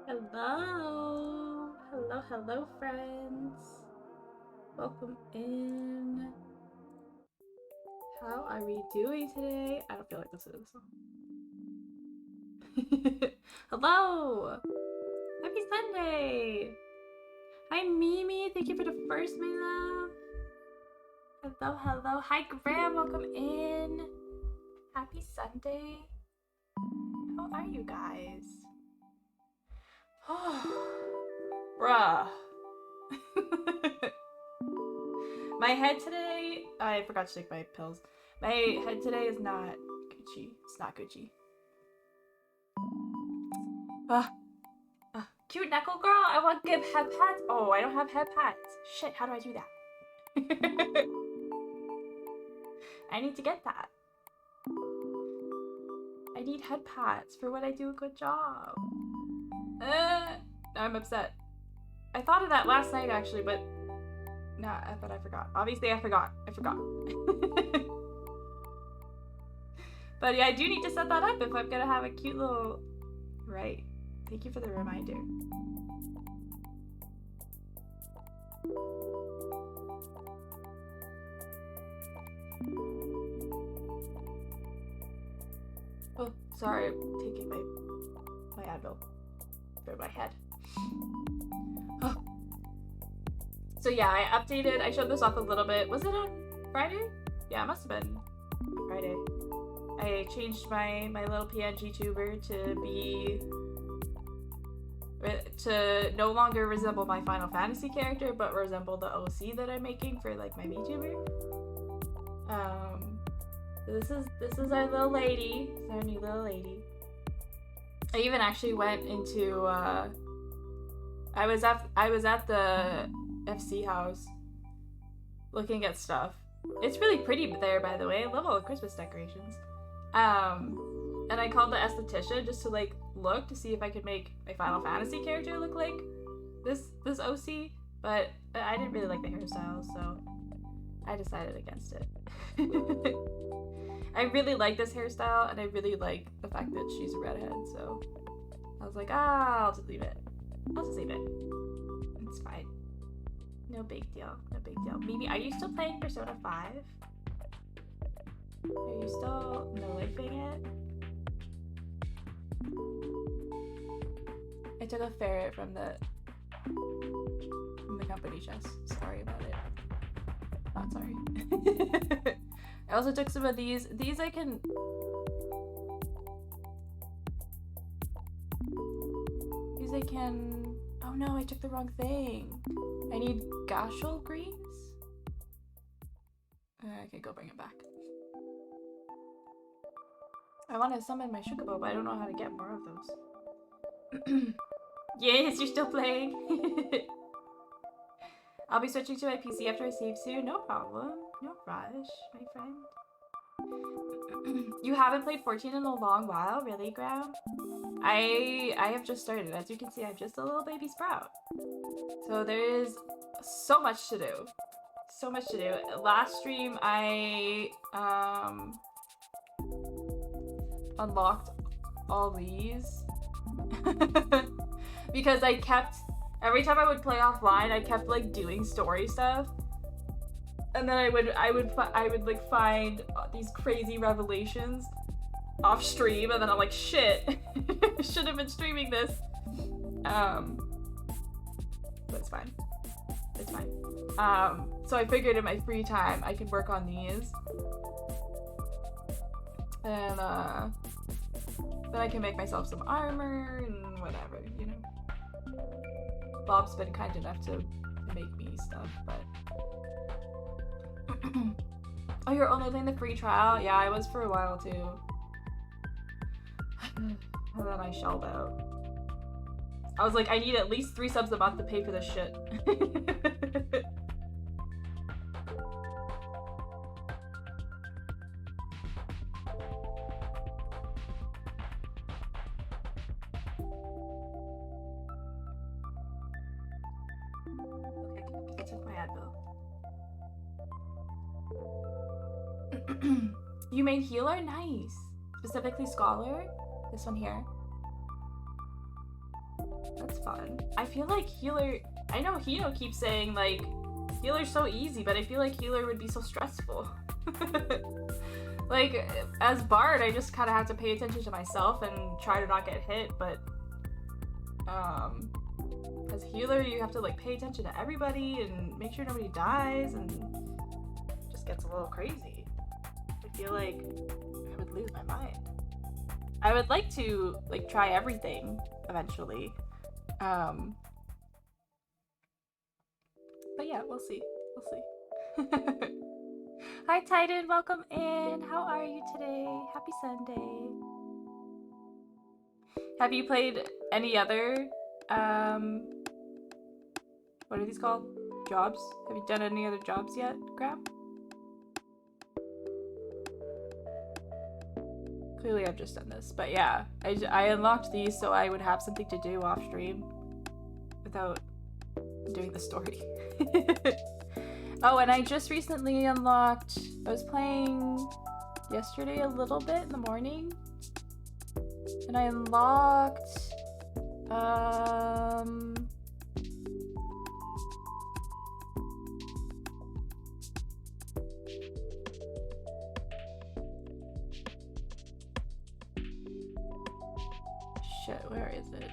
Hello! Hello, hello, friends! Welcome in. How are we doing today? I don't feel like listening to the song. Hello! Happy Sunday! Hi, Mimi! Thank you for the first, my love! Hello, hello. Hi, Graham! Welcome in! Happy Sunday! How are you guys? Oh, bruh. My head today, I forgot to take my pills. My head today is not Gucci. It's not Gucci. Cute knuckle girl, I want to give head pats. Oh, I don't have head pats. Shit, how do I do that? I need to get that. I need head pats for when I do a good job. Now I'm upset. I thought of that last night actually, but nah, but I forgot. Obviously I forgot. But yeah, I do need to set that up if I'm gonna have a cute little... Right. Thank you for the reminder. Oh, sorry, I'm taking my Advil for my head. Oh. So yeah, I updated. I showed this off a little bit. Was it on Friday? Yeah, it must have been Friday. I changed my little PNG tuber to no longer resemble my Final Fantasy character, but resemble the OC that I'm making for like my VTuber. This is our little lady. This is our new little lady. I even actually went into I was at the FC house looking at stuff. It's really pretty there, by the way. I love all the Christmas decorations. And I called the esthetician just to like look to see if I could make my Final Fantasy character look like this OC, but I didn't really like the hairstyle, so I decided against it. I really like this hairstyle, and I really like the fact that she's a redhead, so I was like, I'll just leave it. It's fine. No big deal. Mimi, are you still playing Persona 5? Are you still no-lifing it? I took a ferret from the company chest. Sorry about it. Not sorry. I also took some of these. These I can... Oh no, I took the wrong thing. I need gashel greens? I can go bring it back. I want to summon my Shukubo, but I don't know how to get more of those. Yes, you're still playing. I'll be switching to my PC after I save soon. No problem. No rush, my friend. You haven't played 14 in a long while? Really, Graham? I have just started. As you can see, I'm just a little baby sprout. So there is so much to do. So much to do. Last stream, I unlocked all these. Because I kept... Every time I would play offline, I kept like doing story stuff. And then I would like find these crazy revelations off stream, and then I'm like, shit, should have been streaming this. But it's fine. It's fine. So I figured in my free time I could work on these. And then I can make myself some armor and whatever, you know. Bob's been kind enough to make me stuff, but... Oh, you're only playing the free trial? Yeah, I was for a while too. And then I shelled out. I was like, I need at least 3 subs a month to pay for this shit. Okay, I took my Advil. You made healer? Nice. Specifically scholar? This one here. That's fun. I feel like healer... I know Hino keeps saying, like, healer's so easy, but I feel like healer would be so stressful. Like, as Bard, I just kind of have to pay attention to myself and try to not get hit, but... as healer, you have to, like, pay attention to everybody and make sure nobody dies, and it just gets a little crazy. I feel like I would lose my mind. I would like to, like, try everything eventually. But yeah, we'll see. We'll see. Hi Titan, welcome in. How are you today? Happy Sunday. Have you played any other, what are these called? Jobs? Have you done any other jobs yet, Graham? Clearly I've just done this, but yeah, I unlocked these so I would have something to do off stream without doing the story. Oh, and I just recently unlocked, I was playing yesterday a little bit in the morning, and I unlocked, shit, where is it?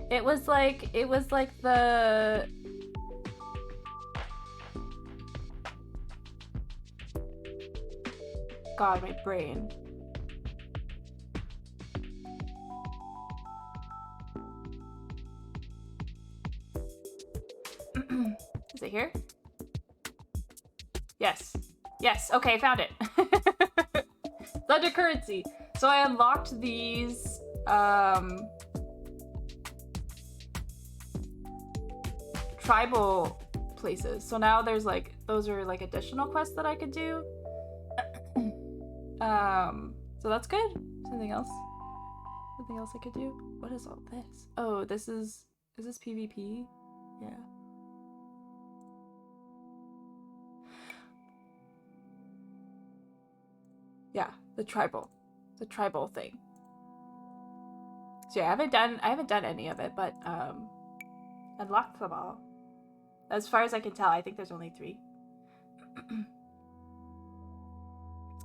It was like the... God, my brain. Is it here? Yes. Yes, okay, found it. Thunder currency. So I unlocked these, tribal places. So now there's like, those are like additional quests that I could do. So that's good. Something else? Something else I could do? What is all this? Oh, is this PvP? Yeah. Yeah, the tribal thing. So yeah, I haven't done any of it, but unlocked them all. As far as I can tell, I think there's only 3.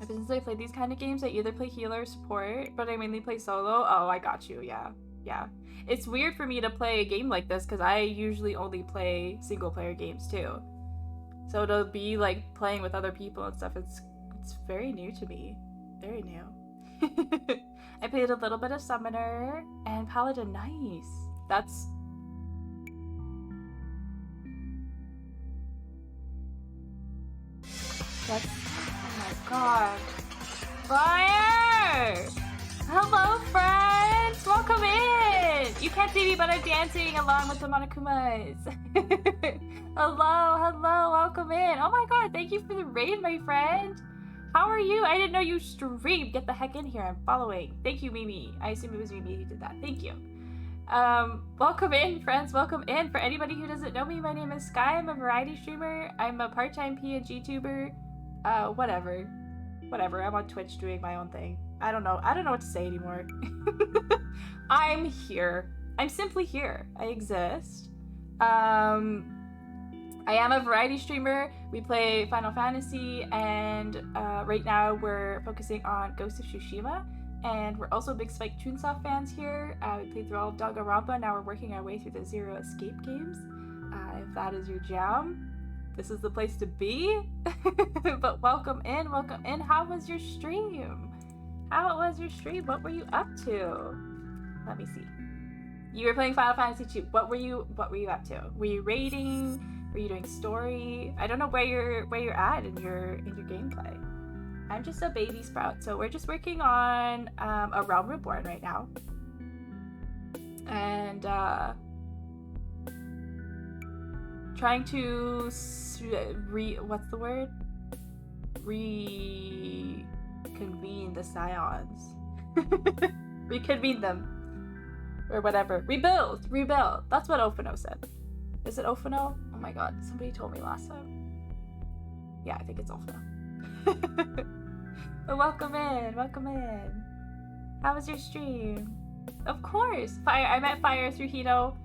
Ever since I played these kind of games, I either play healer or support, but I mainly play solo. Oh, I got you, yeah. Yeah. It's weird for me to play a game like this because I usually only play single player games too. So it'll be like playing with other people and stuff. It's very new to me. Very new. I played a little bit of Summoner and Paladin. Nice. That's... Oh my god. Fire! Hello, friends! Welcome in! You can't see me, but I'm dancing along with the Monokumas. Hello, welcome in. Oh my god, thank you for the raid, my friend. How are you? I didn't know you streamed. Get the heck in here, I'm following. Thank you, Mimi. I assume it was Mimi who did that. Thank you. Welcome in, friends, welcome in. For anybody who doesn't know me, my name is Sky. I'm a variety streamer. I'm a part-time PNG tuber. Whatever. I'm on Twitch doing my own thing. I don't know what to say anymore. I'm here. I'm simply here. I exist. I am a variety streamer. We play Final Fantasy, and right now we're focusing on Ghost of Tsushima, and we're also big Spike Chunsoft fans here. We played through all of Danganronpa. Now we're working our way through the Zero Escape games. If that is your jam, this is the place to be. But welcome in. How was your stream? What were you up to? Let me see. You were playing Final Fantasy 2. What were you up to? Were you raiding? Were you doing story? I don't know where you're at in your gameplay. I'm just a baby sprout, so we're just working on a Realm Reborn right now. And trying to what's the word? Reconvene the scions. Reconvene them. Or whatever. Rebuild! That's what Ofano said. Is it Ofano? Oh my god, somebody told me last time. Yeah, I think it's Ofano. But welcome in. How was your stream? Of course! I met Fire through Hito.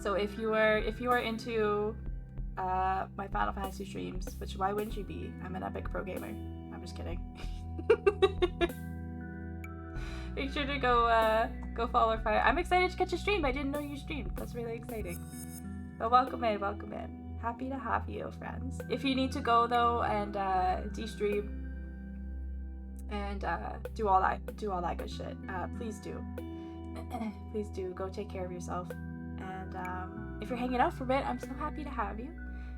So if you are into my Final Fantasy streams, which why wouldn't you be? I'm an epic pro gamer. I'm just kidding. Make sure to go follow Fire. I'm excited to catch a stream. I didn't know you streamed. That's really exciting. But welcome in. Happy to have you, friends. If you need to go though and de-stream and do all that good shit, please do. please do go take care of yourself. And if you're hanging out for a bit, I'm so happy to have you.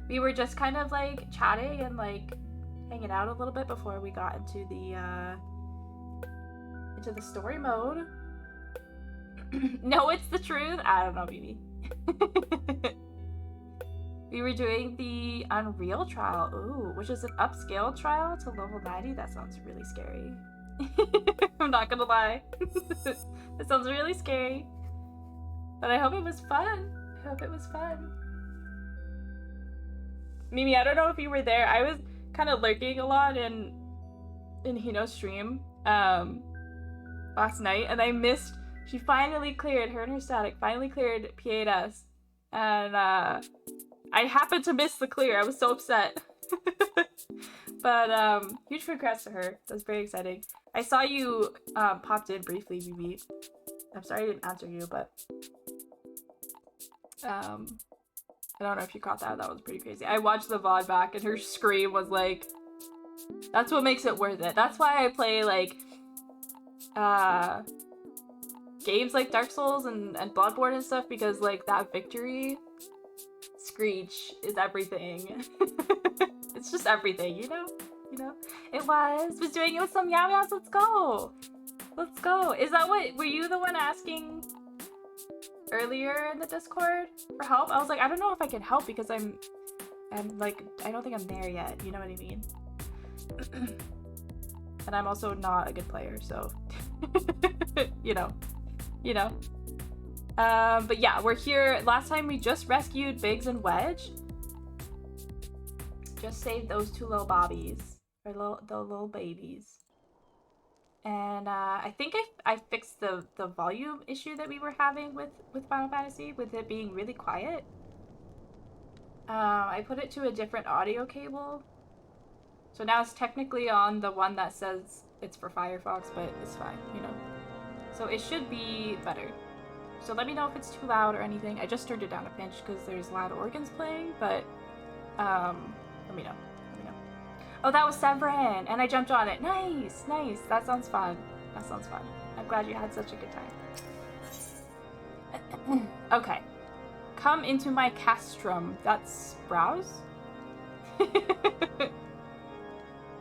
We were just kind of like chatting and like hanging out a little bit before we got into the story mode. No, it's the truth. I don't know, Mimi. We were doing the Unreal trial, ooh, which is an upscale trial to level 90. That sounds really scary. I'm not gonna lie. That sounds really scary. But I hope it was fun. I hope it was fun. Mimi, I don't know if you were there. I was kind of lurking a lot in Hino's stream last night, and I missed. She finally cleared, her and her static finally cleared P8S. And I happened to miss the clear. I was so upset. But huge congrats to her. That was very exciting. I saw you popped in briefly, Mimi. I'm sorry I didn't answer you, but I don't know if you caught that. That was pretty crazy. I watched the VOD back and her scream was like, that's what makes it worth it. That's why I play like games like Dark Souls and Bloodborne and stuff, because like that victory screech is everything. It's just everything, you know? It was doing it with some Meow Meows. Let's go. Let's go. Is that what, were you the one asking earlier in the Discord for help? I was like, I don't know if I can help because I'm like, I don't think I'm there yet. You know what I mean? And I'm also not a good player, so you know. But yeah, we're here. Last time we just rescued Biggs and Wedge. Just saved those two little bobbies, or the little babies. And I think I fixed the volume issue that we were having with Final Fantasy, with it being really quiet. I put it to a different audio cable. So now it's technically on the one that says it's for Firefox, but it's fine, you know. So it should be better. So let me know if it's too loud or anything. I just turned it down a pinch because there's loud organs playing, but let me know. Oh, that was Severin, and I jumped on it. Nice. That sounds fun. I'm glad you had such a good time. Okay. Come into my castrum. That's browse?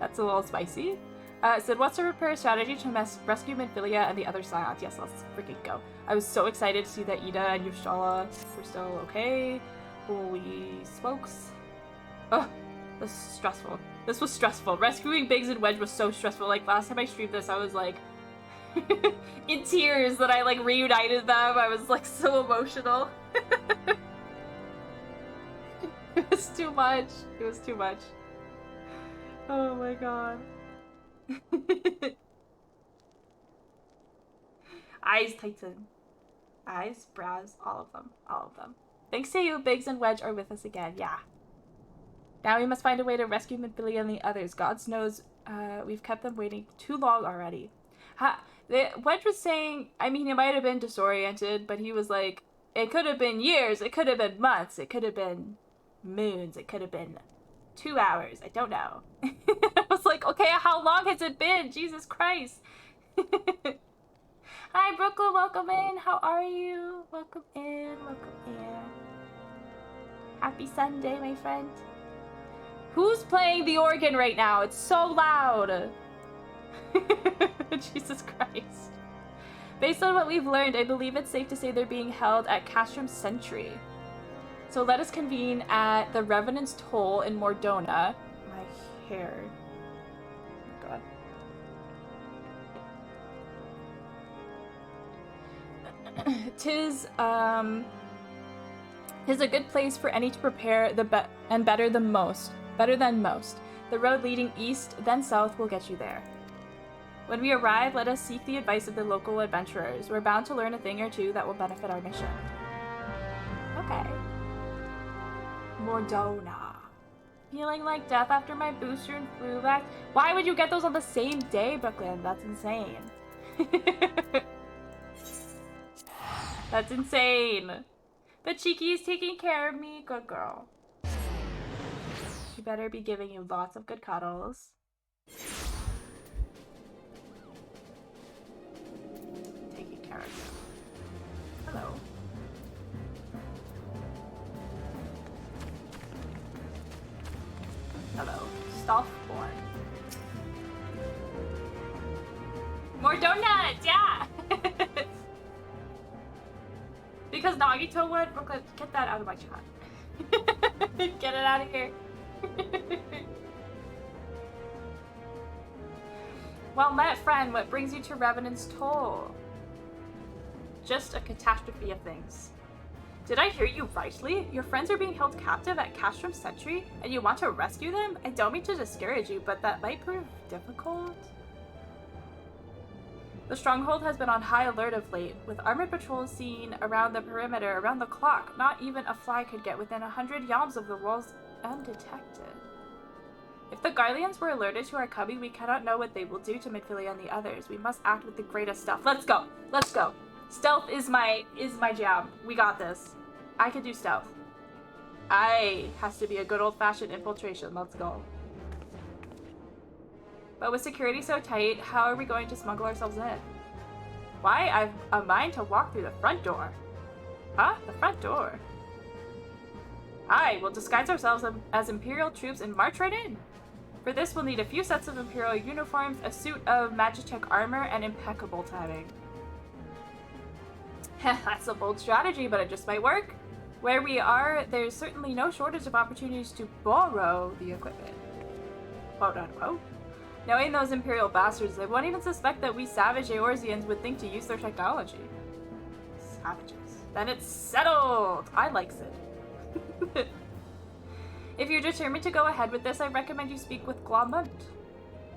That's a little spicy. It said, what's the repair strategy to rescue Minfilia and the other scions? Yes, let's freaking go. I was so excited to see that Ida and Yushala were still okay. Holy smokes. Ugh, this is stressful. This was stressful. Rescuing Biggs and Wedge was so stressful. Like, last time I streamed this, I was like in tears that I like reunited them. I was like so emotional. It was too much. Oh my god. Eyes tighten. Eyes, brows, all of them. Thanks to you, Biggs and Wedge are with us again. Yeah. Now we must find a way to rescue Minfilia and the others. God knows we've kept them waiting too long already. Wedge was saying, I mean, he might have been disoriented, but he was like, it could have been years, it could have been months, it could have been moons, it could have been 2 hours. I don't know. I was like, okay, how long has it been? Jesus Christ. Hi, Brooklyn. Welcome in. How are you? Welcome in. Happy Sunday, my friend. Who's playing the organ right now? It's so loud. Jesus Christ. Based on what we've learned, I believe it's safe to say they're being held at Castrum Centri. So let us convene at the Revenant's Toll in Mordona. My hair. Oh my god. Tis a good place for any to prepare and better than most. The road leading east, then south, will get you there. When we arrive, let us seek the advice of the local adventurers. We're bound to learn a thing or two that will benefit our mission. Okay. Mordona. Feeling like death after my booster and flu vax. Why would you get those on the same day, Brooklyn? That's insane. That's insane. But Chiki's taking care of me. Good girl. She better be giving you lots of good cuddles. Taking care of you. Hello. Hello. Stealthborn. More donuts! Yeah! Because Nagito would. Okay, get that out of my chat. Get it out of here. Well met, friend. What brings you to Revenant's Toll? Just a catastrophe of things. Did I hear you rightly? Your friends are being held captive at Castrum Centri, and you want to rescue them? I don't mean to discourage you, but that might prove difficult. The stronghold has been on high alert of late, with armored patrols seen around the perimeter around the clock. Not even a fly could get within 100 yalms of the walls undetected. If the Garleans were alerted to our coming, we cannot know what they will do to minfilia and the others. We must act with the greatest stealth. Let's go! Let's go! Stealth is my jam. We got this. I can do stealth. Has to be a good old-fashioned infiltration. Let's go. But with security so tight, how are we going to smuggle ourselves in? Why, I've a mind to walk through the front door. Huh? The front door? Aye, we'll disguise ourselves as Imperial troops and march right in. For this, we'll need a few sets of Imperial uniforms, a suit of Magitech armor, and impeccable timing. That's a bold strategy, but it just might work. Where we are, there's certainly no shortage of opportunities to borrow the equipment. Quote unquote. Knowing those Imperial bastards, they won't even suspect that we savage Eorzeans would think to use their technology. Savages. Then it's settled! I likes it. If you're determined to go ahead with this, I recommend you speak with Glamunt.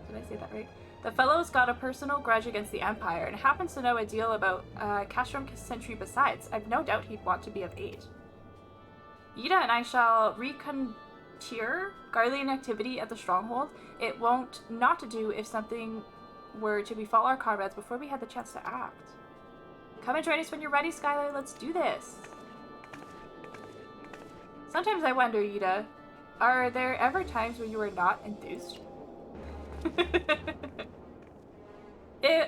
Did I say that right? The fellow's got a personal grudge against the Empire and happens to know a deal about castrum centri besides. I've no doubt he'd want to be of aid. Ida and I shall reconnoiter Garlean activity at the stronghold. It won't not do if something were to befall our comrades before we had the chance to act. Come and join us when you're ready, Skylar. Let's do this. Sometimes I wonder, Ida, are there ever times when you are not enthused?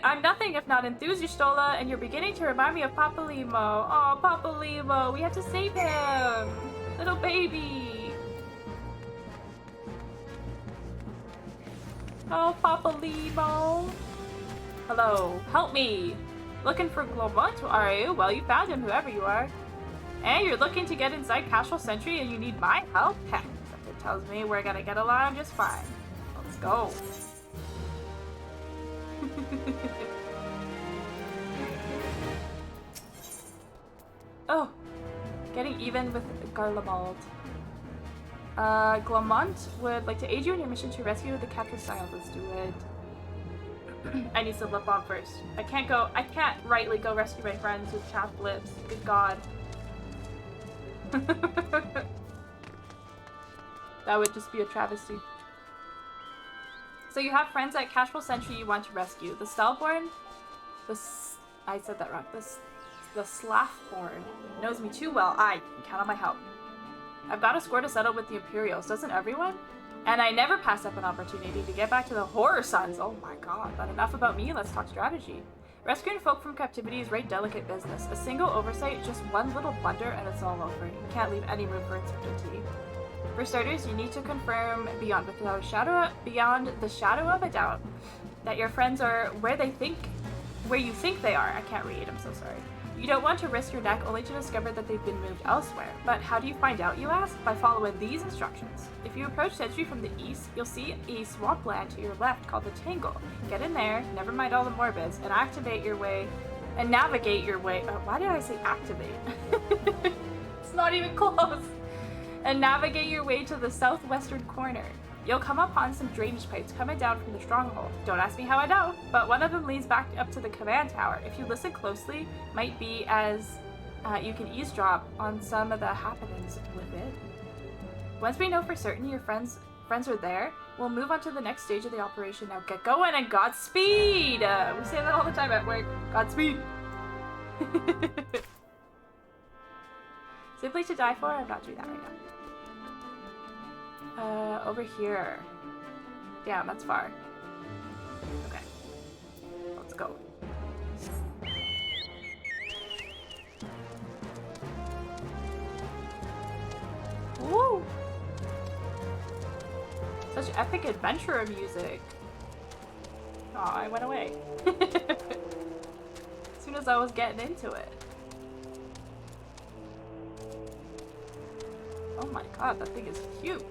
I'm nothing if not enthused, Stola, and you're beginning to remind me of Papa Limo. Oh, Papa Limo, we have to save him! Little baby! Oh, Papa Limo! Hello, help me! Looking for Glomont, are you? Well, you found him, whoever you are. And you're looking to get inside Castral Centri and you need my help? Heck, something tells me we're gonna get along just fine. Let's go. Oh, getting even with Garlemald. Glomont would like to aid you in your mission to rescue the captured scions. Let's do it. I need some lip balm first. I can't rightly go rescue my friends with chapped lips. Good God. That would just be a travesty. So you have friends at Castral Centri you want to rescue. The Stalborn, I said that wrong. The Slaffborn knows me too well. I can count on my help. I've got a score to settle with the Imperials, doesn't everyone? And I never pass up an opportunity to get back to the Horror Sons. Oh my God, but enough about me, let's talk strategy. Rescuing folk from captivity is right delicate business. A single oversight, just one little blunder, and it's all over. You can't leave any room for uncertainty. For starters, you need to confirm beyond the shadow of a doubt that your friends are where you think they are. I can't read, I'm so sorry. You don't want to risk your neck only to discover that they've been moved elsewhere. But how do you find out, you ask? By following these instructions. If you approach Centri from the east, you'll see a swampland to your left called the Tangle. Get in there, never mind all the morbids, and navigate your way. Why did I say activate? It's not even close. And navigate your way to the southwestern corner. You'll come upon some drainage pipes coming down from the stronghold. Don't ask me how I know, but one of them leads back up to the command tower. If you listen closely, might be as you can eavesdrop on some of the happenings within. Once we know for certain your friends are there, we'll move on to the next stage of the operation. Now get going and Godspeed! We say that all the time at work. Godspeed! Simply to die for? I'm not doing that right now. Over here. Damn, that's far. Okay. Let's go. such epic adventurer music. Aw, I went away. As soon as I was getting into it. Oh my god, that thing is huge.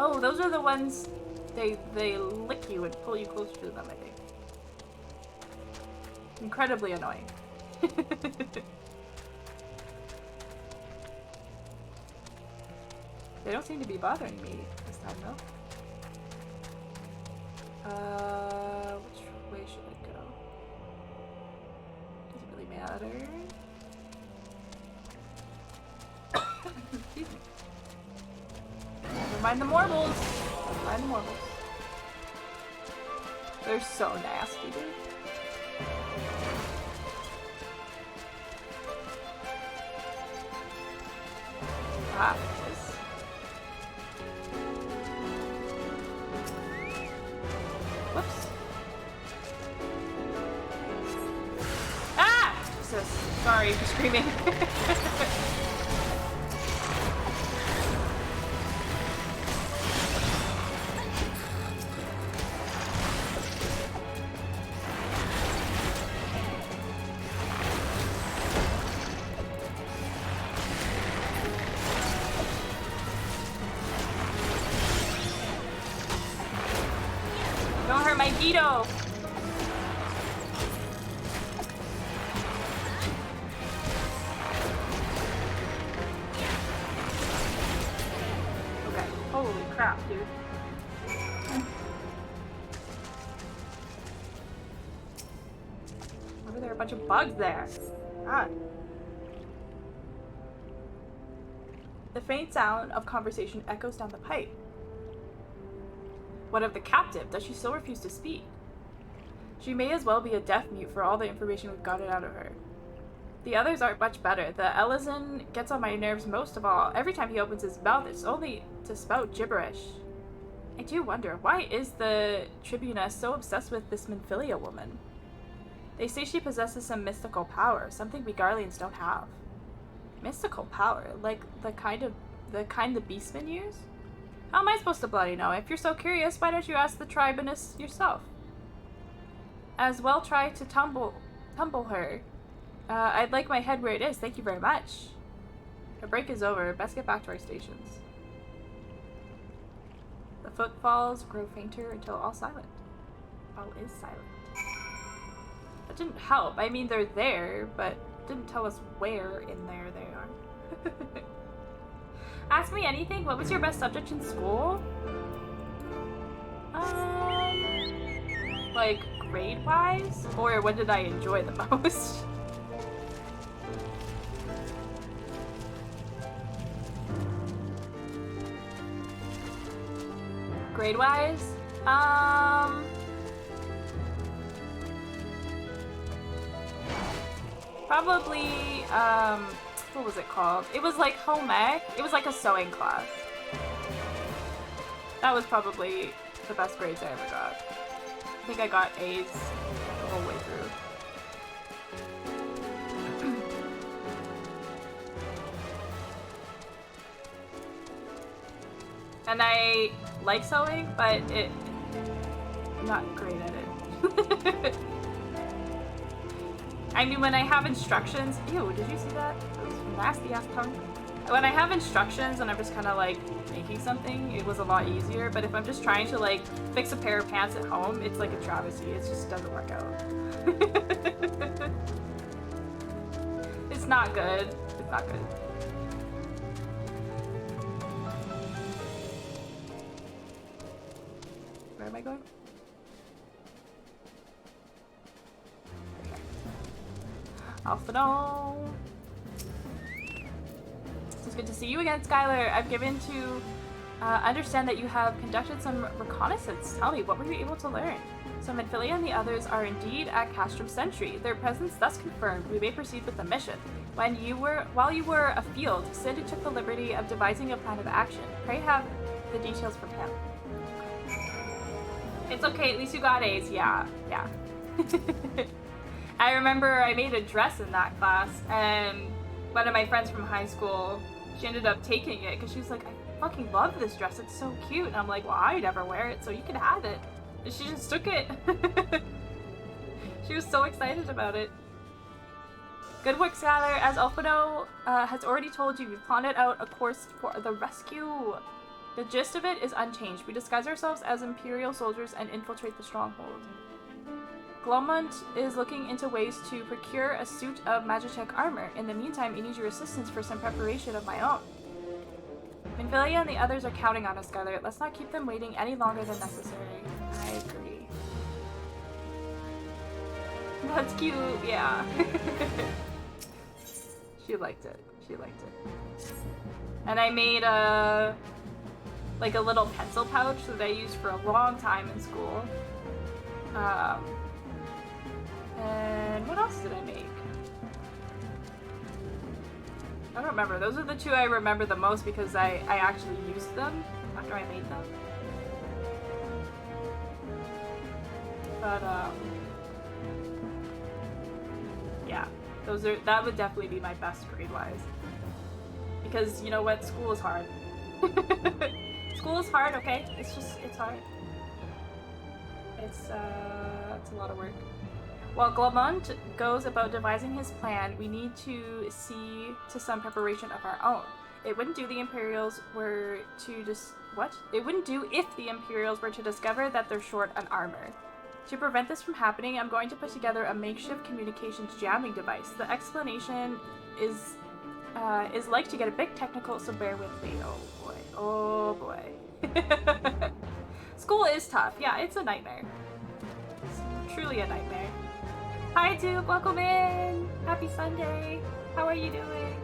Oh, those are the ones they lick you and pull you closer to them, I think. Incredibly annoying. They don't seem to be bothering me this time though. Which way should I go? Doesn't really matter. Excuse me. Never mind the marbles. Never mind the marbles. They're so nasty, dude. Ah, this. Whoops. Ah! Jesus. Sorry for screaming. Don't hurt my Vito! Okay, holy crap, dude. Why were there a bunch of bugs there? God. The faint sound of conversation echoes down the pipe. What of the captive? Does she still refuse to speak? She may as well be a deaf mute for all the information we've gotten out of her. The others aren't much better. The Ellison gets on my nerves most of all. Every time he opens his mouth, it's only to spout gibberish. I do wonder, why is the Tribuna so obsessed with this minfilia woman? They say she possesses some mystical power, something we Garleans don't have. Mystical power? Like the kind the beastmen use? How am I supposed to bloody know? If you're so curious, why don't you ask the tribunus yourself? As well try to tumble her. I'd like my head where it is, thank you very much. Our break is over, best get back to our stations. The footfalls grow fainter until all silent. All is silent. That didn't help. I mean, they're there, but didn't tell us where in there they are. Ask me anything. What was your best subject in school? Like grade-wise? Or what did I enjoy the most? Grade-wise? Probably, what was it called? It was like home ec. It was like a sewing class. That was probably the best grades I ever got. I think I got A's the whole way through. And I like sewing, but I'm not great at it. I mean, when I have instructions... Ew, did you see that? That was nasty ass tongue. When I have instructions and I'm just kind of like making something, it was a lot easier. But if I'm just trying to like fix a pair of pants at home, it's like a travesty. It just doesn't work out. It's not good. It's not good. Where am I going? Off and on. It's good to see you again, Skylar. I've given to understand that you have conducted some reconnaissance. Tell me, what were you able to learn? So minfilia and the others are indeed at castrum centri. Their presence thus confirmed, we may proceed with the mission. While you were afield, Sid took the liberty of devising a plan of action. Pray have the details from him. It's okay, at least you got A's. Yeah. I remember I made a dress in that class, and one of my friends from high school, she ended up taking it because she was like, I fucking love this dress, it's so cute. And I'm like, well, I never wear it, so you can have it. And she just took it. She was so excited about it. Good work, Skylar. As Alphino has already told you, we've plotted out a course for the rescue. The gist of it is unchanged. We disguise ourselves as Imperial soldiers and infiltrate the stronghold. Glomont is looking into ways to procure a suit of Magitech armor. In the meantime, I need your assistance for some preparation of my own. Minfilia and the others are counting on us, Skylar. Let's not keep them waiting any longer than necessary. I agree. That's cute, yeah. She liked it. She liked it. And I made a little pencil pouch that I used for a long time in school. And what else did I make? I don't remember. Those are the two I remember the most because I actually used them after I made them. But yeah, that would definitely be my best grade-wise. Because you know what? School is hard. School is hard, okay? It's hard. It's a lot of work. While Glomont goes about devising his plan, we need to see to some preparation of our own. It wouldn't do the Imperials were to It wouldn't do if the Imperials were to discover that they're short on armor. To prevent this from happening, I'm going to put together a makeshift communications jamming device. The explanation is like to get a bit technical, so bear with me. Oh boy. Oh boy. School is tough. Yeah, it's a nightmare. It's truly a nightmare. Hi Duke, welcome in! Happy Sunday! How are you doing?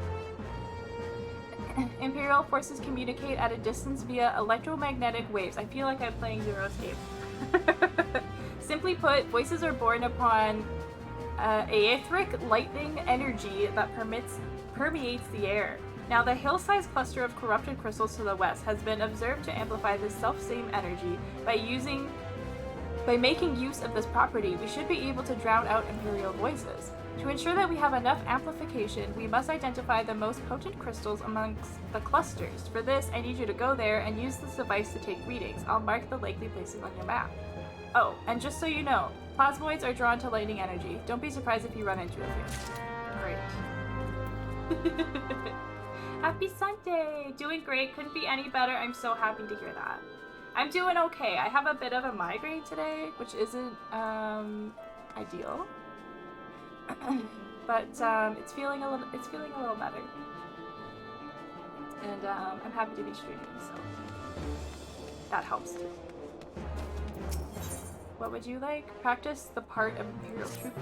Imperial forces communicate at a distance via electromagnetic waves. I feel like I'm playing Zero Escape. Simply put, voices are born upon aetheric lightning energy that permeates the air. Now, the hill-sized cluster of corrupted crystals to the west has been observed to amplify this self-same energy by making use of this property. We should be able to drown out Imperial voices. To ensure that we have enough amplification, we must identify the most potent crystals amongst the clusters. For this, I need you to go there and use this device to take readings. I'll mark the likely places on your map. Oh, and just so you know, plasmoids are drawn to lightning energy. Don't be surprised if you run into a few. Great. Happy Sunday! Doing great, couldn't be any better. I'm so happy to hear that. I'm doing okay. I have a bit of a migraine today, which isn't ideal. But it's feeling a little better. And I'm happy to be streaming, so that helps too. What would you like? Practice the part of Imperial Trooper.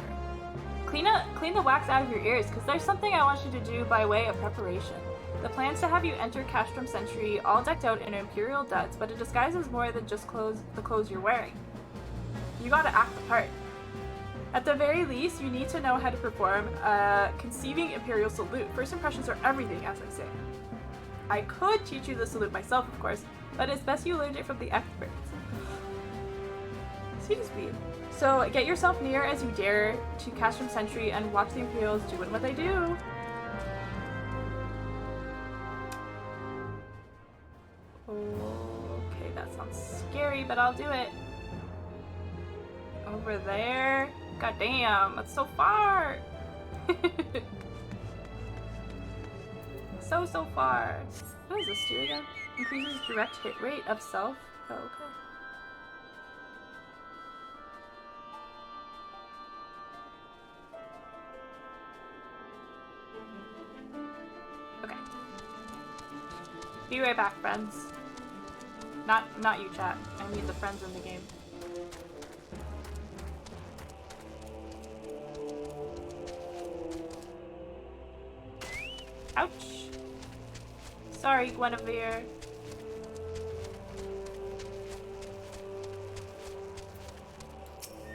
Clean the wax out of your ears, because there's something I want you to do by way of preparation. The plan's to have you enter castrum centri all decked out in Imperial duds, but it disguises more than just the clothes you're wearing. You gotta act the part. At the very least, you need to know how to perform a conceiving Imperial salute. First impressions are everything, as I say. I could teach you the salute myself, of course, but it's best you learned it from the experts. Excuse me. So get yourself near as you dare to castrum centri and watch the Imperials doing what they do. Okay, that sounds scary, but I'll do it. Over there? God damn, that's so far! So far. What does this do again? Increases direct hit rate of self. Oh, okay. Okay. Be right back, friends. Not you, chat. I mean the friends in the game. Ouch. Sorry, Guinevere.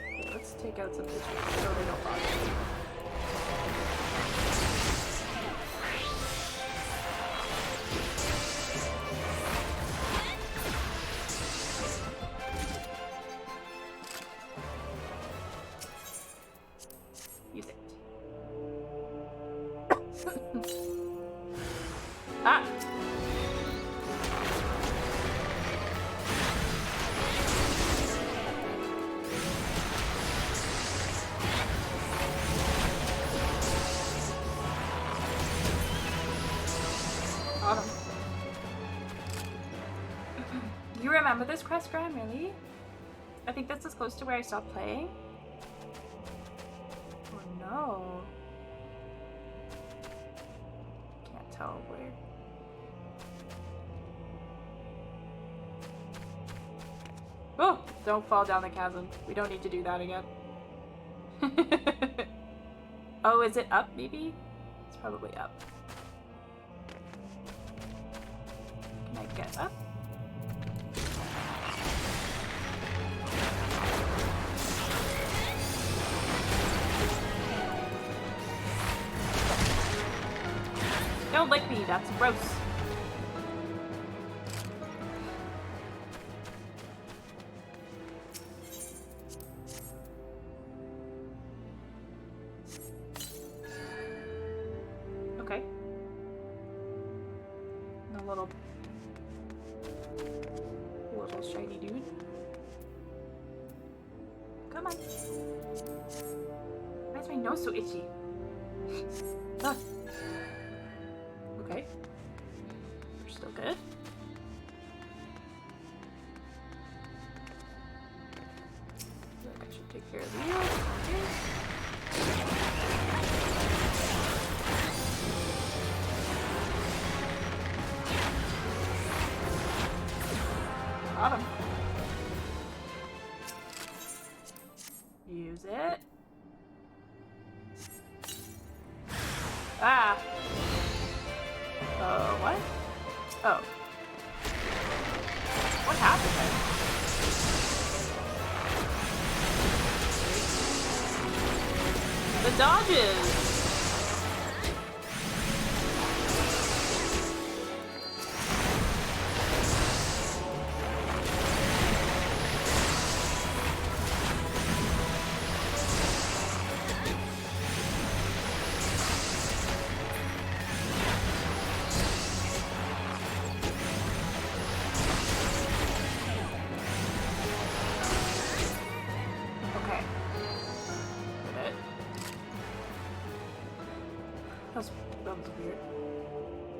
Okay, let's take out some pictures so they don't bother me. Amethyst Crest Grand, really? I think that's as close to where I stopped playing. Oh no. Can't tell where. Oh! Don't fall down the chasm. We don't need to do that again. Oh, is it up maybe? It's probably up. Can I get up? Don't lick me, that's gross. Okay. And a little shiny dude. Come on. Why is my nose so itchy? Ah. Okay. We're still good. I should take care of you. Okay. Got him. Use it. Ah! What? Oh. What happened then? The dodges! That was weird.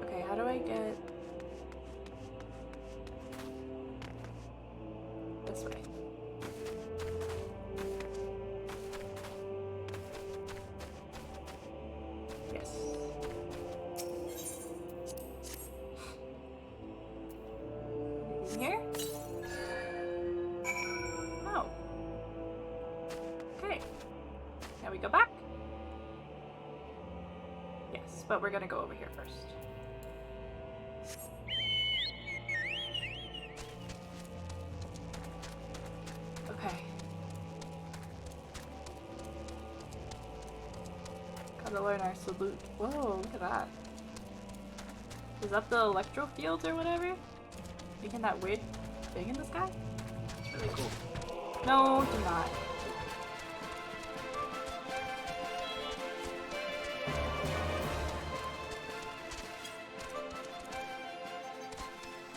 Okay, how do I get this way? Yes. Anything here? Oh. Okay. Now we go back. Yes, but we're gonna go over here first. Okay. Gotta learn our salute. Whoa, look at that. Is that the electro fields or whatever? Making that weird thing in the sky? It's really cool. No, do not.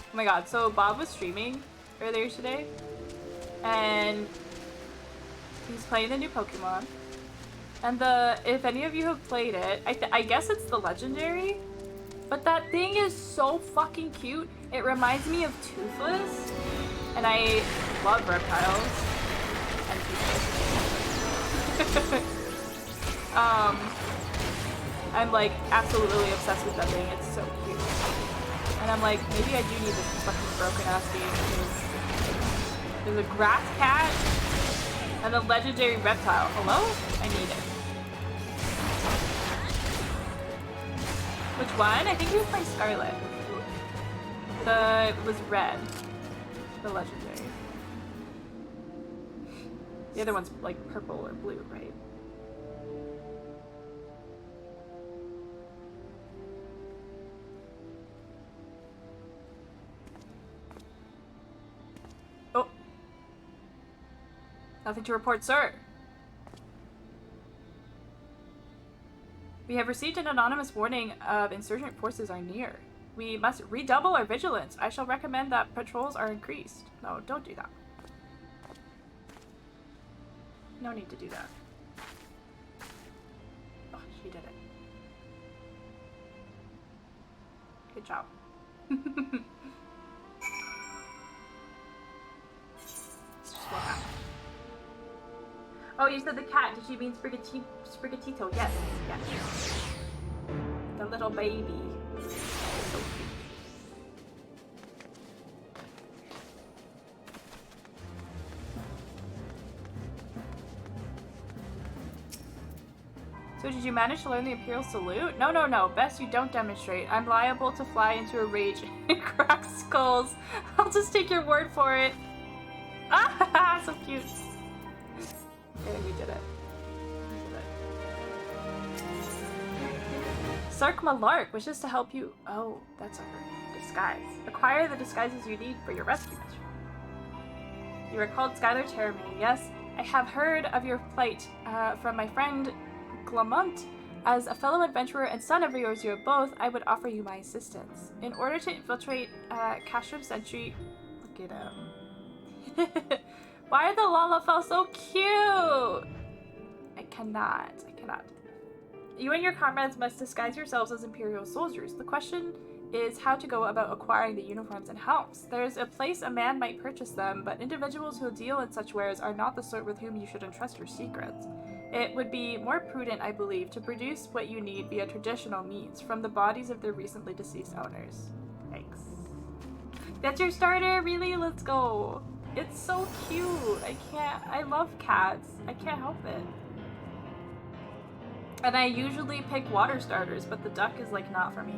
Oh my god, so Bob was streaming earlier today, and he's playing the new Pokemon. And if any of you have played it, I guess it's the legendary, but that thing is so fucking cute. It reminds me of Toothless, and I love reptiles and Toothless. I'm like absolutely obsessed with that thing. It's so cute. And I'm like, maybe I do need this fucking broken ass game because there's a grass cat and a legendary reptile. Hello? I need it. Which one? I think he was playing Scarlet. It was red. The legendary. The other one's like purple or blue, right? Oh. Nothing to report, sir. We have received an anonymous warning of insurgent forces are near. We must redouble our vigilance. I shall recommend that patrols are increased. No, don't do that. No need to do that. Oh, she did it. Good job. Oh, you said the cat. Did she mean Sprigatito? Yes. Yes. The little baby. So cute. So did you manage to learn the Imperial Salute? No, no, no. Best you don't demonstrate. I'm liable to fly into a rage and crack skulls. I'll just take your word for it. Ah, so cute. Okay, we did it. Sark Malark wishes to help you. Oh, that's our disguise. Acquire the disguises you need for your rescue mission. You are called Skylar Terramane. Yes, I have heard of your plight from my friend Clement. As a fellow adventurer and son of yours, you are both, I would offer you my assistance. In order to infiltrate castrum centri. Look at him. Why are the Lalafell so cute? I cannot. You and your comrades must disguise yourselves as Imperial soldiers. The question is how to go about acquiring the uniforms and helms. There's a place a man might purchase them, but individuals who deal in such wares are not the sort with whom you should entrust your secrets. It would be more prudent, I believe, to produce what you need via traditional means, from the bodies of their recently deceased owners. Thanks. That's your starter? Really? Let's go. It's so cute. I love cats. I can't help it. And I usually pick water starters, but the duck is like not for me.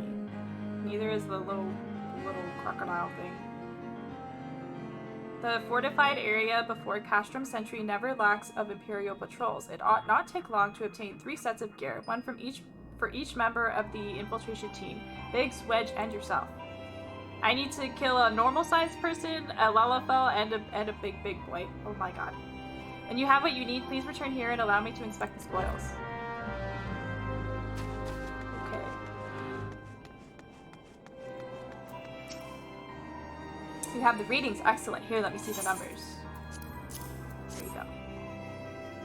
Neither is the little crocodile thing. The fortified area before Castrum Century never lacks of Imperial patrols. It ought not take long to obtain 3 sets of gear, one for each member of the infiltration team, Biggs, Wedge, and yourself. I need to kill a normal-sized person, a Lalafell, and a big boy. Oh my god. And you have what you need. Please return here and allow me to inspect the spoils. You have the readings. Excellent. Here, let me see the numbers. There you go.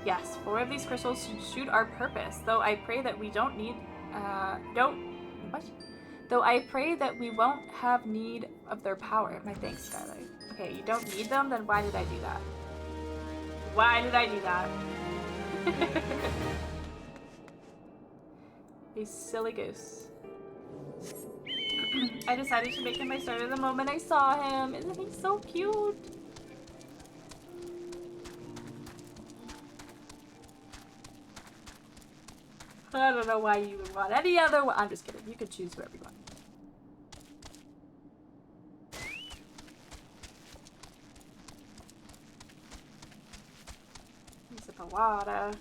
Yes, 4 of these crystals should suit our purpose, though I pray that we don't need, Though I pray that we won't have need of their power. My thanks, Skylar. Okay, you don't need them? Then why did I do that? Why did I do that? You silly goose. I decided to make him my starter the moment I saw him. Isn't he so cute? I don't know why you would want any other one. I'm just kidding. You could choose whoever you want. Sip of water.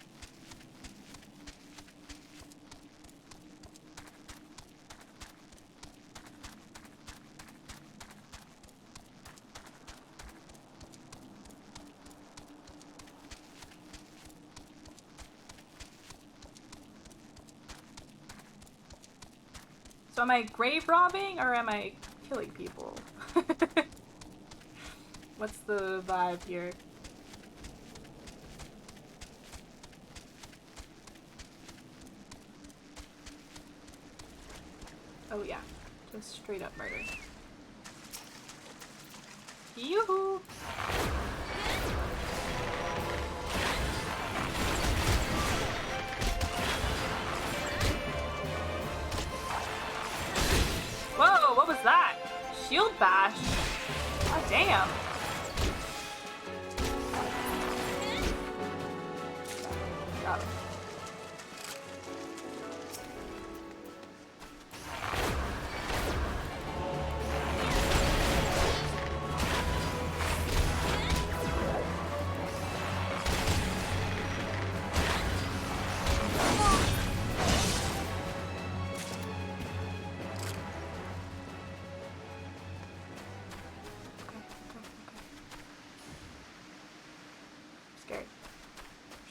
So am I grave robbing or am I killing people? What's the vibe here? Oh yeah, just straight up murder. Yoo-hoo! Whoa, what was that? Shield bash? Oh, damn. Got it.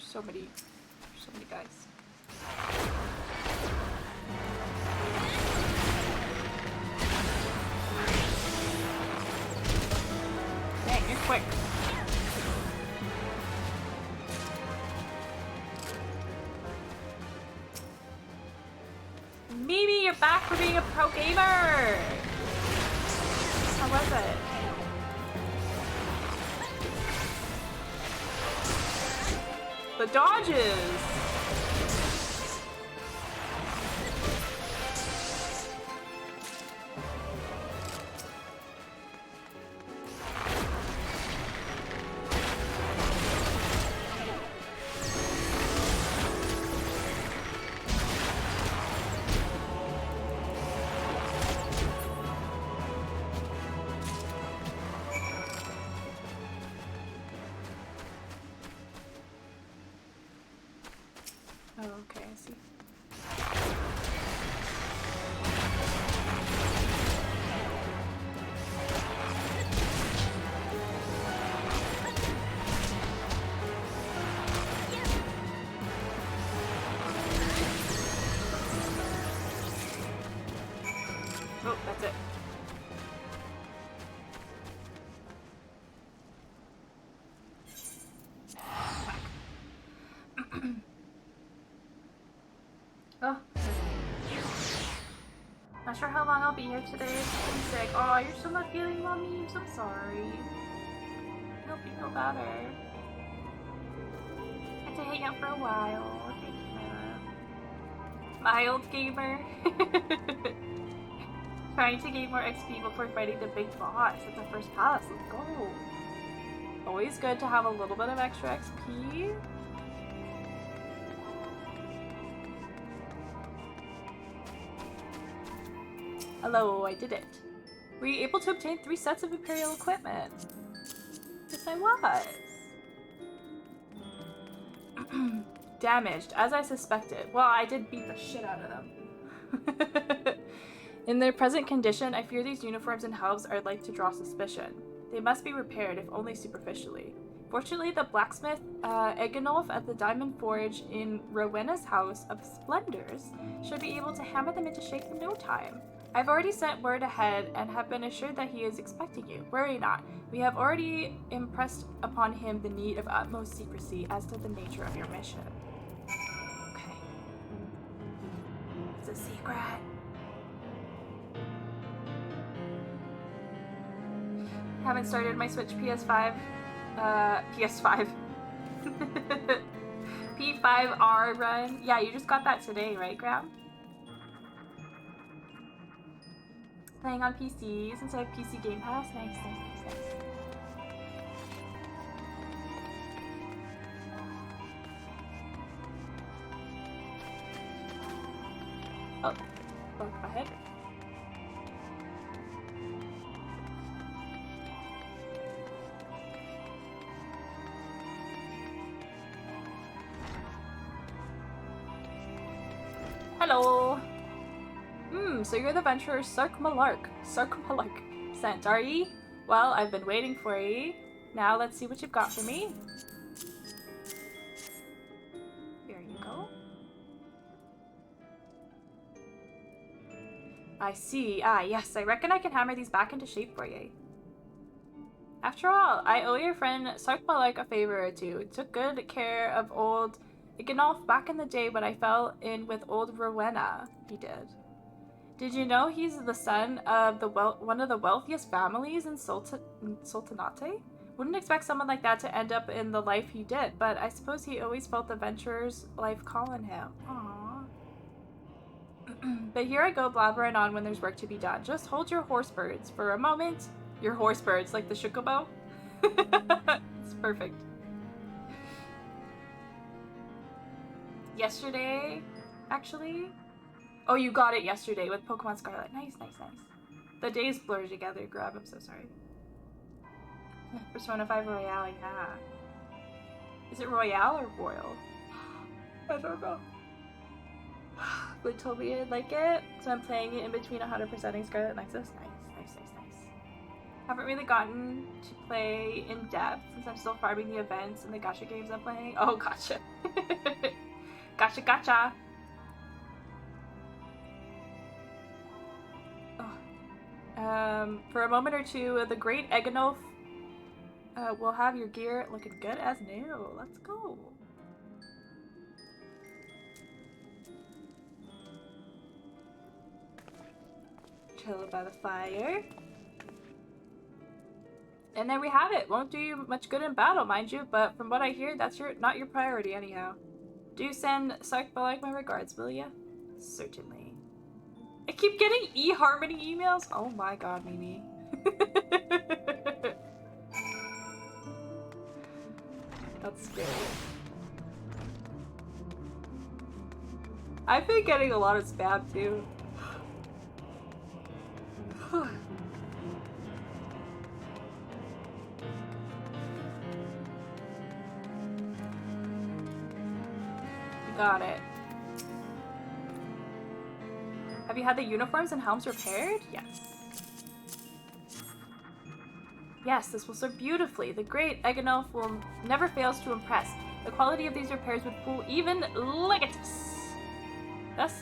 So many guys. Dang, you're quick. Mimi, you're back for being a pro gamer! How was it? The dodges! Oh, okay, I see. Oh, that's it. Oh. Not sure how long I'll be here today. I'm sick. Oh, you're still not feeling well, me? I'm so sorry. I hope you feel better. Had to hang out for a while. Thank you, mild gamer. Trying to gain more XP before fighting the big boss at the first pass. Let's go. Always good to have a little bit of extra XP. Hello, I did it. Were you able to obtain 3 sets of Imperial equipment? Yes, I was. Damaged, as I suspected. Well, I did beat the shit out of them. In their present condition, I fear these uniforms and helms are like to draw suspicion. They must be repaired, if only superficially. Fortunately, the blacksmith Eganolf at the Diamond Forge in Rowena's House of Splendors should be able to hammer them into shape in no time. I've already sent word ahead and have been assured that he is expecting you. Worry not. We have already impressed upon him the need of utmost secrecy as to the nature of your mission. Okay. It's a secret. Haven't started my Switch PS5. PS5. P5R run. Yeah, you just got that today, right, Graham? Playing on PC since I have PC Game Pass. Nice, nice, nice, nice. Oh, bumped my head. Hello. So you're the venturer Sark Malark sent, are ye? Well, I've been waiting for ye. Now let's see what you've got for me. Here you go. I see. Ah, yes, I reckon I can hammer these back into shape for ye. After all, I owe your friend Sark Malark a favor or two. Took good care of old Iganolf back in the day when I fell in with old Rowena. He did. Did you know he's the son of one of the wealthiest families in Sultanate? Wouldn't expect someone like that to end up in the life he did, but I suppose he always felt the venturer's life calling him. Aww. But here I go blabbering on when there's work to be done. Just hold your horse birds for a moment. Your horse birds, like the Shukobo? It's perfect. Yesterday, actually? Oh, you got it yesterday with Pokemon Scarlet. Nice, nice, nice. The days blur together, Grub. I'm so sorry. Persona 5 Royale, yeah. Is it Royale or Royal? I don't know. But told me I'd like it, so I'm playing it in between 100%ing Scarlet Nexus. Nice, nice, nice, nice. Haven't really gotten to play in depth since I'm still farming the events and the gacha games I'm playing. Oh, gotcha. Gotcha, gotcha. For a moment or two, the great Eganolf will have your gear looking good as new. Let's go. Chill by the fire. And there we have it. Won't do you much good in battle, mind you, but from what I hear, that's not your priority anyhow. Do send Sarkbalak my regards, will ya? Certainly. I keep getting eHarmony emails? Oh my god, Mimi. That's scary. I've been getting a lot of spam too. Got it. Have you had the uniforms and helms repaired? Yes. Yes, this will serve beautifully. The great Eganolf will never fails to impress. The quality of these repairs would fool even Legatus. Thus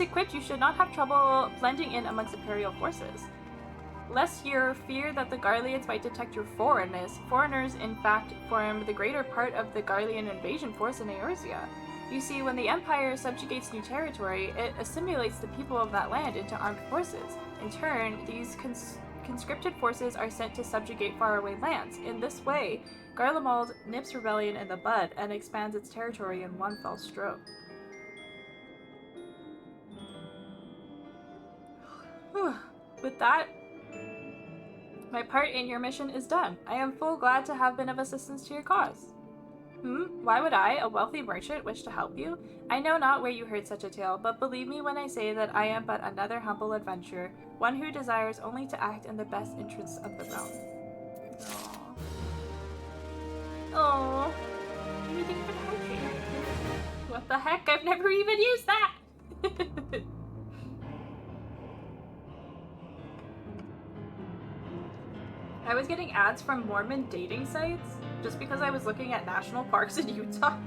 equipped, you should not have trouble blending in amongst Imperial forces. Lest you fear that the Garleans might detect your foreignness, foreigners in fact form the greater part of the Garlean invasion force in Eorzea. You see, when the Empire subjugates new territory, it assimilates the people of that land into armed forces. In turn, these conscripted forces are sent to subjugate faraway lands. In this way, Garlemald nips rebellion in the bud and expands its territory in one fell stroke. With that, my part in your mission is done. I am full glad to have been of assistance to your cause. Why would I, a wealthy merchant, wish to help you? I know not where you heard such a tale, but believe me when I say that I am but another humble adventurer, one who desires only to act in the best interests of the realm. Oh, anything for the country. What the heck? I've never even used that! I was getting ads from Mormon dating sites just because I was looking at national parks in Utah.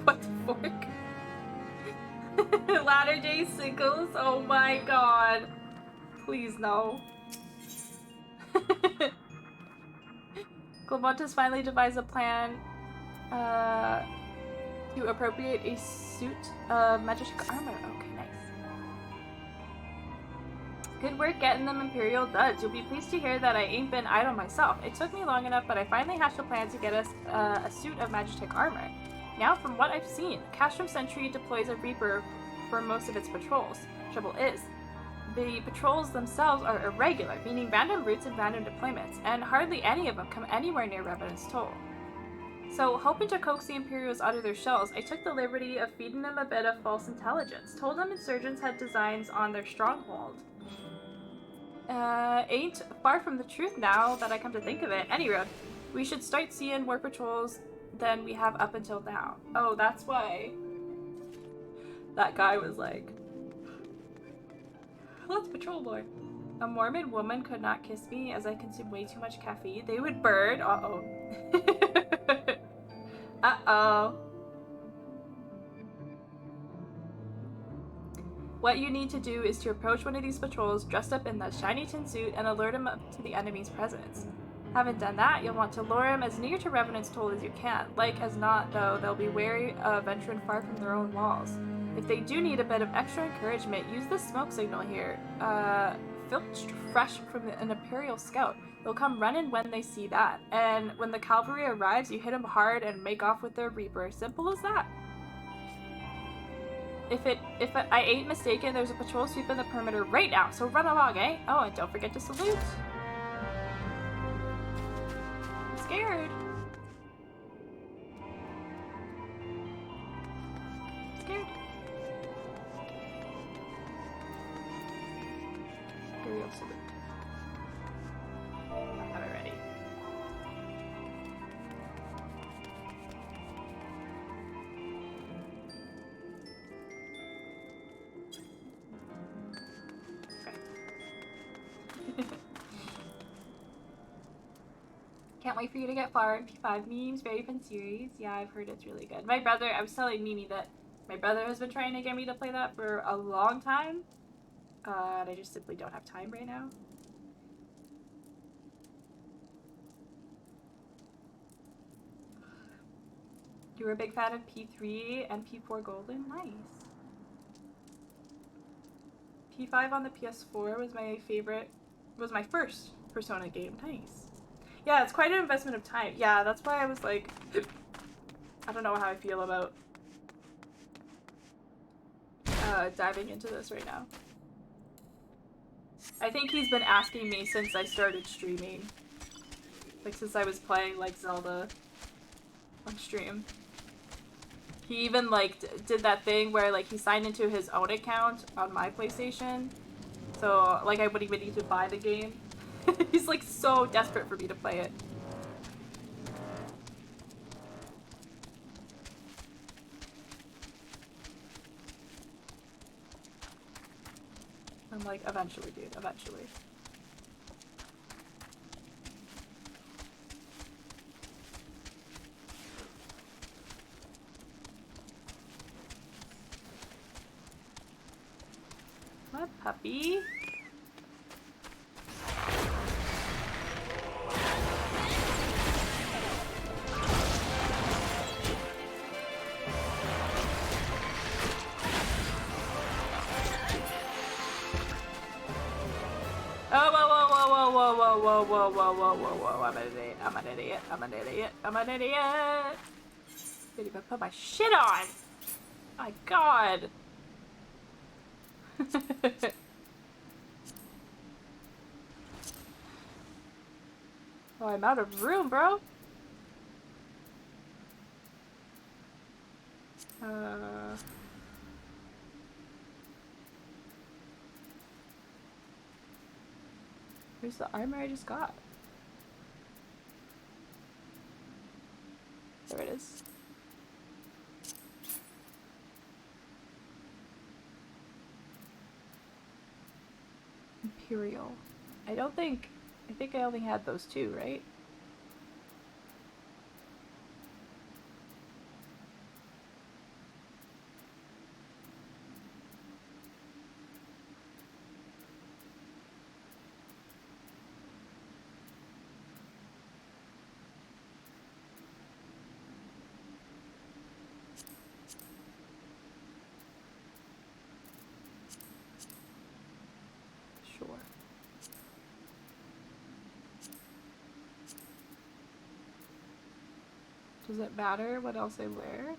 What the fork? Latter-day singles? Oh my god. Please no. Clemontis finally devised a plan to appropriate a suit of magic armor. Okay, nice. Good work getting them Imperial duds. You'll be pleased to hear that I ain't been idle myself. It took me long enough, but I finally hatched a plan to get us a suit of Magitek armor. Now, from what I've seen, Castrum Centri deploys a Reaper for most of its patrols. Trouble is, the patrols themselves are irregular, meaning random routes and random deployments, and hardly any of them come anywhere near Revenant's Toll. So, hoping to coax the Imperials out of their shells, I took the liberty of feeding them a bit of false intelligence. Told them insurgents had designs on their stronghold. Ain't far from the truth now that I come to think of it. Anyway, we should start seeing more patrols than we have up until now. Oh, that's why that guy was like, let's patrol more. A Mormon woman could not kiss me as I consume way too much caffeine. They would burn. Uh-oh. Uh-oh. What you need to do is to approach one of these patrols dressed up in that shiny tin suit and alert him up to the enemy's presence. Haven't done that, you'll want to lure him as near to Revenant's Toll as you can. Like as not, though, they'll be wary of venturing far from their own walls. If they do need a bit of extra encouragement, use this smoke signal here. Filched fresh from an Imperial scout. They'll come running when they see that. And when the cavalry arrives, you hit them hard and make off with their Reaper. Simple as that. If I ain't mistaken, there's a patrol sweeping the perimeter right now, so run along, eh? Oh, and don't forget to salute. I'm scared. I'm scared. Imperial salute. I have it ready. Can't wait for you to get far in P5 memes, very fun series. Yeah, I've heard it's really good. My brother, I was telling Mimi that my brother has been trying to get me to play that for a long time. And I just simply don't have time right now. You were a big fan of P3 and P4 Golden? Nice. P5 on the PS4 was my favorite, was my first Persona game. Nice. Yeah, it's quite an investment of time. Yeah, that's why I was like, I don't know how I feel about diving into this right now. I think he's been asking me since I started streaming. Like, since I was playing, like, Zelda on stream. He even, like, did that thing where, like, he signed into his own account on my PlayStation. So, like, I wouldn't even need to buy the game. He's, like, so desperate for me to play it. I'm like, eventually, dude, eventually. What, puppy? Oh, whoa, I'm an idiot, I'm an idiot, I'm an idiot, I'm an idiot! Didn't even put my shit on! My god! Oh, I'm out of room, bro! Where's the armor I just got? There it is. Imperial. I think I only had those two, right? Sure. Does it matter what else I wear?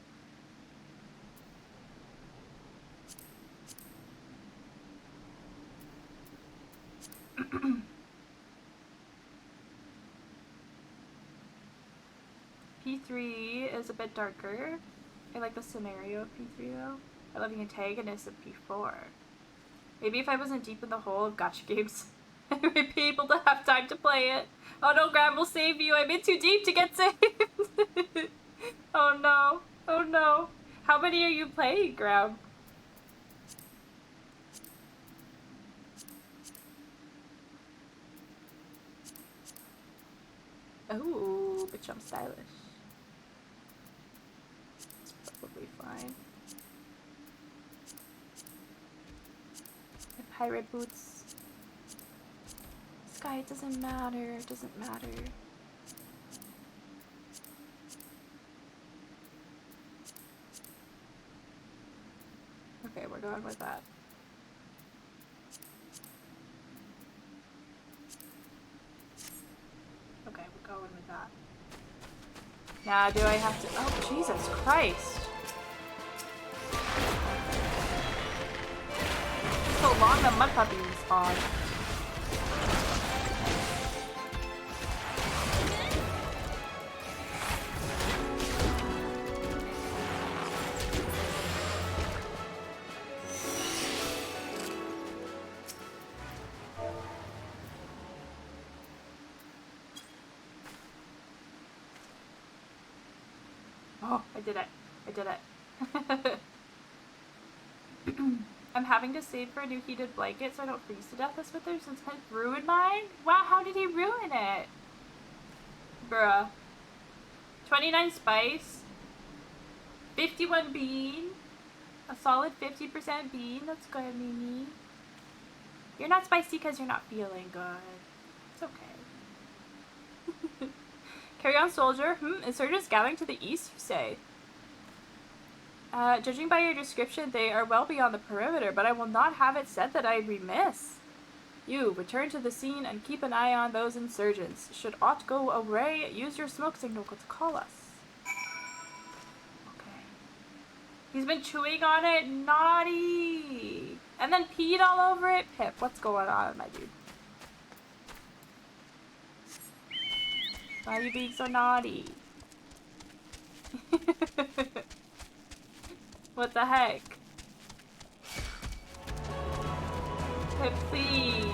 P3 is a bit darker. I like the scenario of P3 though. I love the antagonist of P4. Maybe if I wasn't deep in the hole of gacha games, I would be able to have time to play it. Oh no, Graham will save you. I'm in too deep to get saved. Oh no. Oh no. How many are you playing, Graham? Oh, bitch, I'm stylish. It's probably fine. The pirate boots. Sky, it doesn't matter. It doesn't matter. Okay, we're going with that. Okay, we're going with that. Now, do I have to... Oh, Jesus Christ. So long the mud puppy respawned. Oh, I did it. I did it. I'm having to save for a new heated blanket so I don't freeze to death this winter since Pet ruined mine? Wow, how did he ruin it? Bruh. 29 spice. 51 bean. A solid 50% bean. That's good, Mimi. You're not spicy because you're not feeling good. It's okay. Carry on, soldier. Insurgents gathering to the east, you say? Judging by your description, they are well beyond the perimeter, but I will not have it said that I remiss. You, return to the scene and keep an eye on those insurgents. Should aught go awry, use your smoke signal to call us. Okay. He's been chewing on it? Naughty! And then peed all over it? Pip, what's going on, my dude? Why are you being so naughty? What the heck? Pip, please.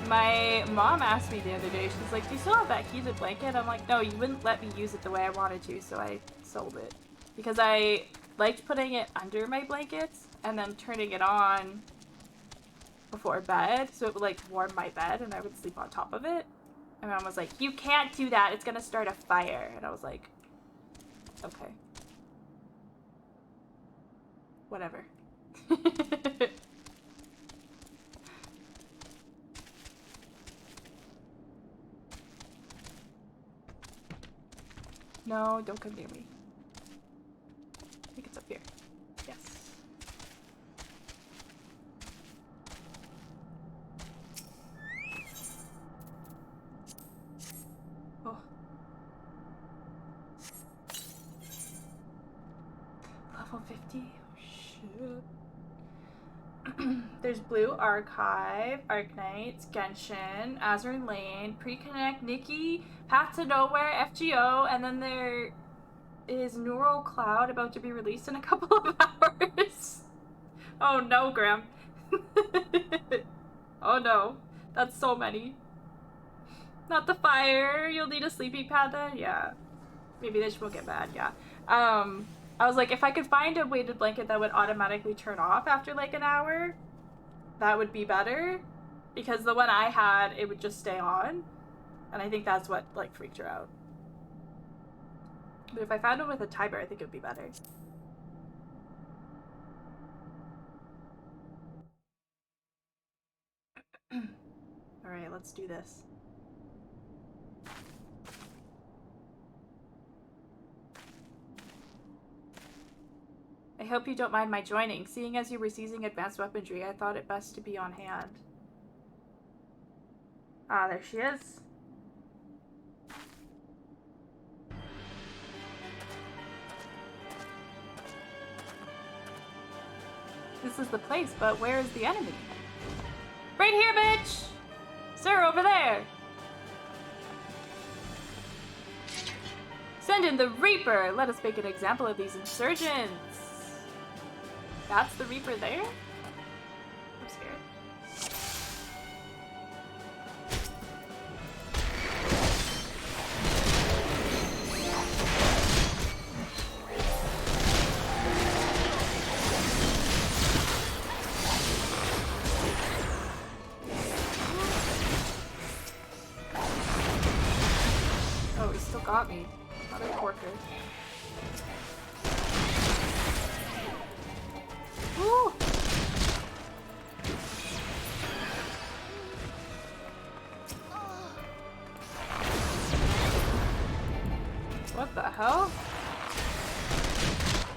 My mom asked me the other day, she's like, do you still have that heated blanket? I'm like, no, you wouldn't let me use it the way I wanted to, so I sold it. Because I liked putting it under my blankets and then turning it on before bed, so it would like warm my bed and I would sleep on top of it. And mom was like, you can't do that, it's gonna start a fire. And I was like, okay. Whatever. No, don't come near me. I think it's up here. Yes. Oh. Level 50? Oh, shit. There's Blue Archive, Arknights, Genshin, Azure Lane, Pre-Connect, Nikki, Path to Nowhere, FGO, and then there is Neural Cloud about to be released in a couple of hours. Oh no, Graham. Oh no. That's so many. Not the fire. You'll need a sleeping pad then? Yeah. Maybe this will get bad, yeah. I was like, if I could find a weighted blanket that would automatically turn off after like an hour, that would be better. Because the one I had, it would just stay on. And I think that's what like freaked her out. But if I found one with a timer, I think it would be better. Alright, let's do this. I hope you don't mind my joining. Seeing as you were seizing advanced weaponry, I thought it best to be on hand. Ah, there she is. This is the place, but where is the enemy? Right here, bitch! Sir, over there! Send in the Reaper! Let us make an example of these insurgents! That's the Reaper there? I'm scared. Oh, he still got me. Another porker. Woo! What the hell?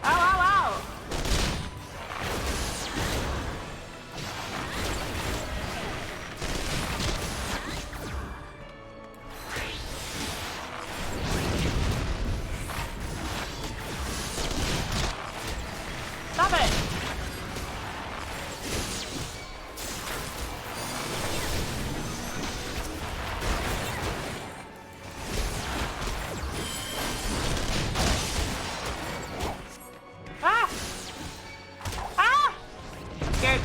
Ow, ow, ow! Stop it! Ah! Ah! I'm scared.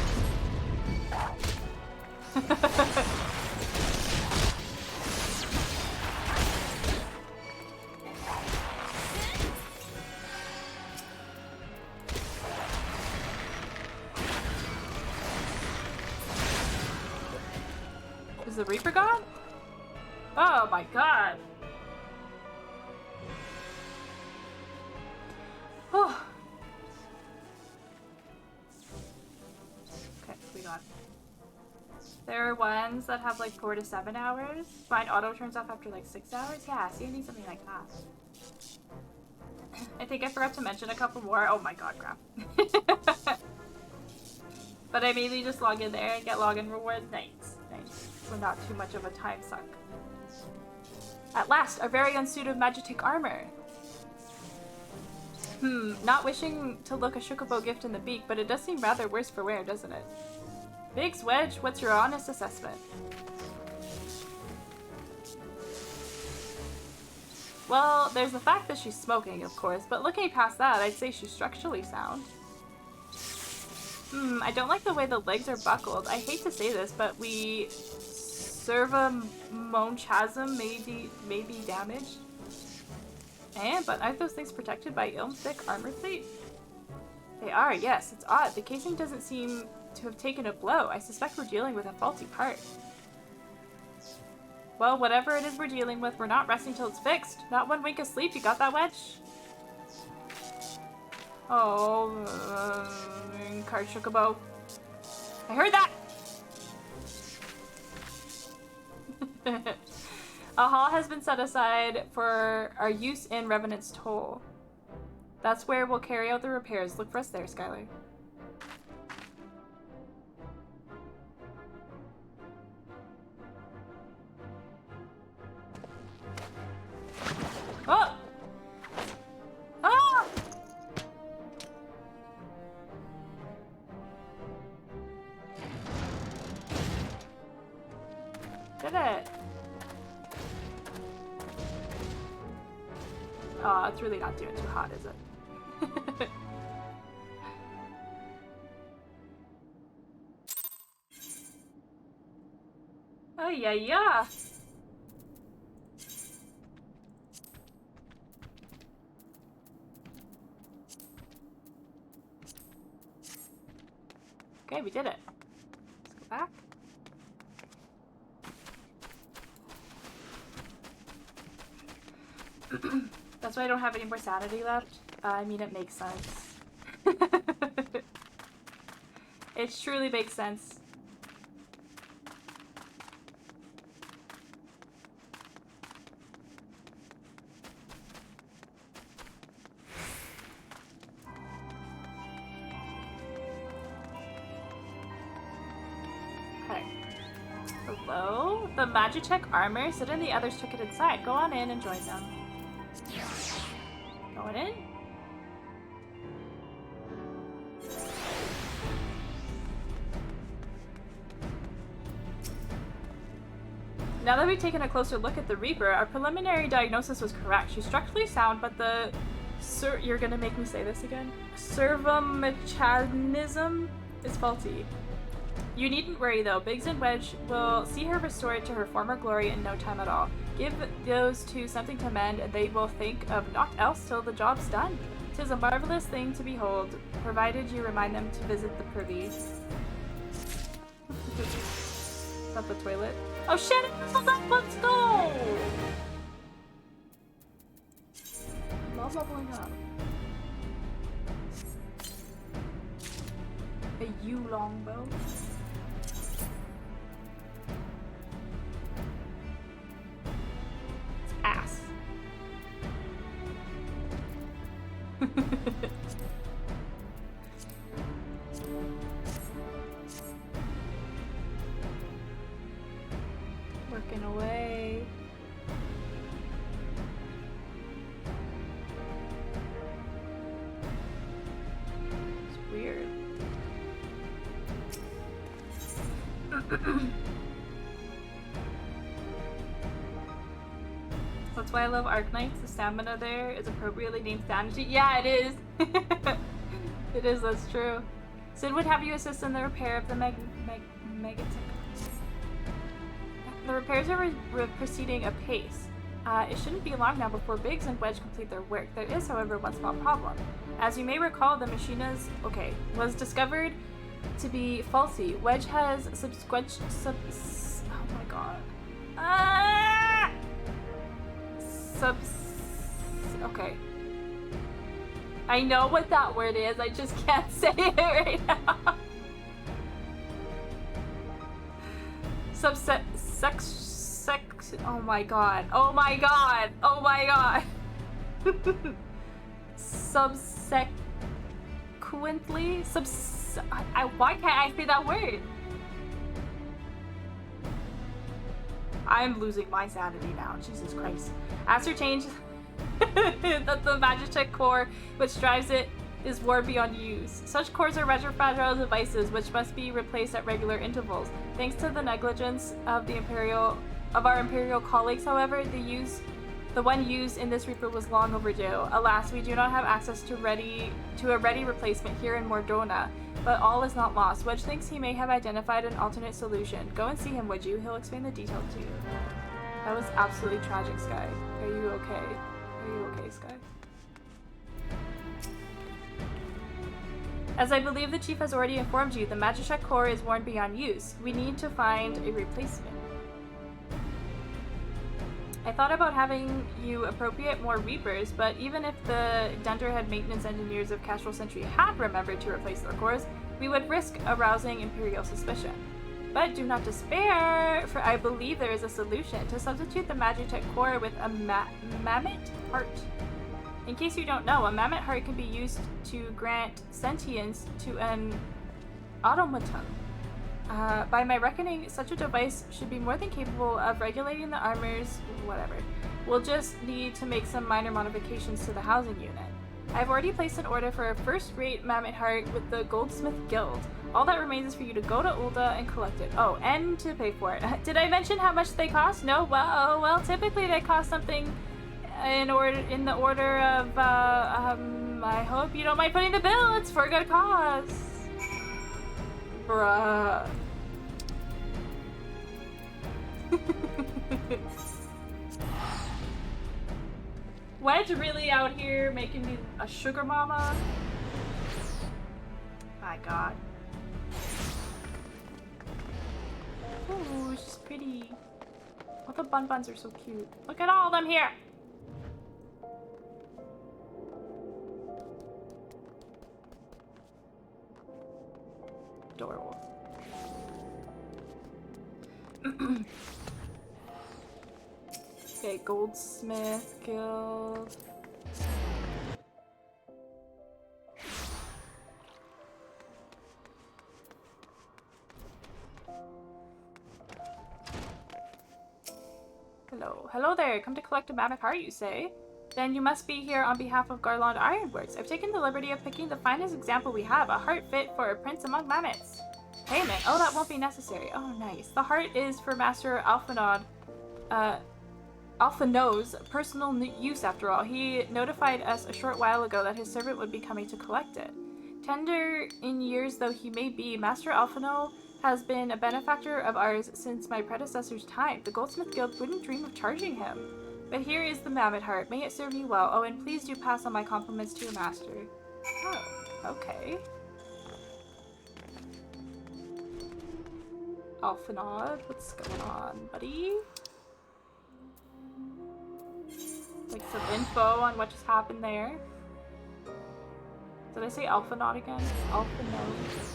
Is the Reaper gone? Oh my god. Oh. Okay, we got it. There are ones that have like 4 to 7 hours. Mine auto turns off after like 6 hours. Yeah, see, I need something like that. I think I forgot to mention a couple more. Oh my god, crap. But I mainly just log in there and get login rewards. Nice. Nice. So not too much of a time suck. At last, our very own suit of Magitek armor. Not wishing to look a Shukobo gift in the beak, but it does seem rather worse for wear, doesn't it? Biggs, Wedge, what's your honest assessment? Well, there's the fact that she's smoking, of course, but looking past that, I'd say she's structurally sound. I don't like the way the legs are buckled. I hate to say this, but we Servamonchasm may be damaged. But aren't those things protected by Ilm-thick armor plate? They are, yes. It's odd. The casing doesn't seem to have taken a blow. I suspect we're dealing with a faulty part. Well, whatever it is we're dealing with, we're not resting till it's fixed. Not one wink of sleep. You got that, Wedge? Oh, card Shukobo. I heard that! A hall has been set aside for our use in Revenant's Toll. That's where we'll carry out the repairs. Look for us there, Skylar. Oh! Ah! Did it? Oh, it's really not doing too hot, is it? Oh, yeah. Okay, we did it. Let's go back. That's why I don't have any more sanity left. I mean, it makes sense. It truly makes sense. Okay. Hello? The Magitek armor? Sid and the others took it inside. Go on in and join them. Going in? Now that we've taken a closer look at the Reaper, our preliminary diagnosis was correct. She's structurally sound, but the you're gonna make me say this again? Servamonchasm is faulty. You needn't worry though. Biggs and Wedge will see her restored to her former glory in no time at all. Give those two something to mend, and they will think of naught else till the job's done. 'Tis a marvelous thing to behold, provided you remind them to visit the privy. Not the toilet. Oh shit! Hold up! Let's go! Love leveling up. A U longbow. Ass. Working away. It's weird. That's why I love Arknights. The stamina there is appropriately named sanity. Yeah, it is. It is, that's true. Sid would have you assist in the repair of the Megatic. The repairs are proceeding apace. It shouldn't be long now before Biggs and Wedge complete their work. There is, however, one small problem. As you may recall, the machina's was discovered to be faulty. Wedge has oh my god. Okay. I know what that word is, I just can't say it right now. Oh my god. Oh my god. Oh my god. Subsequently? why can't I say that word? I'm losing my sanity now. Jesus Christ. Ascertained that the Magitech core which drives it is worn beyond use. Such cores are retrofragile devices which must be replaced at regular intervals. Thanks to the negligence of our Imperial colleagues, however, the one used in this Reaper was long overdue. Alas, we do not have access to a ready replacement here in Mordona, but all is not lost. Wedge thinks he may have identified an alternate solution. Go and see him, would you? He'll explain the details to you. That was absolutely tragic, Sky. Are you okay? Are you okay, Sky? As I believe the chief has already informed you, the Magitech core is worn beyond use. We need to find a replacement. I thought about having you appropriate more Reapers, but even if the Dunderhead maintenance engineers of Castral Centri had remembered to replace their cores, we would risk arousing Imperial suspicion. But do not despair, for I believe there is a solution to substitute the Magitech core with a mammoth heart. In case you don't know, a mammoth heart can be used to grant sentience to an automaton. By my reckoning, such a device should be more than capable of regulating the armor's whatever. We'll just need to make some minor modifications to the housing unit. I've already placed an order for a first-rate mammoth heart with the Goldsmith Guild. All that remains is for you to go to Ulda and collect it. Oh, and to pay for it. Did I mention how much they cost? No? Well, typically they cost something in the order of, I hope you don't mind putting the bill. It's for a good cause. Bruh. Wedge really out here making me a sugar mama? My god. Ooh, she's pretty. All the bun-buns are so cute. Look at all of them here! Adorable. Okay, Goldsmith Guild. Hello there. Come to collect a mammoth heart, you say? Then you must be here on behalf of Garland Ironworks. I've taken the liberty of picking the finest example we have, a heart fit for a prince among mammoths. Payment? Oh, that won't be necessary. Oh, nice. The heart is for Master Alphano's personal use, after all. He notified us a short while ago that his servant would be coming to collect it. Tender in years though he may be, Master Alphano has been a benefactor of ours since my predecessor's time. The Goldsmith Guild wouldn't dream of charging him. But here is the mammoth heart. May it serve you well. Oh, and please do pass on my compliments to your master. Oh, okay. Alphanod, what's going on, buddy? Like some info on what just happened there. Did I say Alphanod again? Alphanod.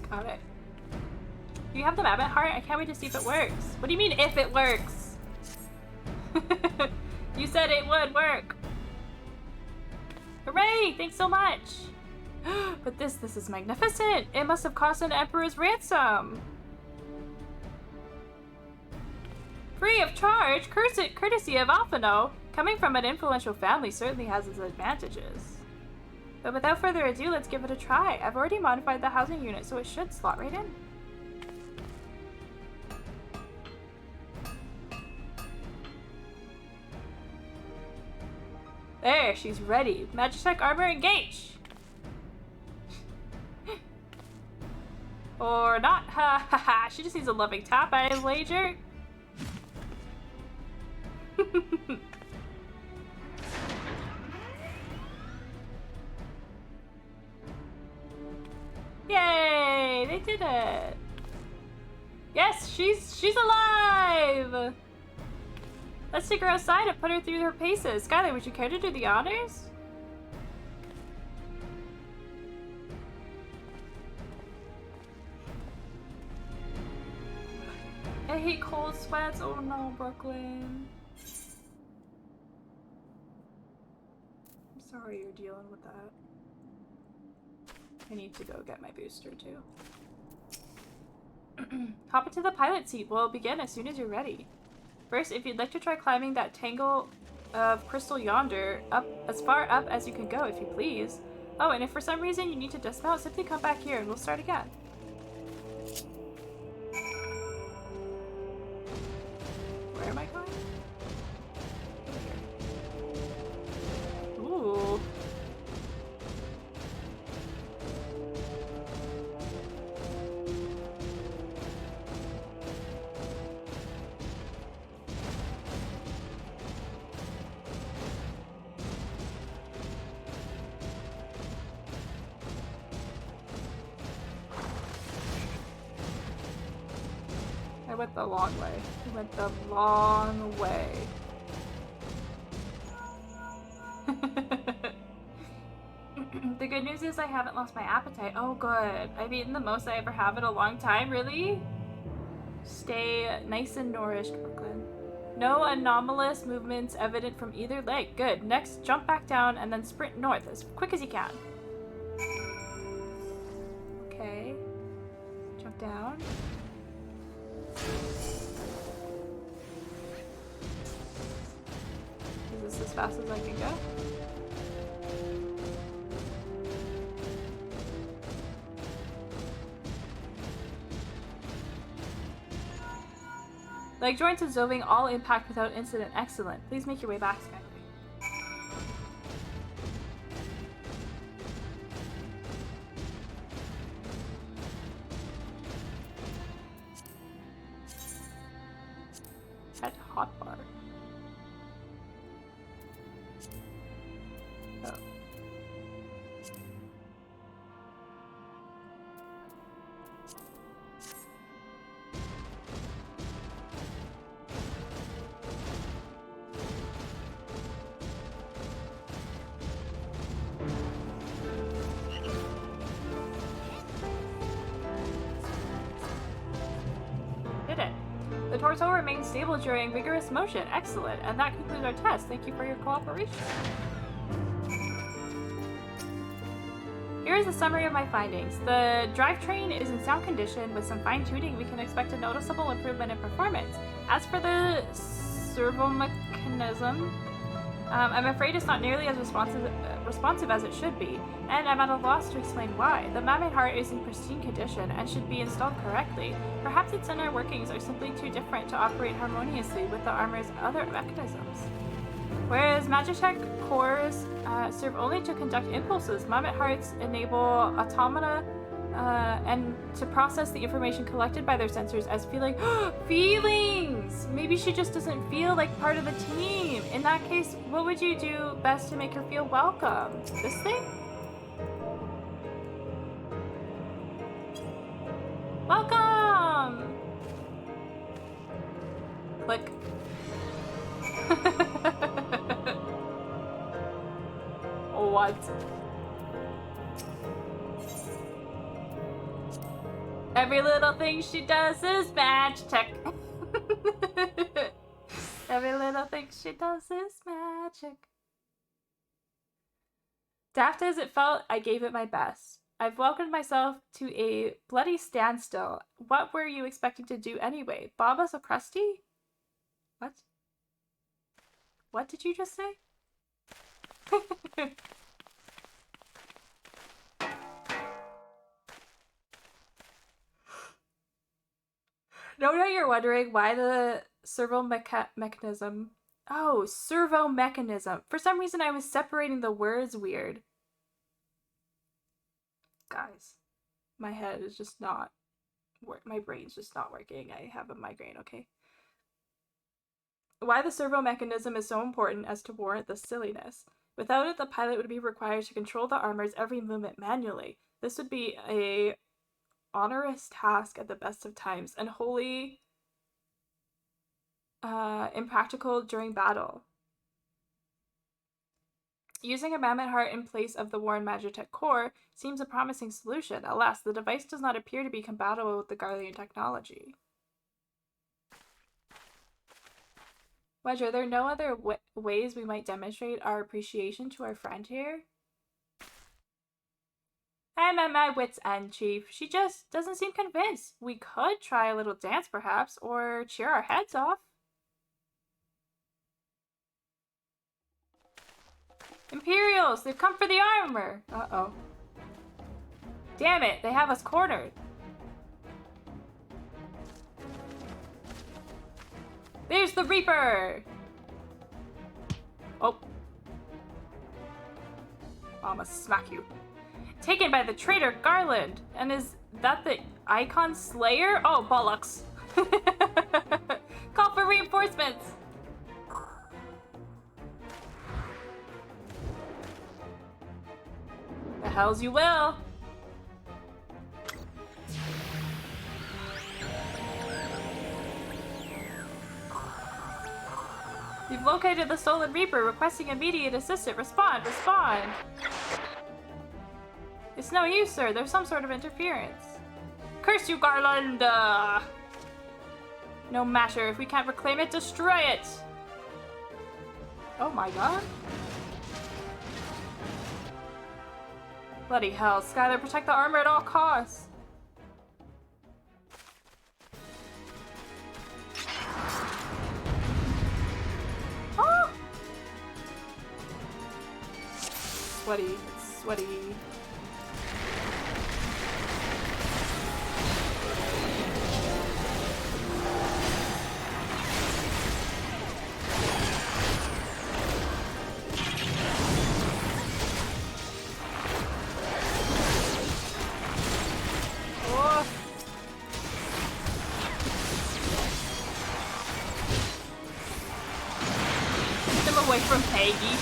Got it. You have the mammoth heart? I can't wait to see if it works. What do you mean, if it works? You said it would work. Hooray! Thanks so much. But this is magnificent. It must have cost an emperor's ransom. Free of charge, courtesy of Alphano. Coming from an influential family certainly has its advantages. But without further ado, let's give it a try. I've already modified the housing unit, so it should slot right in. There, she's ready. Magitech armor engage! Or not. Ha ha ha. She just needs a loving tap, I wager. Yay! They did it! Yes, she's alive! Let's take her outside and put her through her paces. Skylar, would you care to do the honors? I hate cold sweats. Oh no, Brooklyn. I'm sorry you're dealing with that. I need to go get my booster too. Hop into the pilot seat. We'll begin as soon as you're ready. First, if you'd like to try climbing that tangle of crystal yonder, up as far up as you can go, if you please. Oh, and if for some reason you need to dismount, simply come back here and we'll start again. Where am I going? Ooh. I went the long way. I went the long way. The good news is I haven't lost my appetite. Oh, good. I've eaten the most I ever have in a long time. Really? Stay nice and nourished, Brooklyn. No anomalous movements evident from either leg. Good. Next, jump back down and then sprint north as quick as you can. Okay. Jump down. Is this as fast as I can go? Leg joints observing all impact without incident. Excellent. Please make your way back, Skyway. At hotbar. Oh. Did it. The torso remains stable during vigorous motion. Excellent. And that concludes our test. Thank you for your cooperation. Here is a summary of my findings. The drivetrain is in sound condition. With some fine-tuning, we can expect a noticeable improvement in performance. As for the servo mechanism, I'm afraid it's not nearly as responsive as it should be, and I'm at a loss to explain why. The mammoth heart is in pristine condition and should be installed correctly. Perhaps its inner workings are simply too different to operate harmoniously with the armor's other mechanisms. Whereas Magitech cores serve only to conduct impulses, mammoth hearts enable automata and to process the information collected by their sensors as feelings! Maybe she just doesn't feel like part of the team. In that case, what would you do best to make her feel welcome? This thing? Welcome! Click. What? Every little thing she does is magic. Every little thing she does is magic. Daft as it felt, I gave it my best. I've welcomed myself to a bloody standstill. What were you expecting to do anyway? Bob us a crusty? What? What did you just say? No doubt you're wondering why the servo mechanism. Oh, servo mechanism. For some reason, I was separating the words weird. Guys, my head is just not my brain's just not working. I have a migraine, okay? Why the servo mechanism is so important as to warrant this silliness. Without it, the pilot would be required to control the armor's every movement manually. This would be a onerous task at the best of times and wholly impractical during battle. Using a mammoth heart in place of the worn Magitech core seems a promising solution. Alas, the device does not appear to be compatible with the Garlean technology. Wedge, are there no other ways we might demonstrate our appreciation to our friend here? I'm at my wit's end, Chief. She just doesn't seem convinced. We could try a little dance, perhaps, or cheer our heads off. Imperials! They've come for the armor! Uh-oh. Damn it, they have us cornered. There's the Reaper! Oh. I'ma smack you. Taken by the traitor Garland. And is that the Icon Slayer? Oh, bollocks. Call for reinforcements! The hells you will! We've located the stolen Reaper, requesting immediate assistance. Respond, respond! It's no use, sir. There's some sort of interference. Curse you, Garland! No matter. If we can't reclaim it, destroy it! Oh my god. Bloody hell. Skylar, protect the armor at all costs. Oh! Sweaty. It's sweaty. Away from Peggy.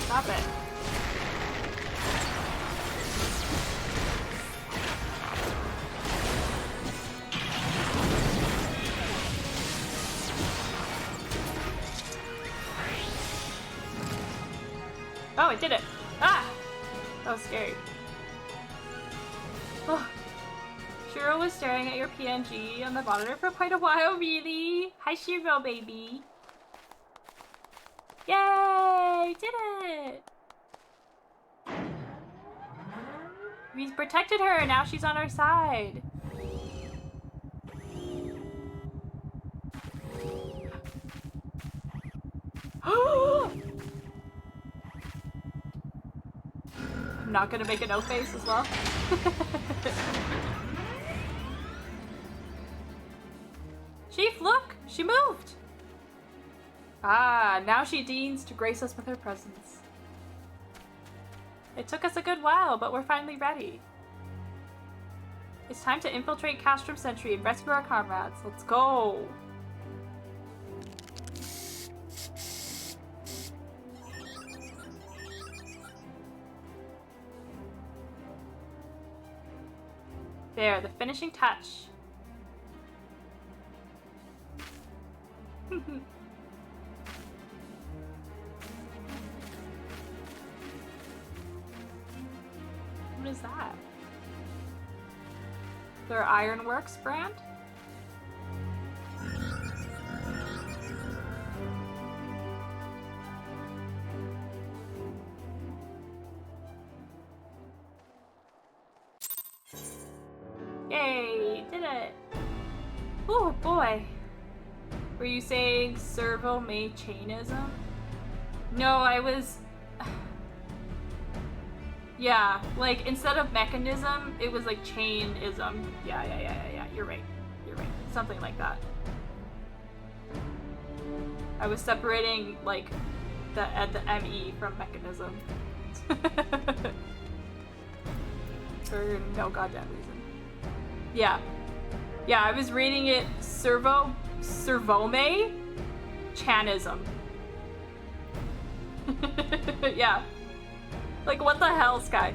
Stop it. Oh, I did it! Ah! That was scary. Oh. Shiro was staring at your PNG on the monitor for quite a while, really? Hi, Shiro, baby. Yay! Did it! We protected her, and now she's on our side. I'm not gonna make a no face as well. Chief, look! She moved! Ah, now she deigns to grace us with her presence. It took us a good while, but we're finally ready. It's time to infiltrate Castrum Centri and rescue our comrades. Let's go! There, the finishing touch. What is that? Their Ironworks brand? Yay, did it! Oh boy. Were you saying servo-machainism? No, I was... Yeah, like, instead of mechanism, it was like chainism. Yeah. You're right. Something like that. I was separating, like, the ME from mechanism. For no goddamn reason. Yeah, I was reading it servome chanism. Yeah. Like, what the hell, Sky?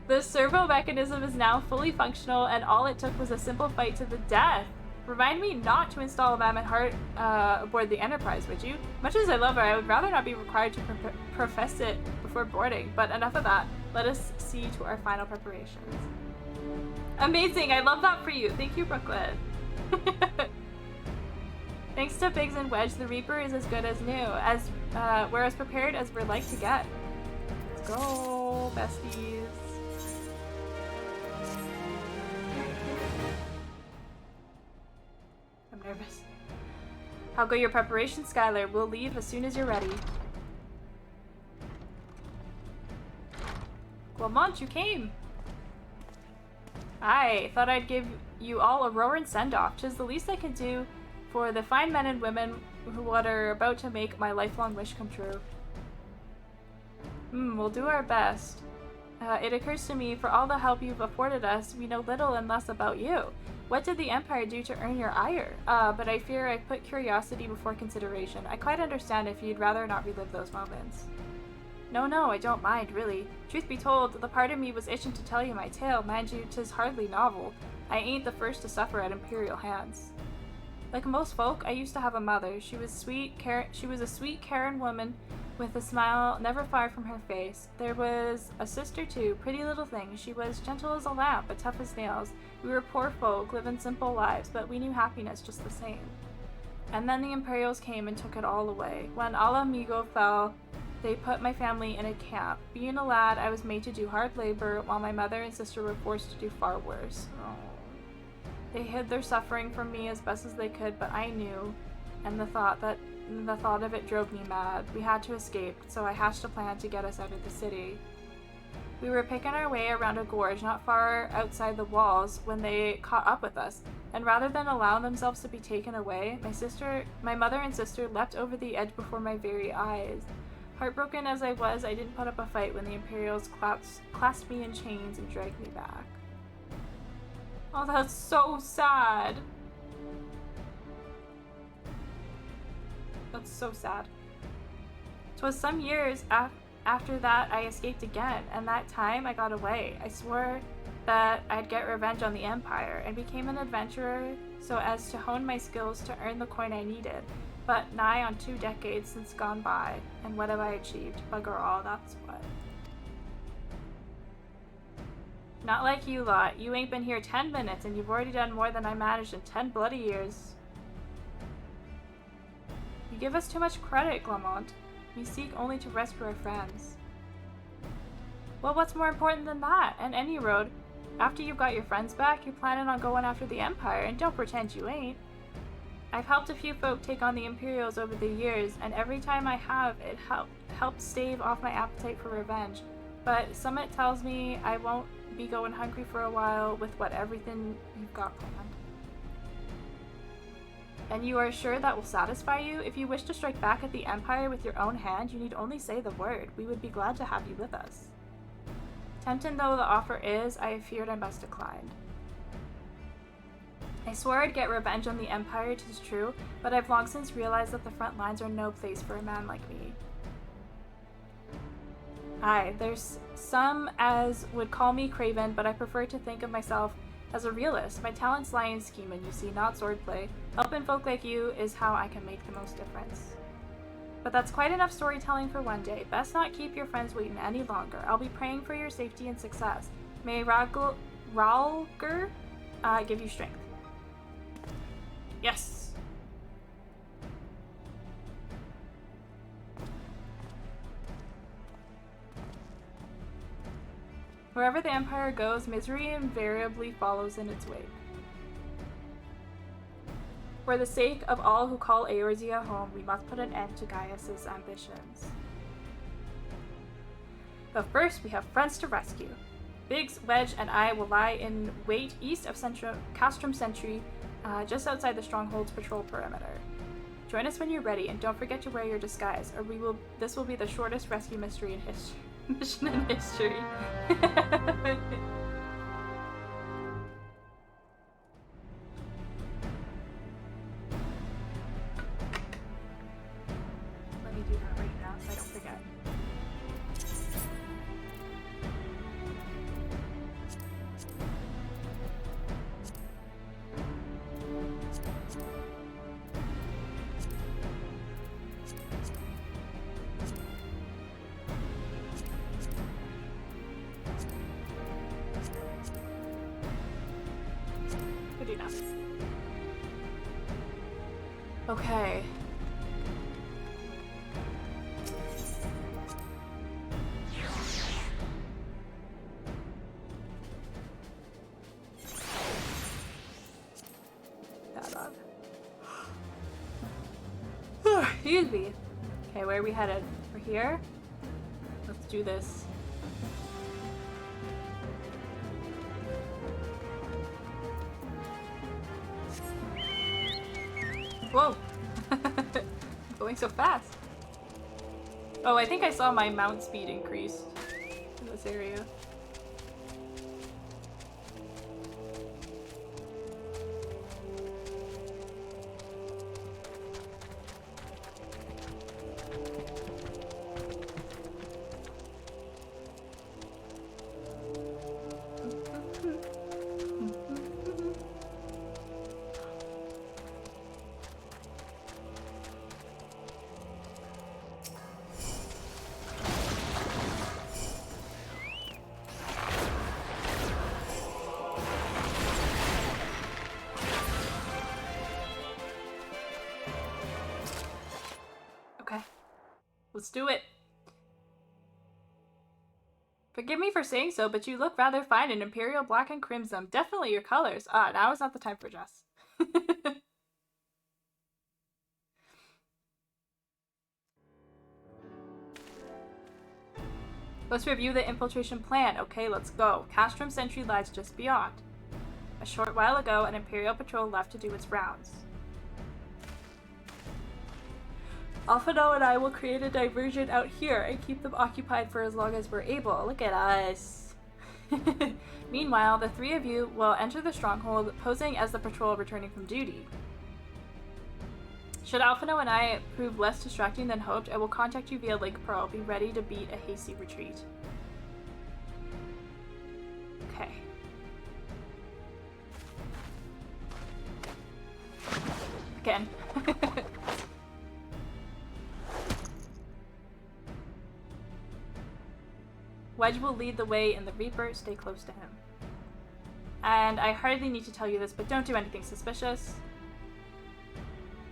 The servo mechanism is now fully functional, and all it took was a simple fight to the death. Remind me not to install a mammoth heart aboard the Enterprise, would you? Much as I love her, I would rather not be required to profess it before boarding. But enough of that. Let us see to our final preparations. Amazing! I love that for you. Thank you, Brooklyn. Thanks to Biggs and Wedge, the Reaper is as good as new. We're as prepared as we're like to get. Let's go, besties. I'm nervous. How go your preparations, Skylar? We'll leave as soon as you're ready. Clement, you came. I thought I'd give you all a roaring send-off. 'Tis the least I can do for the fine men and women who are about to make my lifelong wish come true. We'll do our best. It occurs to me, for all the help you've afforded us, we know little and less about you. What did the Empire do to earn your ire? But I fear I've put curiosity before consideration. I quite understand if you'd rather not relive those moments. No, I don't mind, really. Truth be told, the part of me was itching to tell you my tale. Mind you, 'tis hardly novel. I ain't the first to suffer at Imperial hands. Like most folk, I used to have a mother. She was a sweet, caring woman with a smile never far from her face. There was a sister too, pretty little thing. She was gentle as a lamb, but tough as nails. We were poor folk, living simple lives, but we knew happiness just the same. And then the Imperials came and took it all away. When Ala Migo fell, they put my family in a camp. Being a lad, I was made to do hard labor, while my mother and sister were forced to do far worse. Oh. They hid their suffering from me as best as they could, but I knew, and the thought of it drove me mad. We had to escape, so I hatched a plan to get us out of the city. We were picking our way around a gorge not far outside the walls when they caught up with us, and rather than allow themselves to be taken away, my mother and sister leapt over the edge before my very eyes. Heartbroken as I was, I didn't put up a fight when the Imperials clasped me in chains and dragged me back. Oh, that's so sad. That's so sad. 'Twas some years after that I escaped again, and that time I got away. I swore that I'd get revenge on the Empire, and became an adventurer so as to hone my skills to earn the coin I needed. But nigh on 2 decades since gone by, and what have I achieved? Bugger all, that's what. Not like you lot. You ain't been here 10 minutes, and you've already done more than I managed in 10 bloody years. You give us too much credit, Clement. We seek only to rescue our friends. Well, what's more important than that? And any road, after you've got your friends back, you're planning on going after the Empire, and don't pretend you ain't. I've helped a few folk take on the Imperials over the years, and every time I have, it helped stave off my appetite for revenge. But Summit tells me I won't be going hungry for a while with everything you've got planned. And you are sure that will satisfy you? If you wish to strike back at the Empire with your own hand, you need only say the word. We would be glad to have you with us. Tempting though the offer is, I have feared I must decline. I swore I'd get revenge on the Empire, 'tis true, but I've long since realized that the front lines are no place for a man like me. Aye, there's some as would call me craven, but I prefer to think of myself as a realist. My talents lie in scheming, you see, not swordplay. Helping folk like you is how I can make the most difference. But that's quite enough storytelling for one day. Best not keep your friends waiting any longer. I'll be praying for your safety and success. May Ralger give you strength. Yes! Wherever the Empire goes, misery invariably follows in its wake. For the sake of all who call Eorzea home, we must put an end to Gaius's ambitions. But first, we have friends to rescue. Biggs, Wedge, and I will lie in wait east of Castrum Centri, just outside the Stronghold's patrol perimeter. Join us when you're ready, and don't forget to wear your disguise, or this will be the shortest rescue mission in history. Let me do that right now so I don't forget. enough. Okay. Excuse me. Okay, where are we headed? We're here? Let's do this. Whoa! Going so fast. Oh, I think I saw my mount speed increase in this area. Let's do it. Forgive me for saying so, but you look rather fine in Imperial Black and Crimson. Definitely your colors. Ah, now is not the time for dress. Let's review the infiltration plan. Okay, let's go. Castrum sentry lies just beyond. A short while ago, an Imperial patrol left to do its rounds. Alphino and I will create a diversion out here and keep them occupied for as long as we're able. Look at us. Meanwhile, the three of you will enter the stronghold, posing as the patrol returning from duty. Should Alphino and I prove less distracting than hoped, I will contact you via Lake Pearl. Be ready to beat a hasty retreat. Okay. Again. Wedge will lead the way in the Reaper. Stay close to him. And I hardly need to tell you this, but don't do anything suspicious.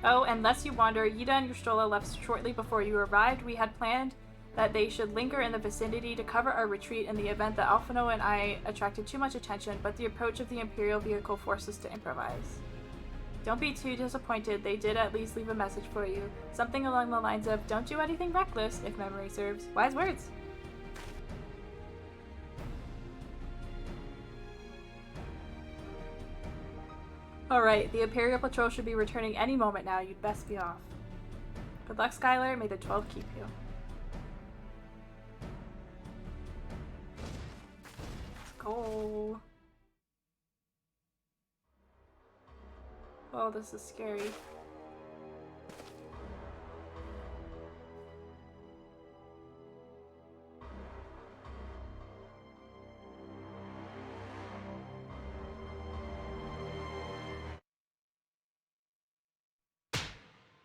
Oh, and lest you wander, Yida and Ystrola left shortly before you arrived. We had planned that they should linger in the vicinity to cover our retreat in the event that Alphino and I attracted too much attention, but the approach of the Imperial vehicle forced us to improvise. Don't be too disappointed. They did at least leave a message for you. Something along the lines of, don't do anything reckless, if memory serves. Wise words. Alright, the Imperial Patrol should be returning any moment now. You'd best be off. Good luck, Skylar. May the 12 keep you. Let's go. Oh, this is scary.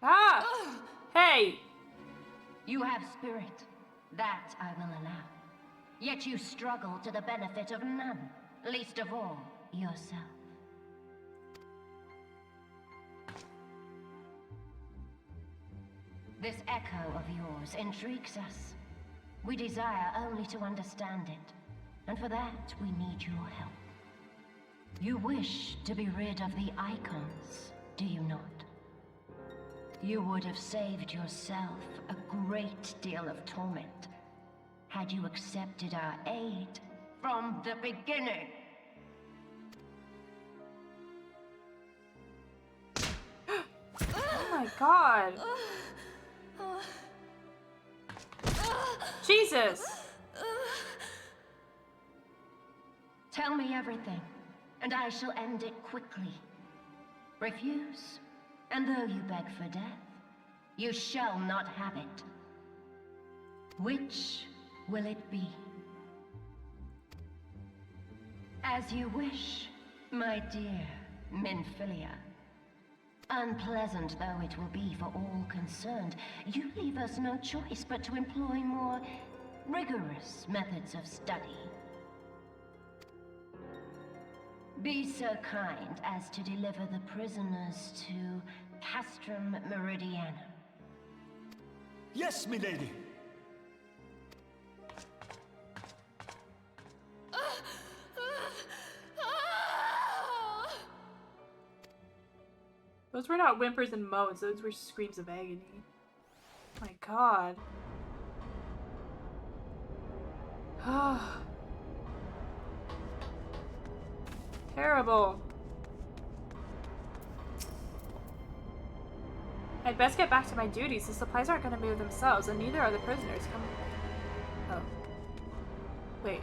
Ah! Hey! You have spirit. That I will allow. Yet you struggle to the benefit of none, least of all, yourself. This echo of yours intrigues us. We desire only to understand it, and for that we need your help. You wish to be rid of the Archons, do you not? You would have saved yourself a great deal of torment had you accepted our aid from the beginning. Oh my god. Jesus! Tell me everything, and I shall end it quickly. Refuse, and though you beg for death, you shall not have it. Which will it be? As you wish, my dear minfilia. Unpleasant though it will be for all concerned, you leave us no choice but to employ more rigorous methods of study. Be so kind as to deliver the prisoners to Castrum Meridiana. Yes, milady. Those were not whimpers and moans, those were screams of agony. My god. Terrible. I'd best get back to my duties. The supplies aren't going to move themselves, and neither are the prisoners. Come. Oh. Wait.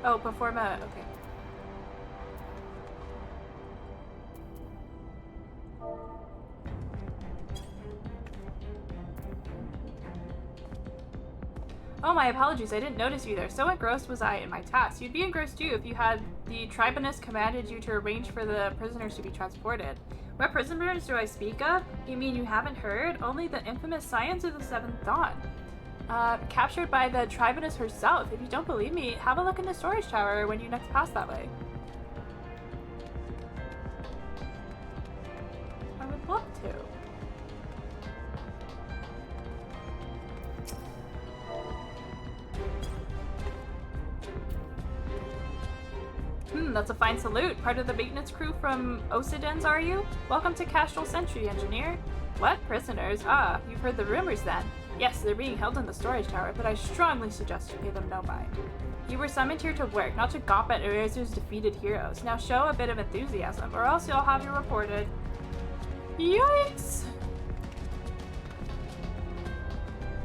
Oh, perform a. Okay. Oh, my apologies. I didn't notice you there. So engrossed was I in my task. You'd be engrossed too if you had the tribunus commanded you to arrange for the prisoners to be transported. What prisoners do I speak of? You mean you haven't heard? Only the infamous Scions of the Seventh Dawn. Captured by the tribunus herself. If you don't believe me, have a look in the storage tower when you next pass that way. I would love to. That's a fine salute. Part of the maintenance crew from Osidens, are you? Welcome to Castral Centri, engineer. What? Prisoners? Ah, you've heard the rumors then. Yes, they're being held in the storage tower, but I strongly suggest you pay them no mind. You were summoned here to work, not to gawp at Eraser's defeated heroes. Now show a bit of enthusiasm, or else you'll have you reported. Yikes!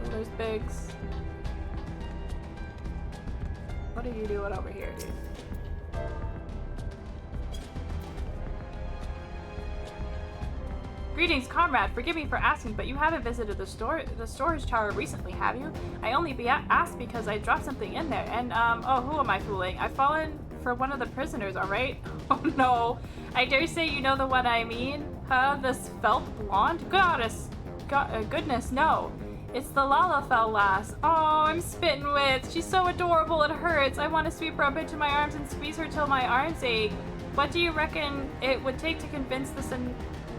Oh, there's Biggs. What are you doing over here, dude? Greetings, comrade. Forgive me for asking, but you haven't visited the storage tower recently, have you? I only asked because I dropped something in there, and, oh, who am I fooling? I've fallen for one of the prisoners, alright? Oh no. I dare say you know the one I mean? Huh? This felt blonde? Goodness, no. It's the Lalafell lass. Oh, I'm smitten with. She's so adorable, it hurts. I want to sweep her up into my arms and squeeze her till my arms ache. What do you reckon it would take to convince the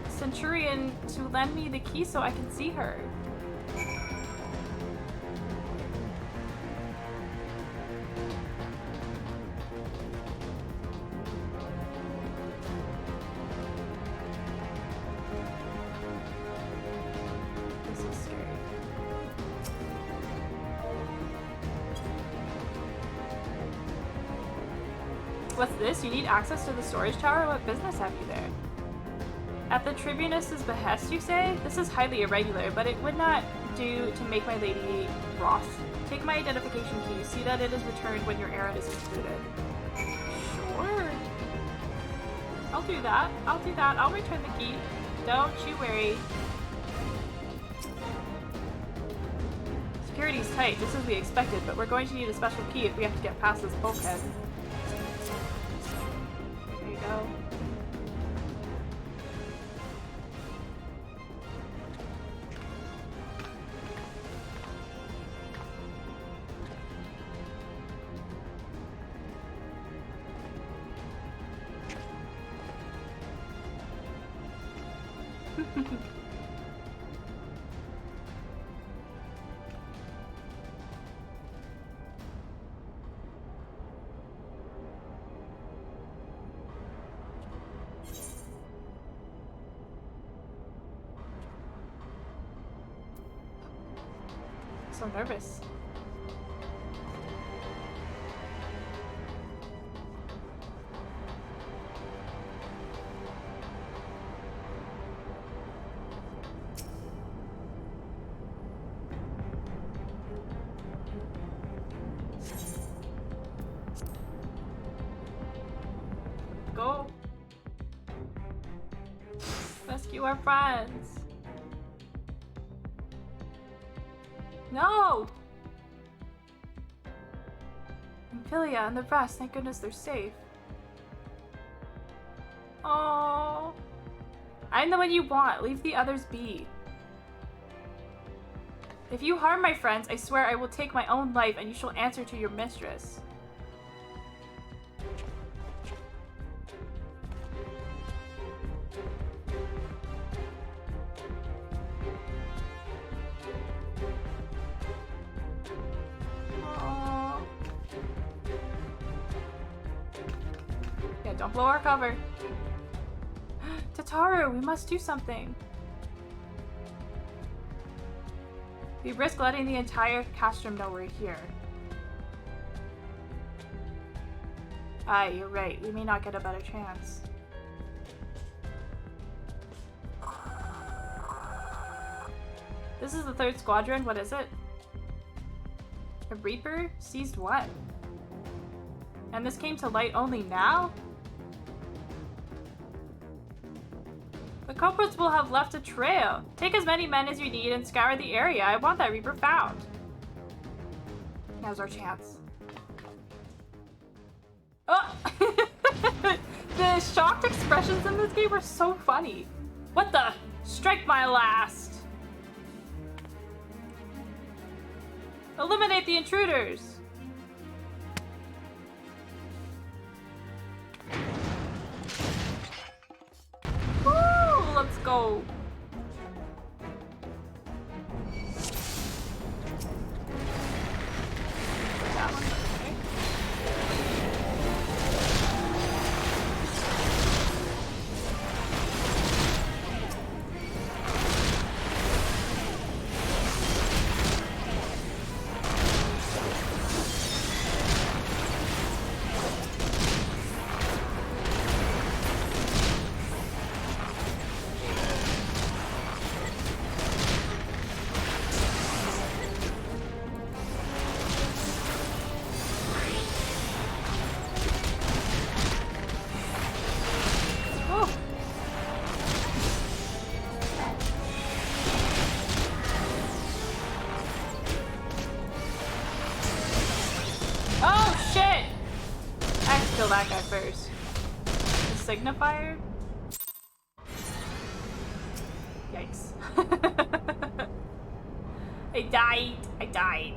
Centurion to lend me the key so I can see her? This is scary. What's this? You need access to the storage tower? What business have you there? At the Tribunus's behest, you say? This is highly irregular, but it would not do to make my lady wroth. Take my identification key. See that it is returned when your errand is concluded. Sure. I'll do that. I'll return the key. Don't you worry. Security's tight, just as we expected, but we're going to need a special key if we have to get past this bulkhead. There you go. So nervous. Go. Rescue our friends. No! Minfilia and the rest, thank goodness they're safe. Oh, I'm the one you want. Leave the others be. If you harm my friends, I swear I will take my own life and you shall answer to your mistress. don't blow our cover. Tataru, we must do something. We risk letting the entire castrum know we're here. Aye, you're right. We may not get a better chance. This is the 3rd squadron. What is it? A Reaper? Seized what? And this came to light only now? The culprits will have left a trail. Take as many men as you need and scour the area. I want that Reaper found. Now's our chance. Oh! The shocked expressions in this game are so funny. What the? Strike my last! Eliminate the intruders! Woo! Let's go! That one's okay. That guy first. The signifier? Yikes. I died.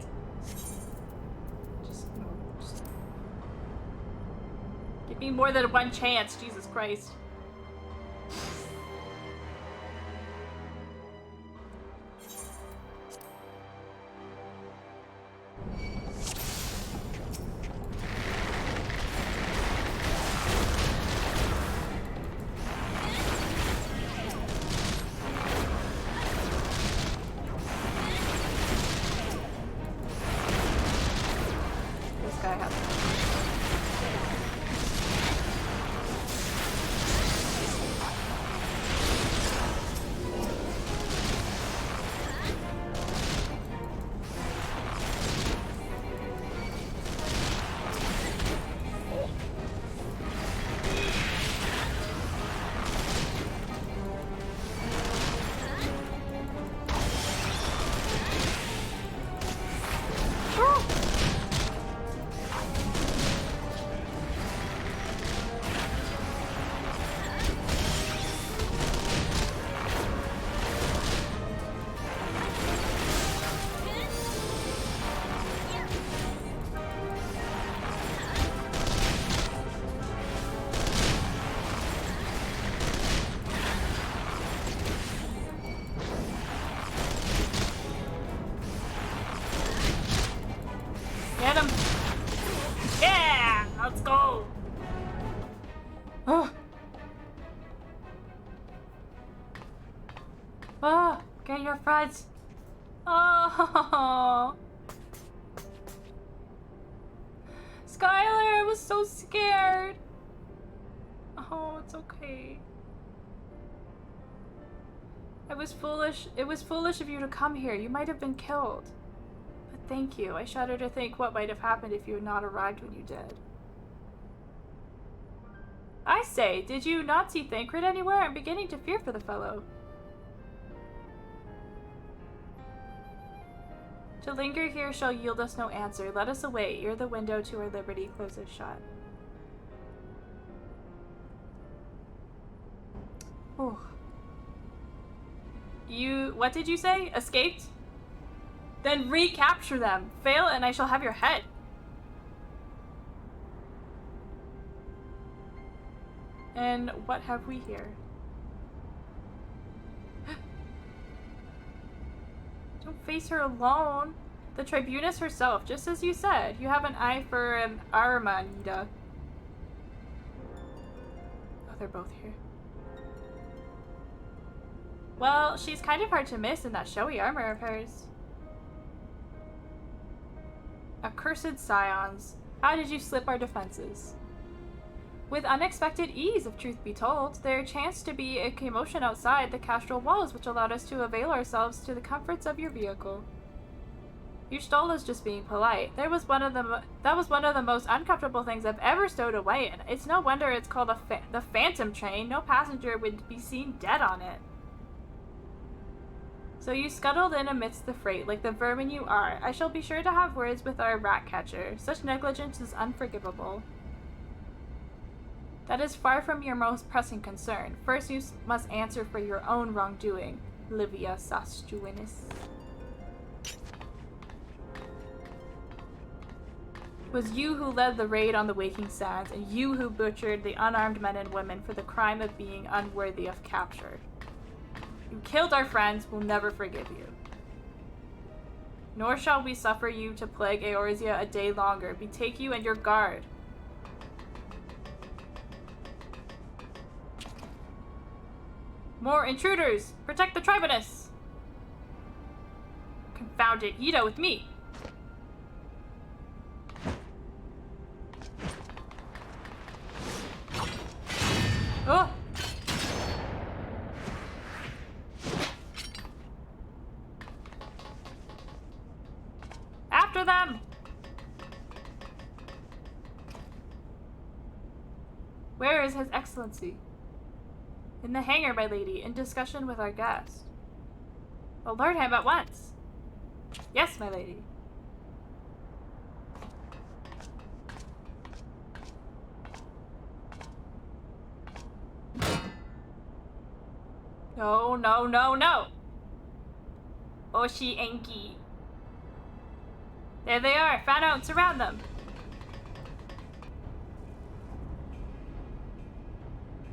Just give me more than one chance, Jesus Christ. Get your friends. Oh, Skylar, I was so scared. Oh, it's okay. I was foolish. It was foolish of you to come here. You might have been killed. But thank you. I shudder to think what might have happened if you had not arrived when you did. I say, did you not see Thancred anywhere? I'm beginning to fear for the fellow. To linger here shall yield us no answer. Let us away. Ere the window to our liberty closes shut. Oh. You, what did you say? Escaped? Then recapture them. Fail and I shall have your head. And what have we here? Don't face her alone. The Tribunus herself, just as you said. You have an eye for an Armanida. they're both here. Well, she's kind of hard to miss in that showy armor of hers. Accursed scions, how did you slip our defenses? With unexpected ease, if truth be told, there chanced to be a commotion outside the castral walls which allowed us to avail ourselves to the comforts of your vehicle. You stole us just being polite. That was one of the most uncomfortable things I've ever stowed away in. It's no wonder it's called the Phantom Train. No passenger would be seen dead on it. So you scuttled in amidst the freight like the vermin you are. I shall be sure to have words with our rat catcher. Such negligence is unforgivable. That is far from your most pressing concern. First you must answer for your own wrongdoing, Livia Sastuinis. It was you who led the raid on the Waking Sands, and you who butchered the unarmed men and women for the crime of being unworthy of capture. You killed our friends, we'll never forgive you. Nor shall we suffer you to plague Eorzea a day longer. Betake you and your guard. More intruders! Protect the tribunus! Confound it, Ida with me! Oh! After them! Where is His Excellency? In the hangar, my lady, in discussion with our guest. Alert him at once. Yes, my lady. No, no, no, no! Oshi Enki. There they are! Fan out and surround them!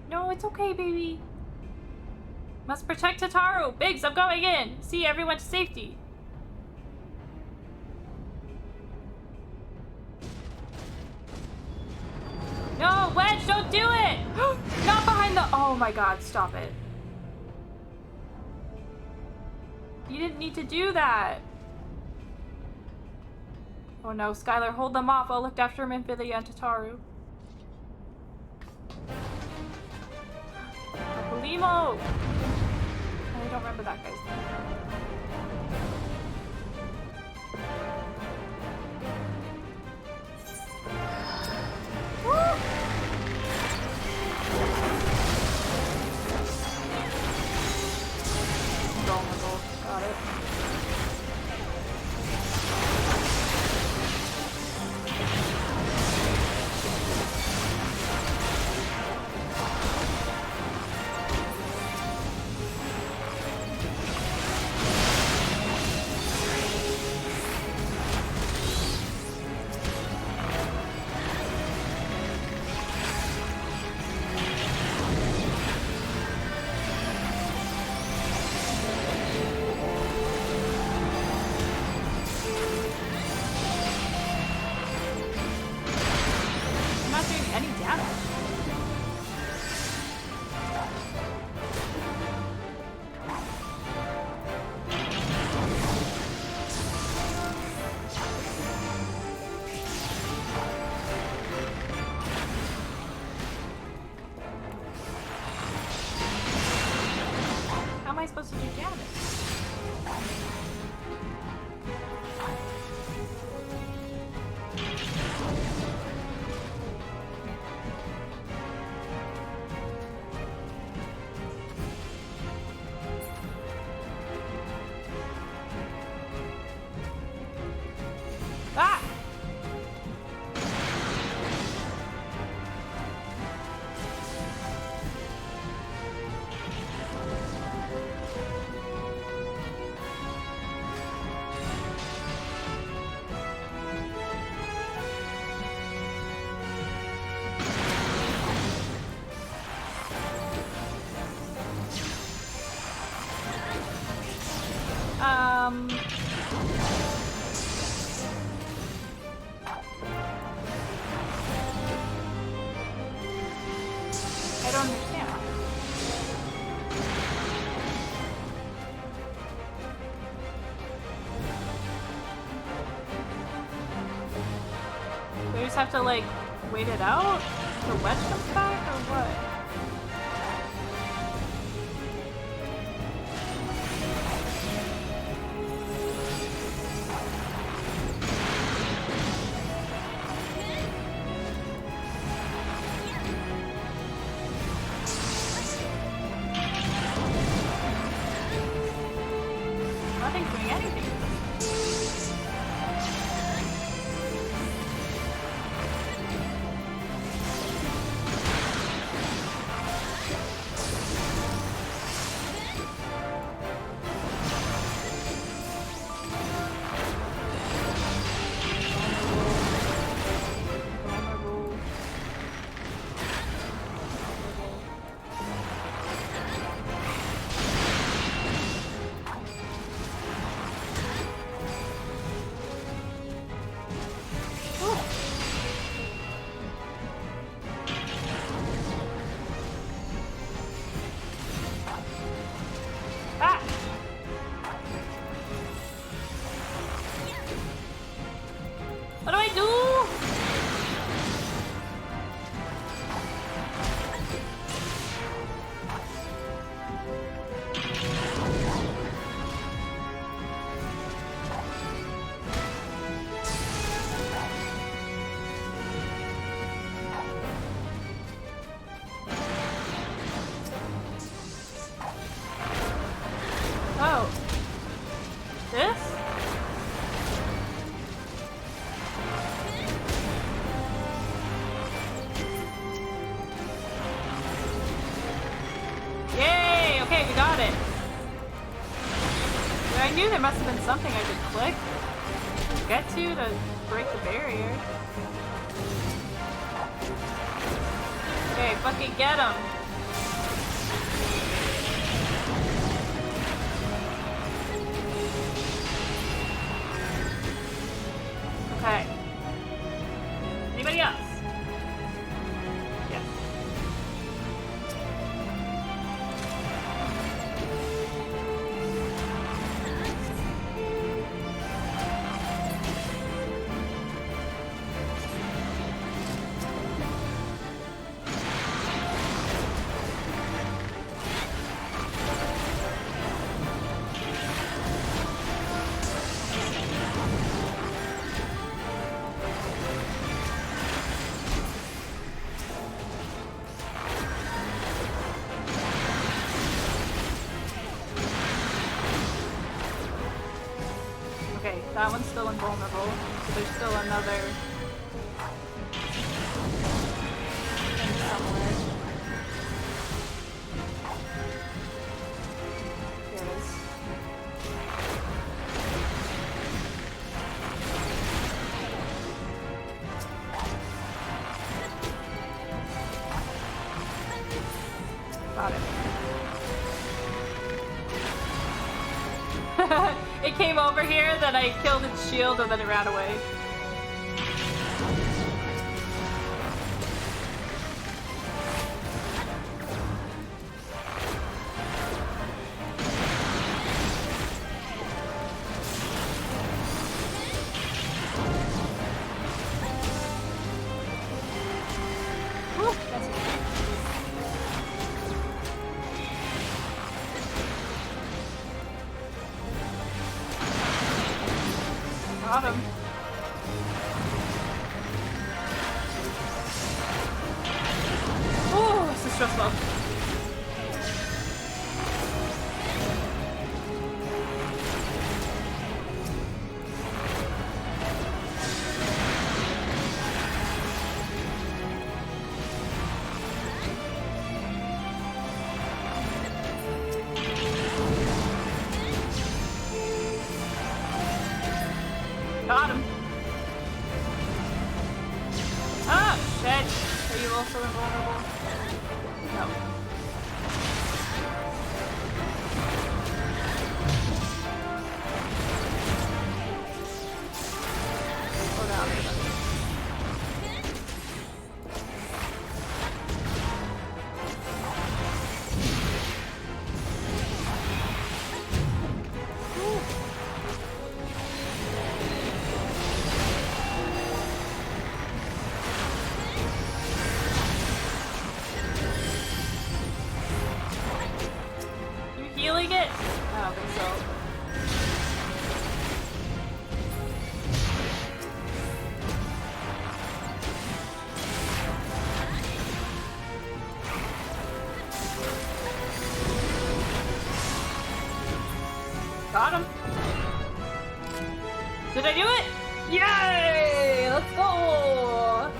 No, it's okay, baby. Must protect Tataru! Biggs, I'm going in! See everyone to safety! No, Wedge, don't do it! Not behind the- Oh my god, stop it. You didn't need to do that. Oh no, Skylar, hold them off. I'll look after Minfilia and Tataru. Limo! I don't remember that guy's name. Woo! Vulnerable. Got it. Supposed to do damage. Ah! I don't understand. We just have to like wait it out? The wedge comes back or what? Nothing's doing anything. What do I do? Oh. This? Yay! Okay, we got it. I knew there must have been something I could click, get to break the barrier. Okay, fucking get him. Okay. Anybody else? Yes. Okay, that one's still invulnerable, so there's still another thing somewhere. Here it is. Got it. It came over here, then I killed its shield, and then it ran away. Whew, that's it. Got him. Oh, this is stressful. Got him. Ah, shit. Are you also invulnerable? No. Slow down. Got him. Did I do it? Yay! Let's go!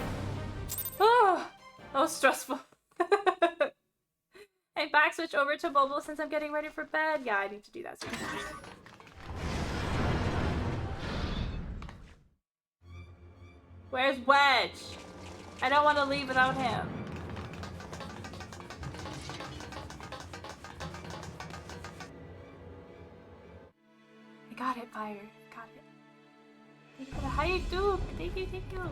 Oh, that was stressful. Hey, back switch over to mobile since I'm getting ready for bed. Yeah, I need to do that soon. Where's Wedge? I don't want to leave without him. I got it, Fire. Got it. Thank you for the hype, Duke. Thank you, thank you.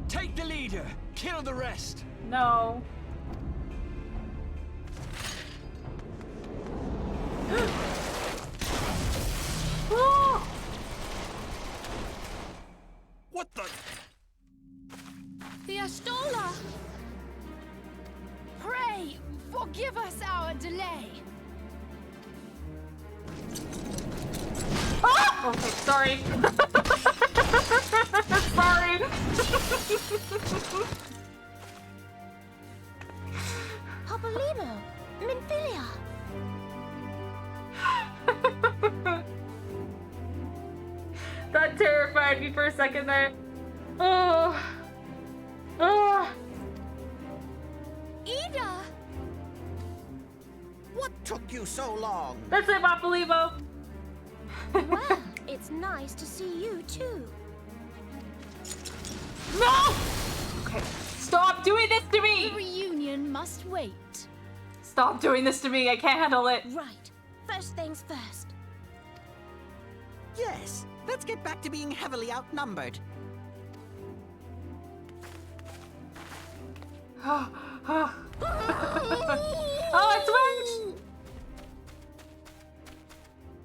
Take the leader. Kill the rest. No. Oh! What the? The Astola! Pray, forgive us our delay. Oh! Okay, sorry. Sorry. Papolino, minfilia. That terrified me for a second there. Oh. Oh. Ida! What took you so long? That's it, Papolivo. Well, it's nice to see you too. No! Okay, stop doing this to The me! reunion must wait. Stop doing this to me, I can't handle it. Right. First things first. Yes, let's get back to being heavily outnumbered. Oh, it's Wedge!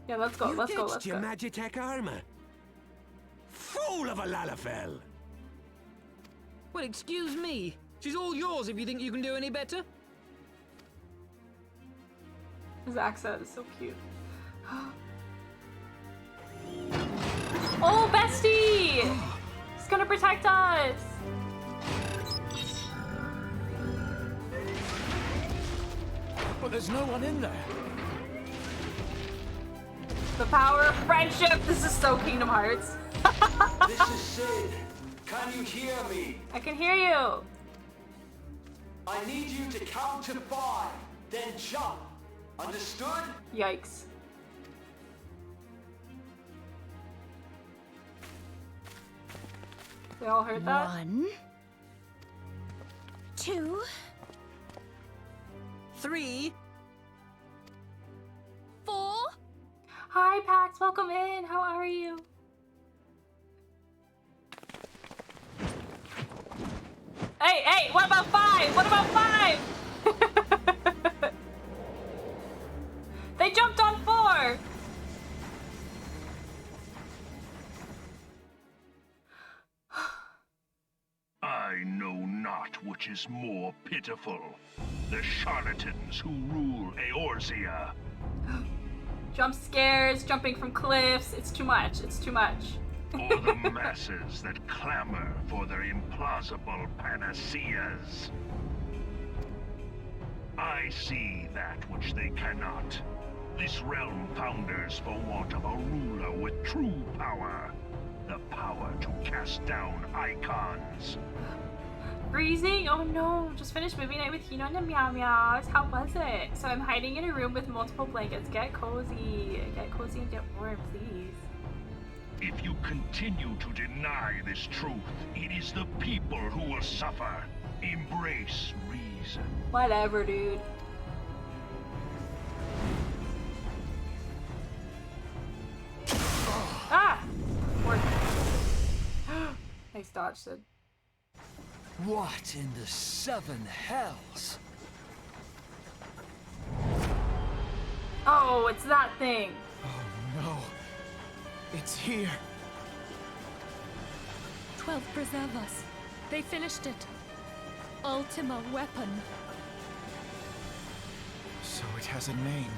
Yeah, let's go, let's go, let's your go. Magitech armor. Fool of a Lalafell. Well, excuse me. She's all yours if you think you can do any better. His accent is so cute. Oh, bestie! He's gonna protect us! But there's no one in there. The power of friendship! This is so Kingdom Hearts. This is Sid. Can you hear me? I can hear you. I need you to count to 5, then jump. Understood? Yikes. We all heard that? 1, 2, 3. 4. Hi, Pax. Welcome in. How are you? Hey, hey, what about 5? What about 5? They jumped on 4. I know not which is more pitiful, the charlatans who rule Eorzea. Jump scares, jumping from cliffs. It's too much. It's too much. Or the masses that clamor for their implausible panaceas. I see that which they cannot. This realm founders for want of a ruler with true power. The power to cast down icons. Freezing? Oh no, just finished movie night with Hino and the Meow Meows. How was it? So I'm hiding in a room with multiple blankets. Get cozy. Get cozy and get warm, please. If you continue to deny this truth, it is the people who will suffer. Embrace reason. Whatever, dude. Ah! Work. Nice dodge, Sid. What in the 7 hells? Oh, it's that thing. Oh no. It's here. 12 preserve us. They finished it. Ultima weapon. So it has a name.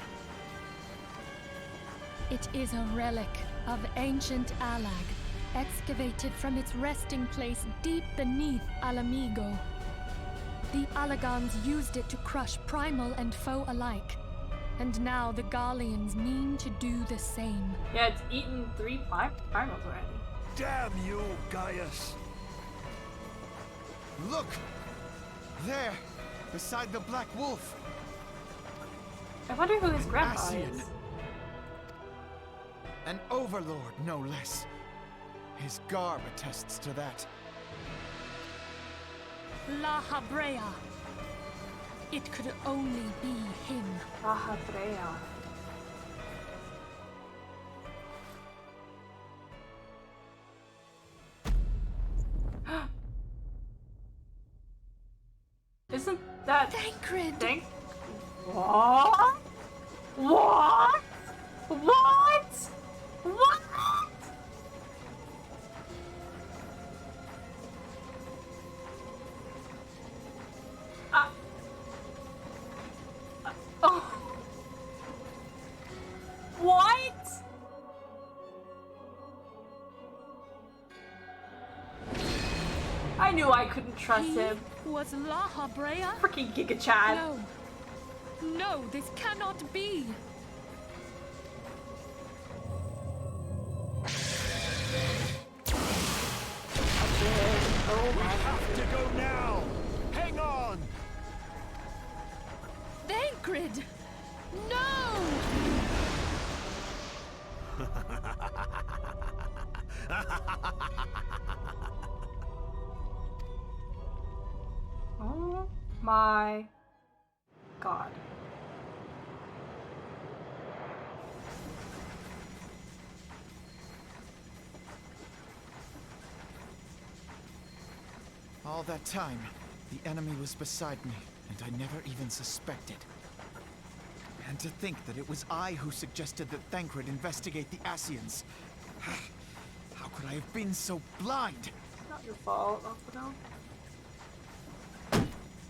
It is a relic of ancient Alag, excavated from its resting place deep beneath Alamigo. The Alagons used it to crush primal and foe alike, And now the Garleans mean to do the same. Yeah, it's eaten 3 primals already. Damn you, Gaius! Look! There! Beside the Black Wolf! I wonder who his grandpa Ascian. is. An overlord, no less. His garb attests to that. La Habrea. It could only be him. Raja Freya. Isn't that Thancred! What? What? What? What? Oh. What? I knew I couldn't trust him. Was La Habrea? Freaking Giga Chad. No. No, this cannot be. Oh my Have to go now! Hang on! Thancred! No! Oh my god. All that time, the enemy was beside me, and I never even suspected. And to think that it was I who suggested that Thancred investigate the Ascians. How could I have been so blind? It's not your fault, Alfredo.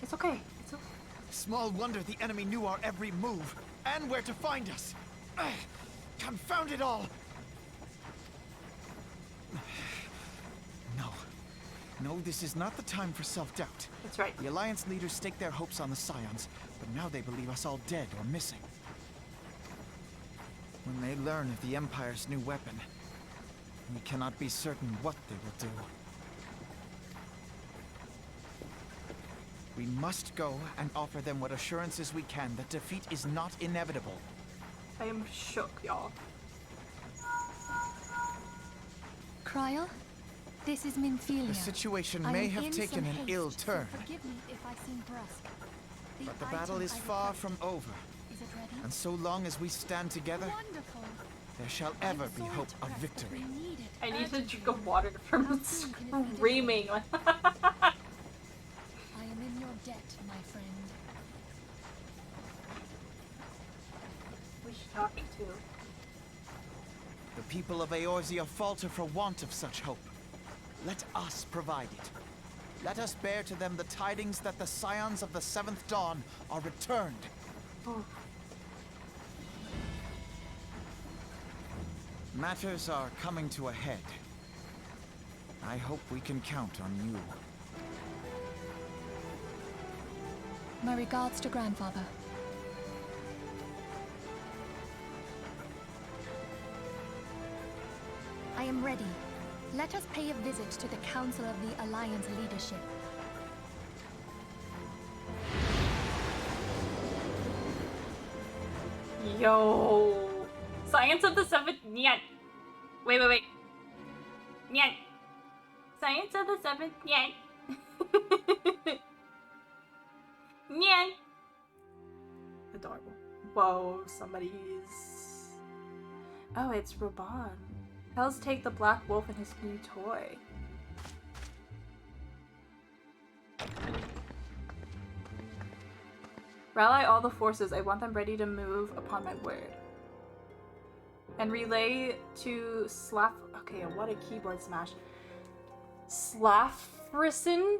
It's okay. It's okay. Small wonder the enemy knew our every move, and where to find us. Confound it all! No. No, this is not the time for self-doubt. That's right. The Alliance leaders staked their hopes on the Scions, but now they believe us all dead or missing. When they learn of the Empire's new weapon, we cannot be certain what they will do. We must go and offer them what assurances we can that defeat is not inevitable. I am shook, y'all. Cryle, this is Minfilia. The situation I may am have in taken some an haste, ill so turn, forgive me if I seem brusque. but the battle is far from over. Is it ready? And so long as we stand together, Wonderful. there shall I'm ever be so hope of impressed that we victory. need it I need to urgently. drink of water from How soon can it be screaming. I am in your debt, my friend. We should talk to. The people of Eorzea falter for want of such hope. Let us provide it. Let us bear to them the tidings that the Scions of the Seventh Dawn are returned. Oh. Matters are coming to a head. I hope we can count on you. My regards to grandfather. I am ready. Let us pay a visit to the Council of the Alliance leadership. Yo. Science of the Seventh. Nyan. Wait. Nyan. Science of the Seventh. Nyan. Nyan. Adorable. Whoa, somebody's. Oh, it's Raban. Hells take the Black Wolf and his new toy. Rally all the forces. I want them ready to move upon my word. And relay to Okay, what a keyboard smash. Slafrison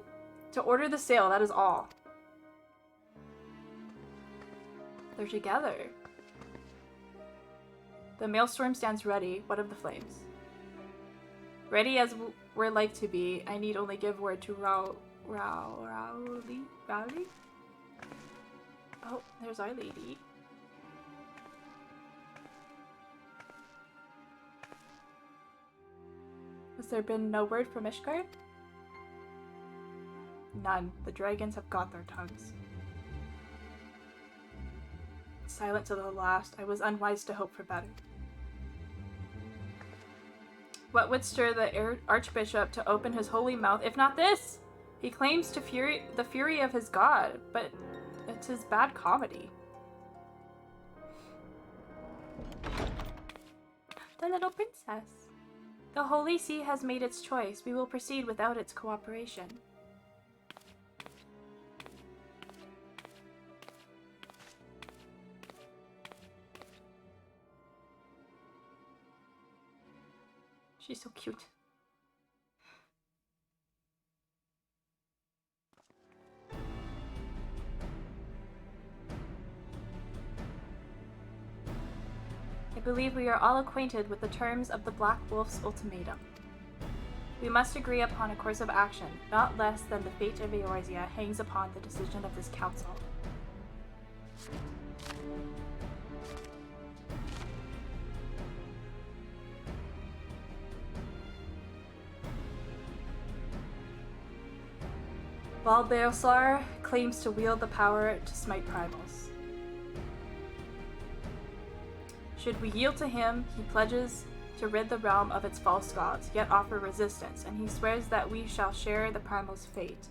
to order the sail. That is all. They're together. The maelstrom stands ready. What of the flames? Ready as we're like to be. I need only give word to Rowley? Oh, there's our lady. Has there been no word from Ishgard? None. The dragons have got their tongues. Silent to the last, I was unwise to hope for better. What would stir the archbishop to open his holy mouth, if not this? He claims the fury of his god, but it's his bad comedy. The little princess. The Holy See has made its choice. We will proceed without its cooperation. She's so cute. I believe we are all acquainted with the terms of the Black Wolf's ultimatum. We must agree upon a course of action, not less than the fate of Eorzea hangs upon the decision of this council. Valbeosar claims to wield the power to smite primals. Should we yield to him, he pledges to rid the realm of its false gods, yet offer resistance, and he swears that we shall share the primal's fate.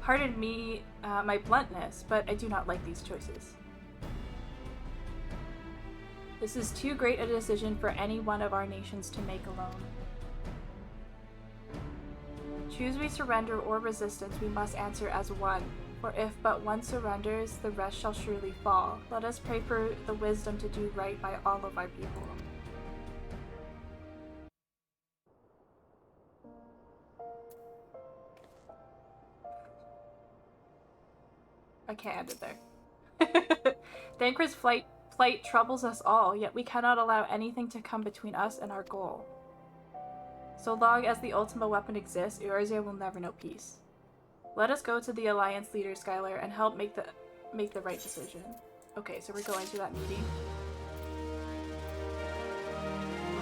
Pardon me my bluntness, but I do not like these choices. This is too great a decision for any one of our nations to make alone. Choose we surrender or resistance, we must answer as one. For if but one surrenders, the rest shall surely fall. Let us pray for the wisdom to do right by all of our people. I can't end it there. Thancred's plight troubles us all, yet we cannot allow anything to come between us and our goal. So long as the Ultima weapon exists, Eorzea will never know peace. Let us go to the Alliance leader, Skylar, and help make the right decision. Okay, so we're going to that meeting.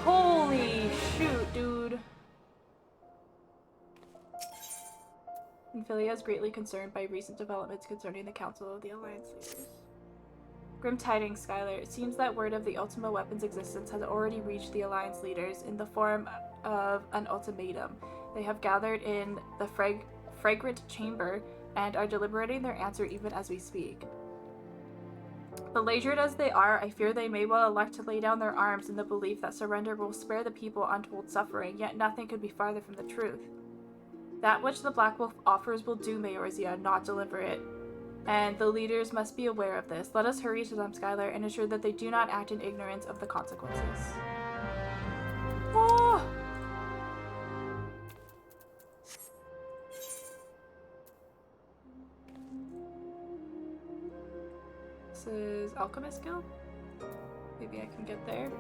Holy shoot, dude! Minfilia is greatly concerned by recent developments concerning the Council of the Alliance leaders. Grim tidings, Skylar. It seems that word of the Ultima weapon's existence has already reached the Alliance leaders in the form of an ultimatum. They have gathered in the fragrant chamber and are deliberating their answer even as we speak. Beleaguered as they are, I fear they may well elect to lay down their arms in the belief that surrender will spare the people untold suffering, yet nothing could be farther from the truth. That which the Black Wolf offers will doom Eorzea, not deliver it. And the leaders must be aware of this. Let us hurry to them, Skylar, and ensure that they do not act in ignorance of the consequences. Oh! This is Alchemist Guild? Maybe I can get there.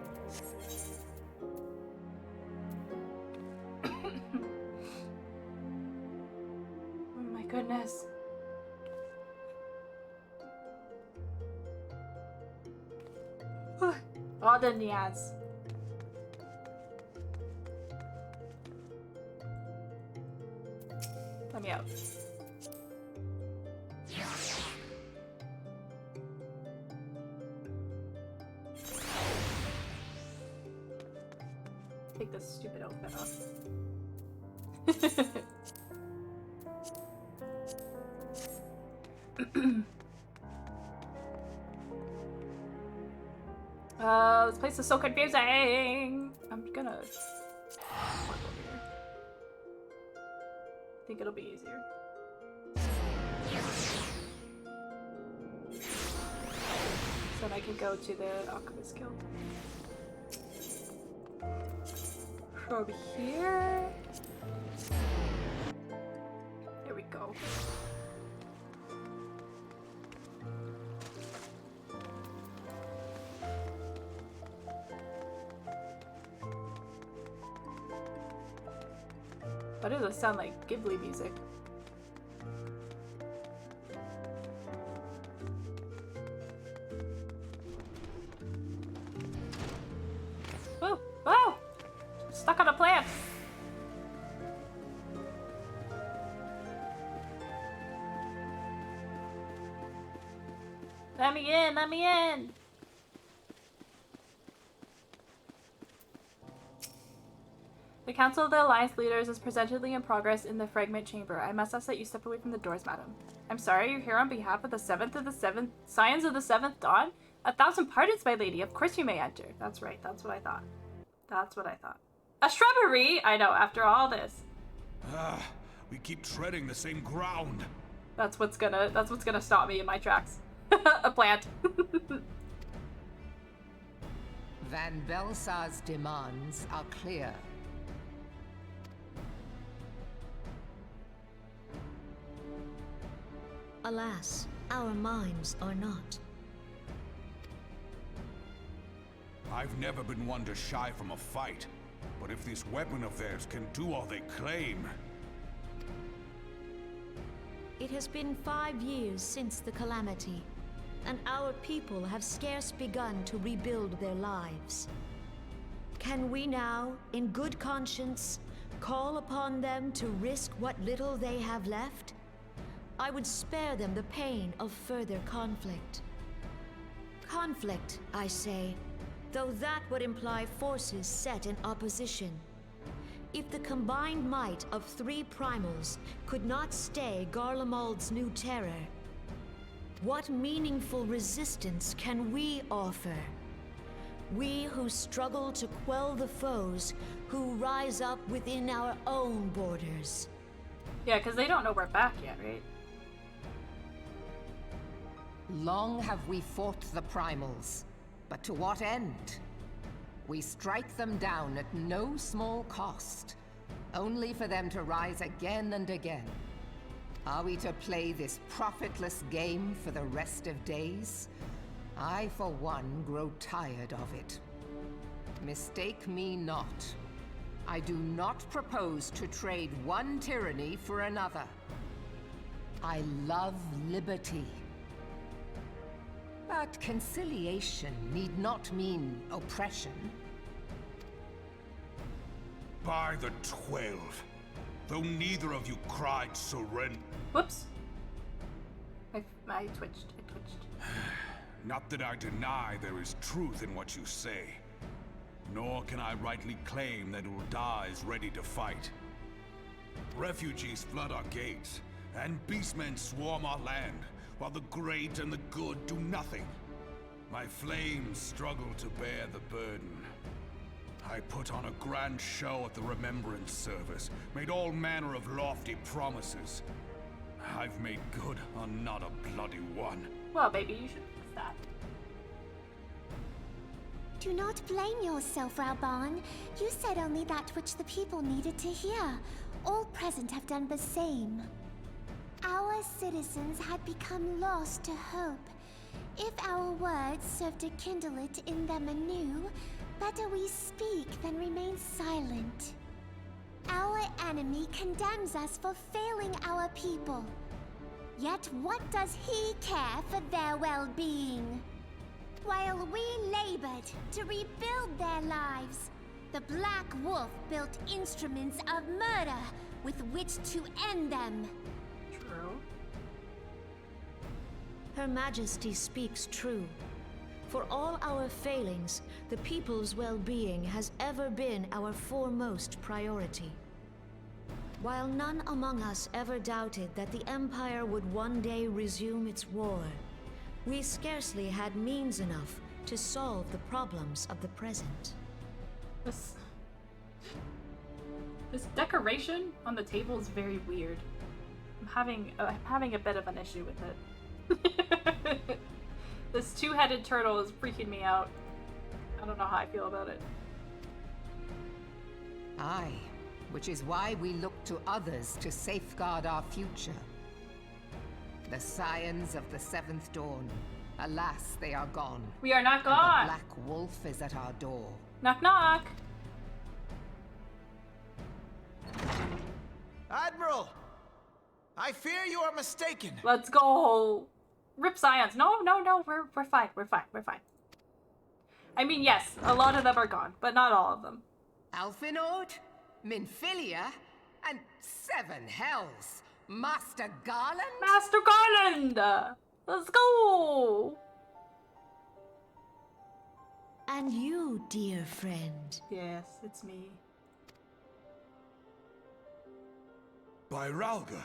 Oh my goodness. Other Niaz. Let me out. Take this stupid outfit off. This place is so confusing. I'm gonna walk over here. I think it'll be easier. So then I can go to the Alchemist Guild. From here. There we go. Why does it sound like Ghibli music? plant! Let me in, let me in! The Council of the Alliance Leaders is presently in progress in the Fragment Chamber. I must ask that you step away from the doors, madam. I'm sorry, you're here on behalf of the 7th of the 7th... Scions of the 7th Dawn? 1,000 pardons, my lady. Of course you may enter. That's right, that's what I thought. That's what I thought. A shrubbery? I know, after all this. We keep treading the same ground. That's what's gonna stop me in my tracks. A plant. Van Belsar's demands are clear. Alas, our minds are not. I've never been one to shy from a fight, but if this weapon of theirs can do all they claim... It has been 5 years since the calamity, and our people have scarce begun to rebuild their lives. Can we now, in good conscience, call upon them to risk what little they have left? I would spare them the pain of further conflict. Conflict, I say, though that would imply forces set in opposition. If the combined might of 3 primals could not stay Garlemald's new terror, what meaningful resistance can we offer? We who struggle to quell the foes who rise up within our own borders. Yeah, because they don't know we're back yet, right? Long have we fought the primals, but to what end? We strike them down at no small cost, only for them to rise again and again. Are we to play this profitless game for the rest of days? I, for one, grow tired of it. Mistake me not. I do not propose to trade one tyranny for another. I love liberty. But conciliation need not mean oppression. By the 12, though neither of you cried surrender... Whoops. I twitched. Not that I deny there is truth in what you say, nor can I rightly claim that Ul'dah is ready to fight. Refugees flood our gates, and beastmen swarm our land, while the great and the good do nothing. My flames struggle to bear the burden. I put on a grand show at the Remembrance Service, made all manner of lofty promises. I've made good on not a bloody one. Well, baby, you should fix that. Do not blame yourself, Rauban. You said only that which the people needed to hear. All present have done the same. Our citizens had become lost to hope. If our words serve to kindle it in them anew, better we speak than remain silent. Our enemy condemns us for failing our people. Yet what does he care for their well-being? While we labored to rebuild their lives, the Black Wolf built instruments of murder with which to end them. True. Her Majesty speaks true. For all our failings, the people's well-being has ever been our foremost priority. While none among us ever doubted that the Empire would one day resume its war, we scarcely had means enough to solve the problems of the present. This decoration on the table is very weird. I'm having a bit of an issue with it. This two-headed turtle is freaking me out. I don't know how I feel about it. Aye, which is why we look to others to safeguard our future. The scions of the 7th Dawn. Alas, they are gone. We are not gone! And the Black Wolf is at our door. Knock knock! Admiral! I fear you are mistaken. Let's go! Rip scions. No, we're fine. I mean, yes, a lot of them are gone, but not all of them. Alphinaud, Minfilia? And 7 hells! Master Garland? Master Garland! Let's go! And you, dear friend. Yes, it's me. By Ralga,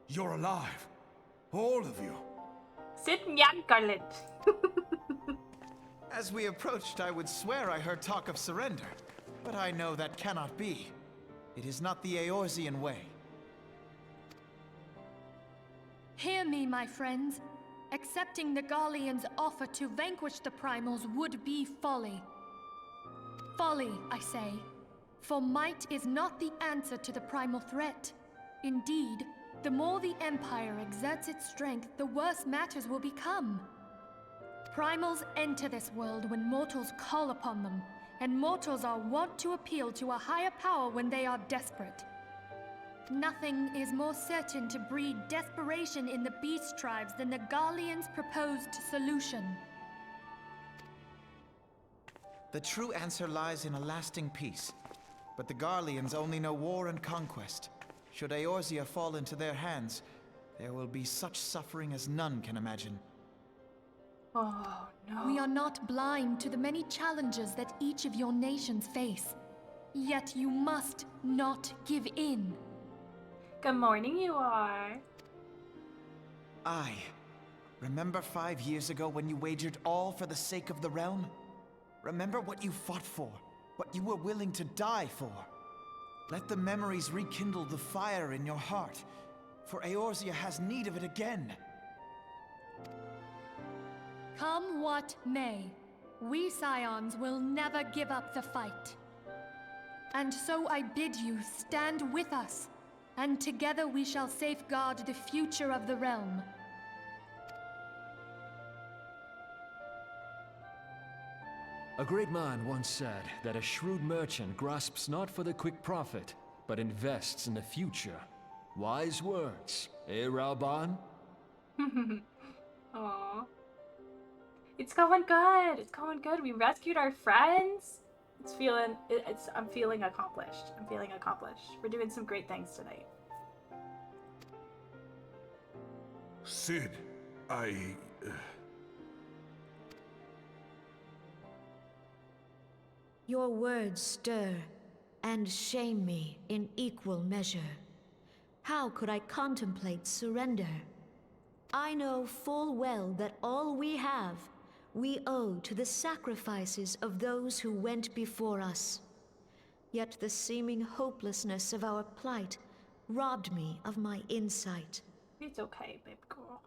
you're alive. All of you. Sit Nyan Garland. As we approached, I would swear I heard talk of surrender, but I know that cannot be. It is not the Eorzean way. Hear me, my friends. Accepting the Garleans' offer to vanquish the Primals would be folly. Folly, I say. For might is not the answer to the primal threat. Indeed, the more the Empire exerts its strength, the worse matters will become. Primals enter this world when mortals call upon them, and mortals are wont to appeal to a higher power when they are desperate. Nothing is more certain to breed desperation in the beast tribes than the Garleans' proposed solution. The true answer lies in a lasting peace. But the Garleans only know war and conquest. Should Eorzea fall into their hands, there will be such suffering as none can imagine. Oh, no. We are not blind to the many challenges that each of your nations face. Yet you must not give in. Good morning, you are. Remember 5 years ago when you wagered all for the sake of the realm? Remember what you fought for, what you were willing to die for. Let the memories rekindle the fire in your heart, for Eorzea has need of it again. Come what may, we scions will never give up the fight. And so I bid you stand with us, and together we shall safeguard the future of the realm. A great man once said that a shrewd merchant grasps not for the quick profit, but invests in the future. Wise words, eh, Ralban? Aww. It's going good. It's going good. We rescued our friends. I'm feeling accomplished. I'm feeling accomplished. We're doing some great things tonight. Sid, Your words stir and shame me in equal measure. How could I contemplate surrender? I know full well that all we have, we owe to the sacrifices of those who went before us. Yet the seeming hopelessness of our plight robbed me of my insight. It's okay, babe girl.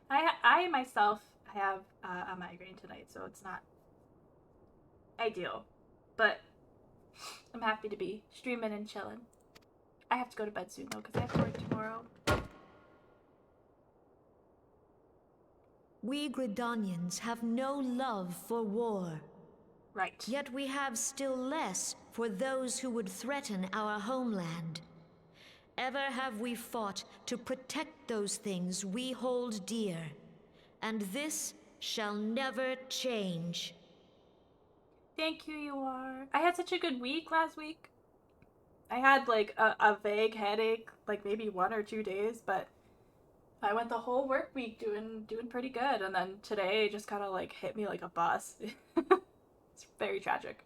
I myself have a migraine tonight, so it's not ideal, but I'm happy to be streaming and chilling. I have to go to bed soon though, because I have to work tomorrow. We Gridanians have no love for war. Right. Yet we have still less for those who would threaten our homeland. Ever have we fought to protect those things we hold dear, and this shall never change. Thank you, you are. I had such a good week last week. I had like a vague headache, like maybe 1 or 2 days, but I went the whole work week doing pretty good, and then today just kind of like hit me like a bus. It's very tragic.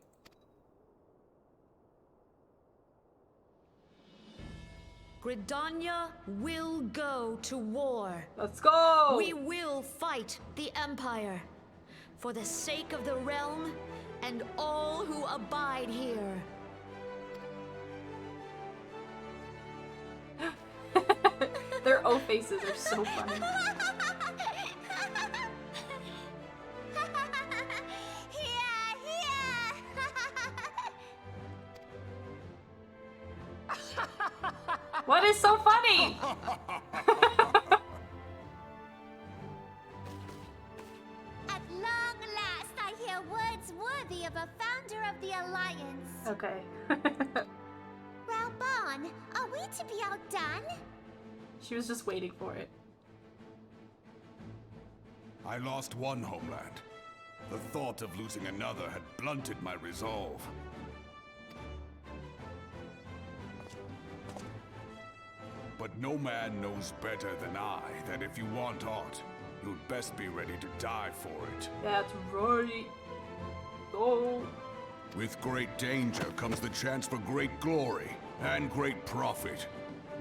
Gridania will go to war. Let's go! We will fight the Empire for the sake of the realm and all who abide here. Their O faces are so funny. What is so funny? At long last, I hear words worthy of a founder of the Alliance. Okay. Ralban, are we to be outdone? She was just waiting for it. I lost one homeland. The thought of losing another had blunted my resolve. but no man knows better than I that if you want aught, you'd best be ready to die for it. That's right. Go. With great danger comes the chance for great glory and great profit.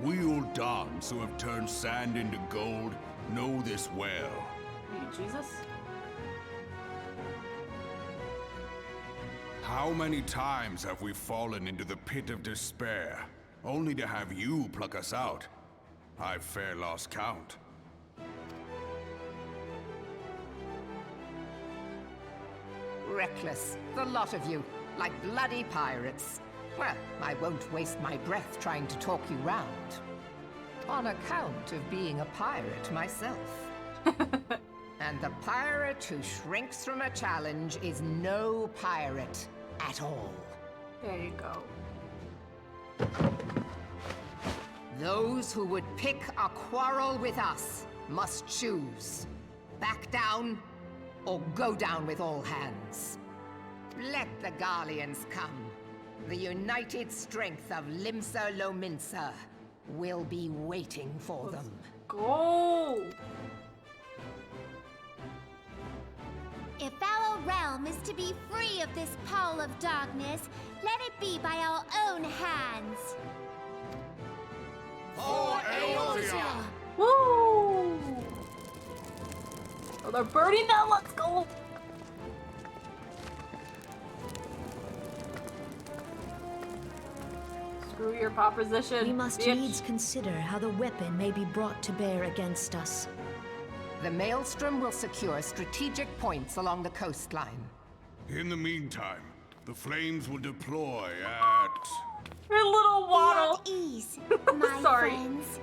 We Uldans who have turned sand into gold know this well. Are you Jesus? How many times have we fallen into the pit of despair, only to have you pluck us out? I've fair lost count. Reckless, the lot of you, like bloody pirates. Well, I won't waste my breath trying to talk you round. On account of being a pirate myself. And the pirate who shrinks from a challenge is no pirate at all. There you go. Those who would pick a quarrel with us must choose. Back down, or go down with all hands. Let the Garleans come. The united strength of Limsa Lominsa will be waiting for them. Go! If our realm is to be free of this pall of darkness, let it be by our own hands. For Eotia! Woo! Oh, they're burning now. Let's go! Screw your proposition. We must bitch. needs consider how the weapon may be brought to bear against us. The Maelstrom will secure strategic points along the coastline. In the meantime, the flames will deploy at... Your little waddle. Be at ease, my Sorry. friends.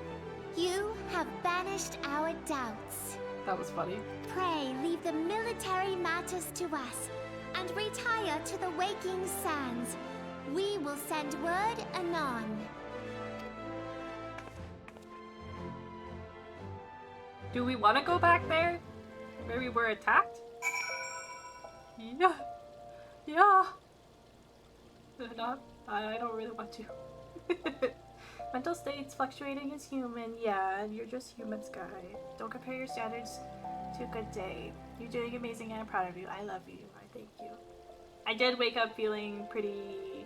You have banished our doubts. That was funny. Pray leave the military matters to us, and retire to the waking sands. We will send word anon. Do we want to go back there? Where we were attacked? Yeah. Yeah. Not. I don't really want to. Mental states fluctuating is human. Yeah, and you're just human, Sky. Don't compare your standards to a good day. You're doing amazing and I'm proud of you. I love you. I thank you. I did wake up feeling pretty,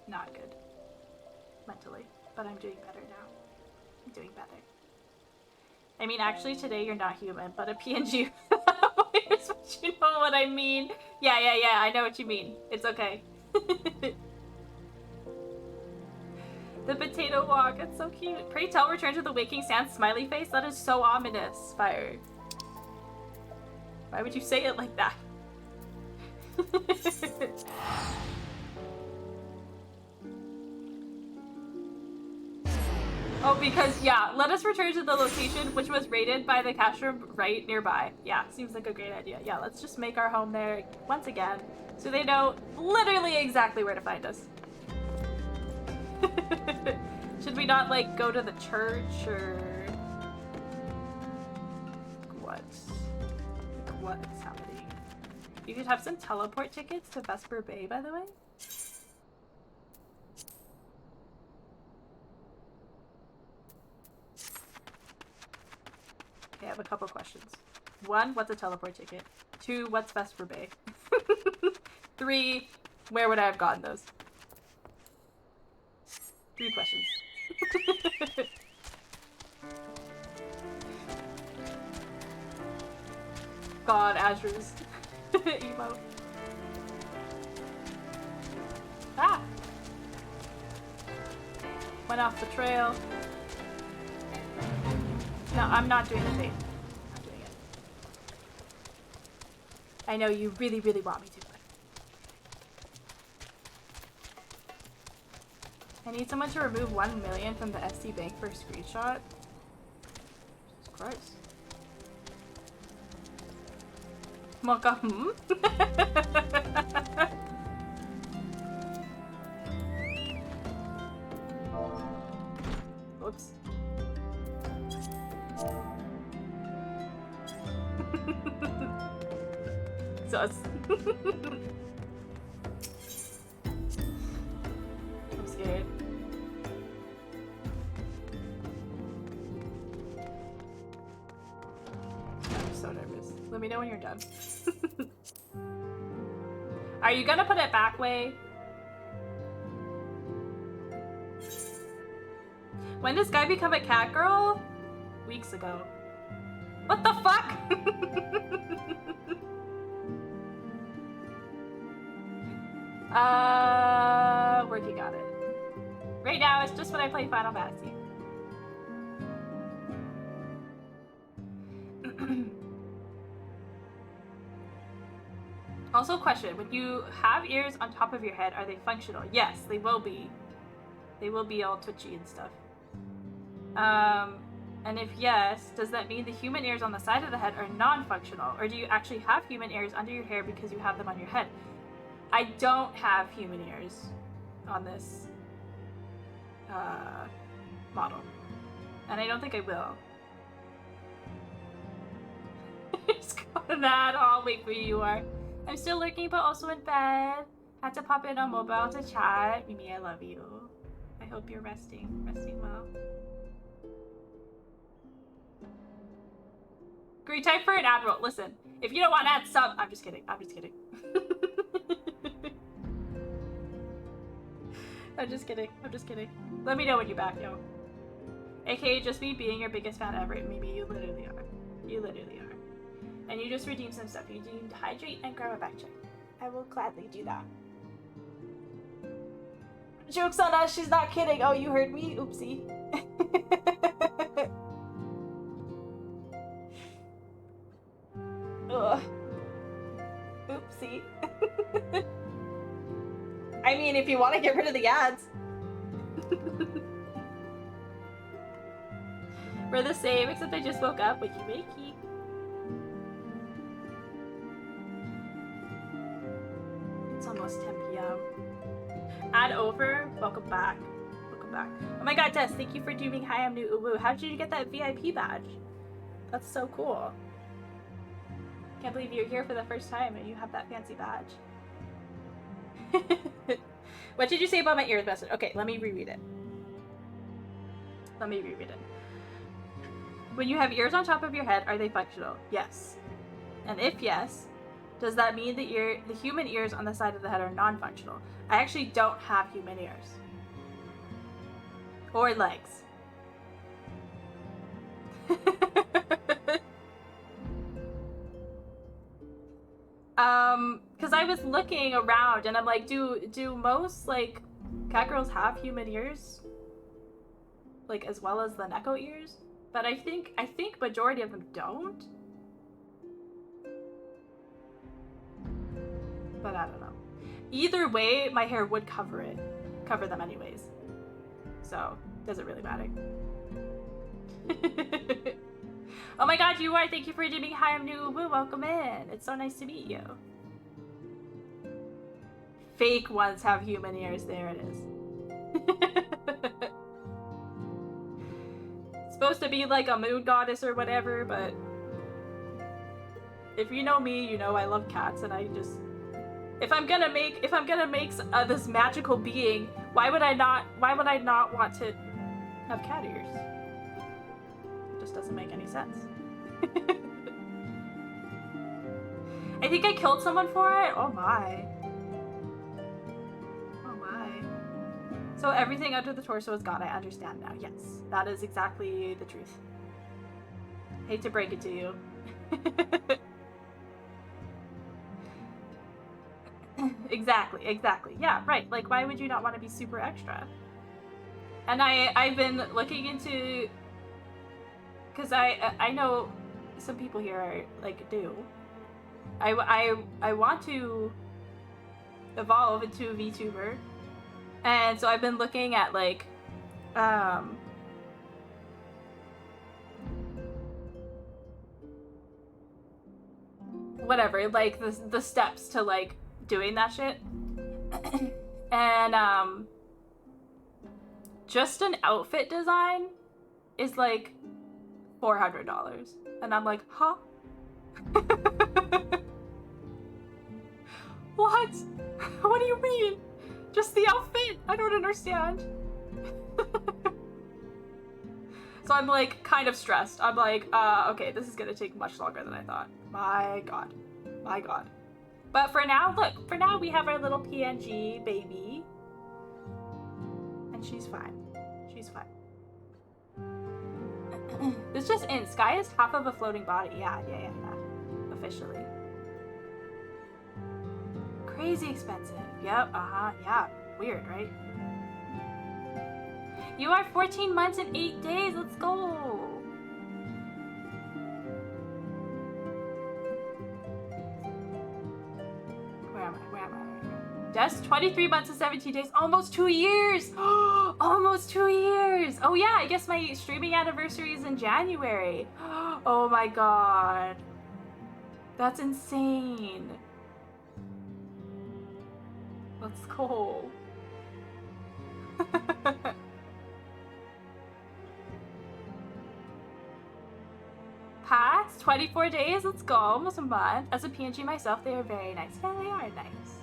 not good mentally, but I'm doing better now. I'm doing better. I mean, actually today you're not human, but a PNG is what you know what I mean. Yeah, I know what you mean. It's okay. The potato walk, it's so cute. Pray tell return to the waking sand smiley face. That is so ominous, Fire. Why would you say it like that? Oh, because, yeah, let us return to the location which was raided by the castrum right nearby. Yeah, seems like a great idea. Yeah, let's just make our home there once again so they know literally exactly where to find us. Should we not, like, go to the church or... What? What is happening? You could have some teleport tickets to Vesper Bay, by the way. Okay, I have a couple questions. 1, what's a teleport ticket? 2, what's Vesper Bay? 3, where would I have gotten those? 3 questions. God, Azra's emote. Ah! Went off the trail. No, I'm not doing the thing. I'm not doing it. I know you really, really want me to, but... I need someone to remove 1 million from the SD bank for a screenshot. Jesus Christ. Monka, Whoops. Sus. I'm scared. me know when you're done. Are you gonna put it back, Way? When does Guy become a cat girl? Weeks ago. What the fuck? Working on it. Right now, it's just when I play Final Fantasy. Also, question: when you have ears on top of your head, are they functional? Yes, they will be. They will be all twitchy and stuff. And if yes, does that mean the human ears on the side of the head are non-functional, or do you actually have human ears under your hair because you have them on your head? I don't have human ears on this model, and I don't think I will. It's going that. I'll wait for you are. I'm still lurking, but also in bed. Had to pop in on mobile to chat. Mimi, I love you. I hope you're resting well. Great time for an admiral. Listen, if you don't want to add sub, I'm just kidding. I'm just kidding. I'm just kidding. I'm just kidding. Let me know when you're back, yo. AKA just me being your biggest fan ever. Mimi, you literally are. You literally are. And you just redeemed some stuff. You redeemed hydrate and grab a back check. I will gladly do that. Joke's on us, she's not kidding. Oh, you heard me? Oopsie. Ugh. Oopsie. I mean, if you want to get rid of the ads. We're the same, except I just woke up. Wakey wakey. It's almost 10 p.m. Add over. Welcome back. Welcome back. Oh my god, Tess, thank you for doing Hi, I'm New Uwu. How did you get that VIP badge? That's so cool. Can't believe you're here for the first time and you have that fancy badge. What did you say about my ears, Besson? Okay, let me reread it. Let me reread it. When you have ears on top of your head, are they functional? Yes. And if yes, does that mean that the human ears on the side of the head are non-functional? I actually don't have human ears. Or legs. Because I was looking around and I'm like, do most, like, cat girls have human ears? Like, as well as the Neko ears? But I think majority of them don't. But I don't know. Either way, my hair would cover them anyways. So, doesn't really matter. Oh my god, you are! Thank you for doing Hi, I'm New Uwu. Welcome in. It's so nice to meet you. Fake ones have human ears. There it is. It's supposed to be like a moon goddess or whatever, but if you know me, you know I love cats, and I just if I'm gonna make this magical being, why would I not want to have cat ears? It just doesn't make any sense. I think I killed someone for it. Oh my. Oh my. So everything under the torso is gone. I understand now. Yes, that is exactly the truth. Hate to break it to you. Exactly. Yeah, right. Like, why would you not want to be super extra? And I've been looking into, because I know some people here are, like, do. I want to evolve into a VTuber, and so I've been looking at, like, whatever, like the steps to, like, doing that shit. And just an outfit design is like $400, and I'm like, huh? What? What do you mean? Just the outfit? I don't understand. So I'm like kind of stressed. I'm like, okay, this is gonna take much longer than I thought. My god. My god. But for now, look, for now we have our little PNG baby. And she's fine. She's fine. This just in. Sky is half of a floating body. Yeah. Officially. Crazy expensive. Yep, yeah. Weird, right? You are 14 months and 8 days. Let's go. Where am I? Just 23 months and 17 days. Almost 2 years. Almost 2 years. Oh yeah, I guess my streaming anniversary is in January. Oh my god. That's insane. Let's go. Past 24 days, let's go. Almost a month. As a PNG myself, they are very nice. Yeah, they are nice.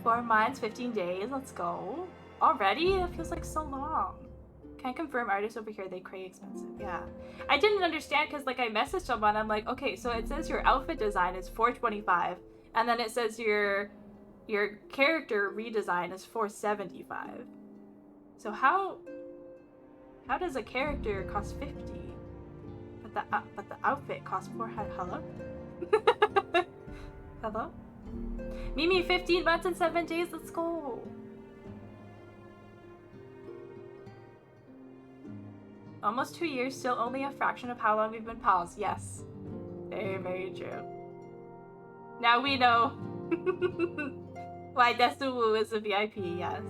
4 months, 15 days, let's go. Already? That feels like so long. Can I confirm artists over here, they cray expensive? Yeah. I didn't understand because like I messaged someone, I'm like, okay, so it says your outfit design is $425, and then it says your character redesign is $475. So how does a character cost $50? But the outfit costs $400. Hello? Hello? Mimi, 15 months and 7 days, let's go. Almost 2 years, still only a fraction of how long we've been pals. Yes. Very, very true. Now we know why Desuwu is a VIP, yes.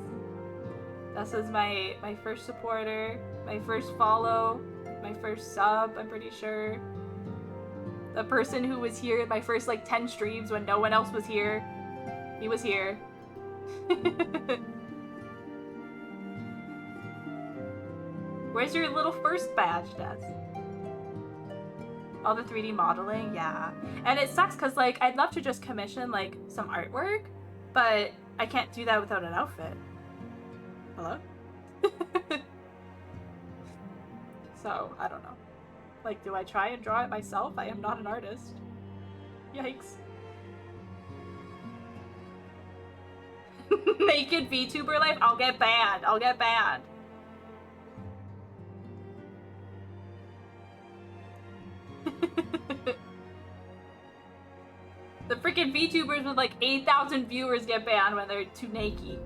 This is my first supporter, my first follow, my first sub, I'm pretty sure. The person who was here in my first like 10 streams when no one else was here. He was here. Where's your little first badge, Des? All the 3D modeling, yeah. And it sucks because like I'd love to just commission like some artwork, but I can't do that without an outfit. Hello? So, I don't know. Like, do I try and draw it myself? I am not an artist. Yikes. Naked VTuber life? I'll get banned. I'll get banned. The freaking VTubers with like 8,000 viewers get banned when they're too naked.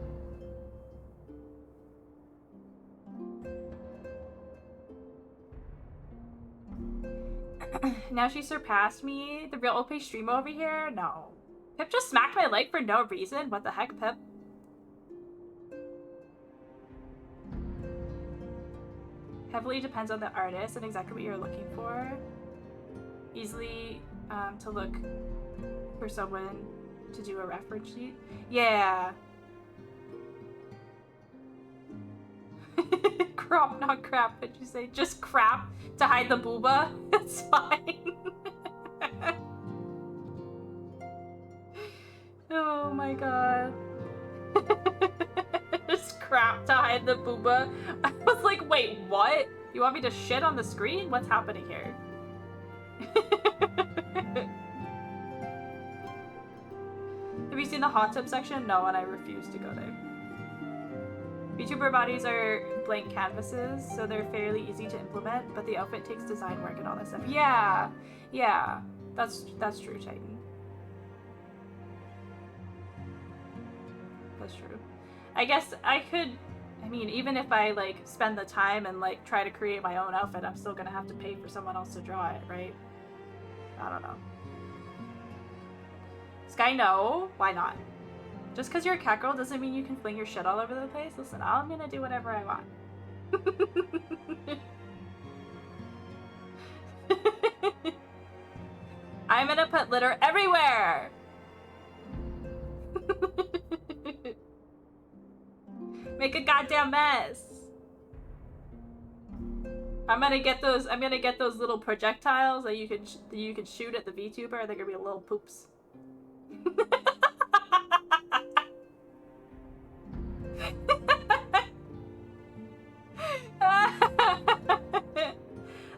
Now she surpassed me. The real OP streamer over here? No. Pip just smacked my leg for no reason? What the heck, Pip? Heavily depends on the artist and exactly what you're looking for. Easily to look for someone to do a reference sheet. Yeah. Crop, not crap, what'd you say? Just crap to hide the booba? That's fine. Oh my god. Just crap to hide the booba. I was like, wait, what? You want me to shit on the screen? What's happening here? Have you seen the hot tub section? No, and I refuse to go there. VTuber bodies are blank canvases, so they're fairly easy to implement, but the outfit takes design work and all that stuff. Yeah, yeah, that's true, Titan. That's true. I guess I could, I mean, even if I like spend the time and like try to create my own outfit, I'm still gonna have to pay for someone else to draw it, right? I don't know. Sky, no. Why not? Just because you're a cat girl doesn't mean you can fling your shit all over the place. Listen, I'm gonna do whatever I want. I'm gonna put litter everywhere! Make a goddamn mess! I'm gonna get those little projectiles that you can shoot at the VTuber. They're gonna be little poops.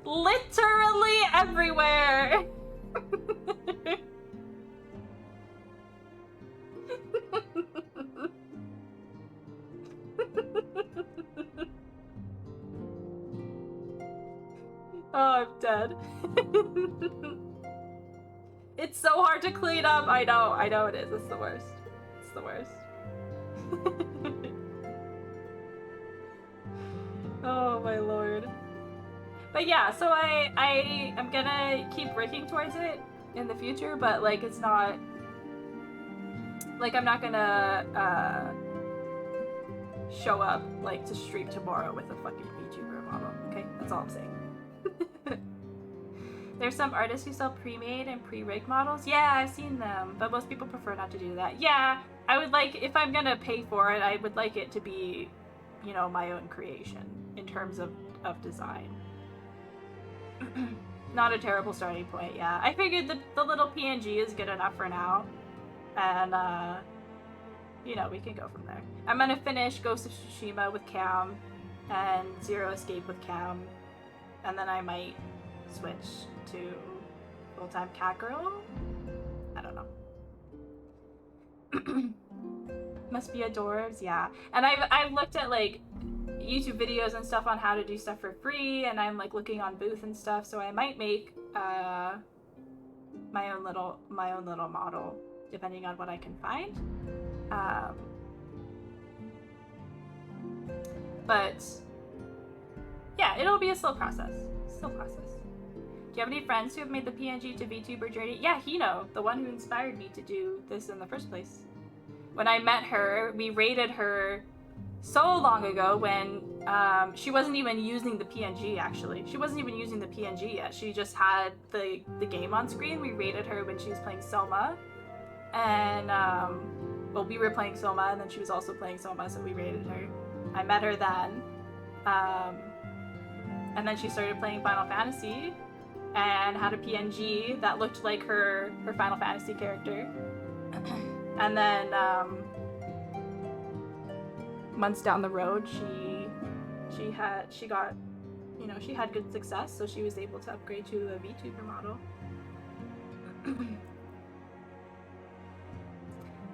Literally dead. It's so hard to clean up. I know it is. It's the worst. It's the worst. Oh my lord. But yeah, so I am gonna keep working towards it in the future, but like it's not like I'm not gonna show up like to stream tomorrow with a fucking VTuber model. Okay, that's all I'm saying. There's some artists who sell pre-made and pre-rigged models. Yeah, I've seen them, but most people prefer not to do that. Yeah, I would like, if I'm gonna pay for it, I would like it to be, you know, my own creation in terms of design. Not a terrible starting point, yeah. I figured the little PNG is good enough for now. And, you know, we can go from there. I'm gonna finish Ghost of Tsushima with Cam and Zero Escape with Cam. And then I might switch to full-time cat girl? I don't know. Must be adorbs, yeah. And I've looked at like YouTube videos and stuff on how to do stuff for free, and I'm like looking on Booth and stuff, so I might make my own little model depending on what I can find. But yeah, it'll be a slow process. Slow process. Do you have any friends who have made the PNG to VTuber journey? Yeah, Hino, the one who inspired me to do this in the first place. When I met her, we raided her so long ago when she wasn't even using the PNG, actually. She wasn't even using the PNG yet. She just had the game on screen. We raided her when she was playing Soma. And, well, we were playing Soma, and then she was also playing Soma, so we raided her. I met her then. And then she started playing Final Fantasy and had a PNG that looked like her Final Fantasy character. And then months down the road, she got, you know, she had good success, so she was able to upgrade to a VTuber model.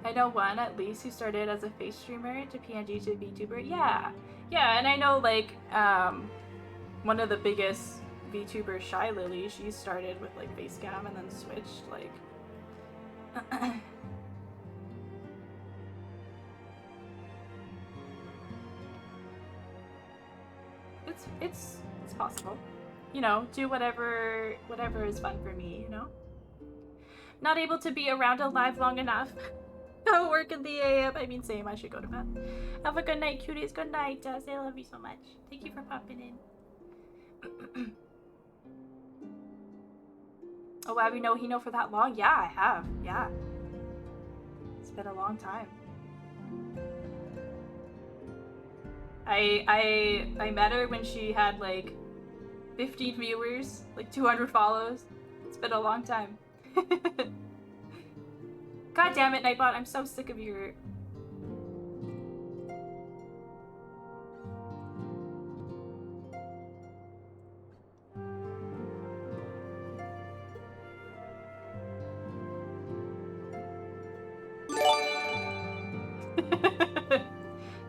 I know one at least who started as a face streamer to PNG to VTuber. Yeah, and I know like one of the biggest VTubers, Shy Lily, she started with like face cam and then switched like. It's possible. You know, do whatever is fun for me, you know? Not able to be around alive long enough. Go work in the AM. I mean, same, I should go to bed. Have a good night, cuties. Good night, Jess. I love you so much. Thank you for popping in. Oh, wow, you know Hino for that long? Yeah, I have. Yeah. It's been a long time. I met her when she had like 15 viewers, like 200 follows. It's been a long time. God damn it, Nightbot, I'm so sick of your...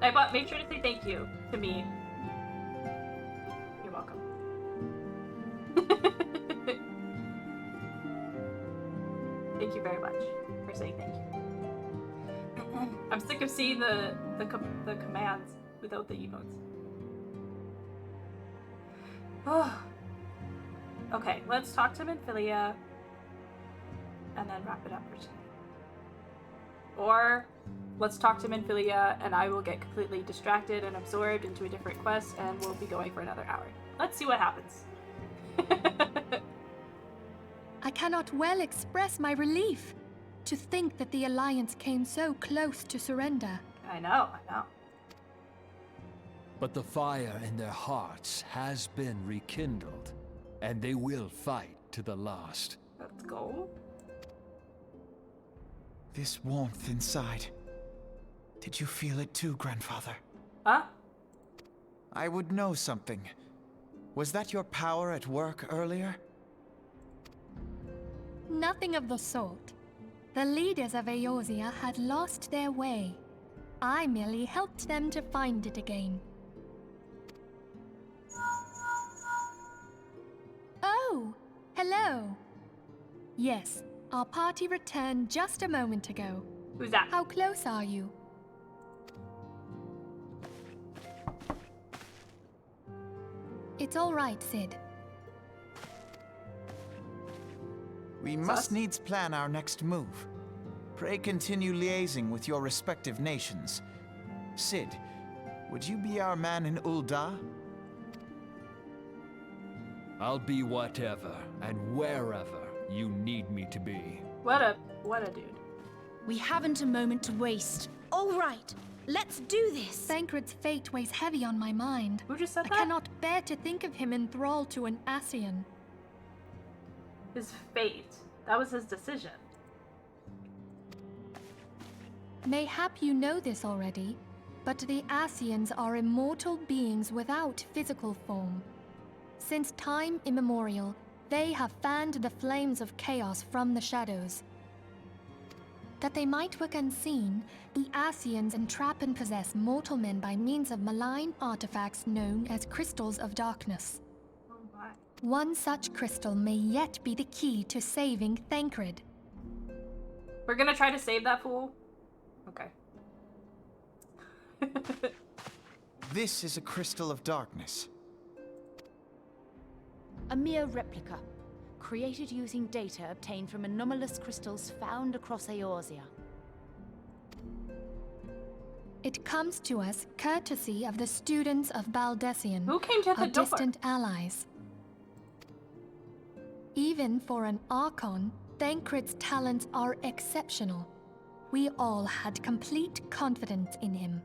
Nightbot, make sure to say thank you to me. You're welcome. Thank you very much for saying thank you. I'm sick of seeing the commands without the emotes. Oh. Okay, let's talk to Minfilia and then wrap it up for tonight. Or let's talk to Minfilia and I will get completely distracted and absorbed into a different quest and we'll be going for another hour. Let's see what happens. I cannot well express my relief to think that the Alliance came so close to surrender. I know. But the fire in their hearts has been rekindled, and they will fight to the last. Let's go. This warmth inside. Did you feel it too, Grandfather? Huh? I would know something. Was that your power at work earlier? Nothing of the sort. The leaders of Eorzea had lost their way. I merely helped them to find it again. Oh, Oh, hello. Yes, our party returned just a moment ago. Who's that? How close are you? It's all right, Sid. We must needs plan our next move. Pray continue liaising with your respective nations. Sid, would you be our man in Ul'dah? I'll be whatever and wherever you need me to be. What a dude. We haven't a moment to waste. All right, let's do this. Thancred's fate weighs heavy on my mind. Who just said I that? cannot bear to think of him in thrall to an Ascian. His fate. That was his decision. Mayhap you know this already, but the Ascians are immortal beings without physical form. Since time immemorial, they have fanned the flames of chaos from the shadows. That they might work unseen, the Ascians entrap and possess mortal men by means of malign artifacts known as crystals of darkness. Oh my. One such crystal may yet be the key to saving Thancred. We're gonna try to save that fool? Okay. This is a crystal of darkness. A mere replica, created using data obtained from anomalous crystals found across Eorzea. It comes to us courtesy of the students of Baldessian, Who came to the our door? distant allies. Even for an archon, Thancred's talents are exceptional. We all had complete confidence in him.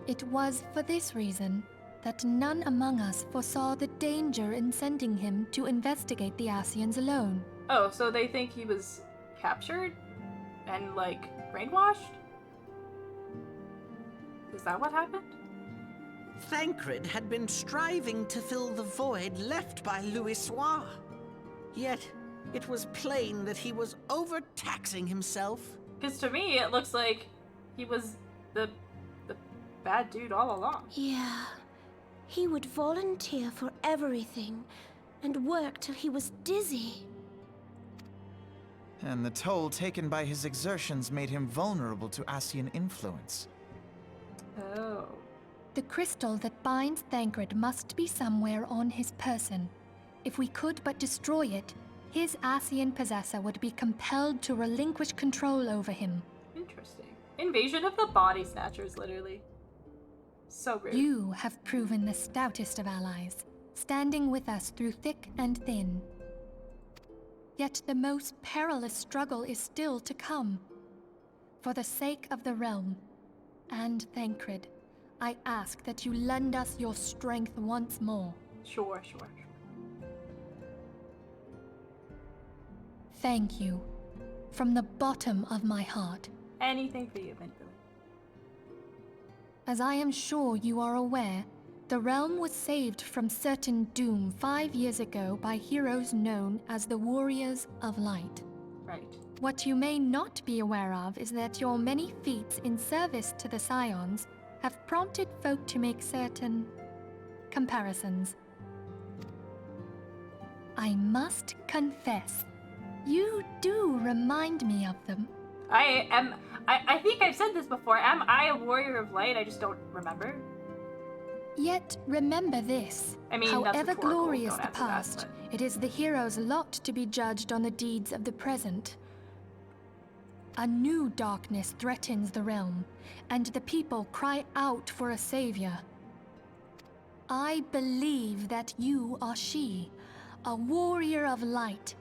It was for this reason that none among us foresaw the danger in sending him to investigate the Ascians alone. Oh, so they think he was captured? And, like, brainwashed? Is that what happened? Thancred had been striving to fill the void left by Louisoix. Yet, it was plain that he was overtaxing himself. Because to me, it looks like he was the bad dude all along. Yeah. He would volunteer for everything and work till he was dizzy. And the toll taken by his exertions made him vulnerable to Ascian influence. Oh. The crystal that binds Thancred must be somewhere on his person. If we could but destroy it, his Ascian possessor would be compelled to relinquish control over him. Interesting. Invasion of the Body Snatchers, literally. So rude. You have proven the stoutest of allies, standing with us through thick and thin. Yet the most perilous struggle is still to come. For the sake of the realm, and Thancred, I ask that you lend us your strength once more. Sure. Thank you, from the bottom of my heart. Anything for you, Minfilia. As I am sure you are aware, the realm was saved from certain doom 5 years ago by heroes known as the Warriors of Light. Right. What you may not be aware of is that your many feats in service to the Scions have prompted folk to make certain comparisons. I must confess, you do remind me of them. I think I've said this before. Am I a warrior of light? I just don't remember. Yet remember this. I mean, however that's rhetorical. glorious Don't the answer that, past, it is the hero's lot to be judged on the deeds of the present. A new darkness threatens the realm, and the people cry out for a savior. I believe that you are she, a warrior of light,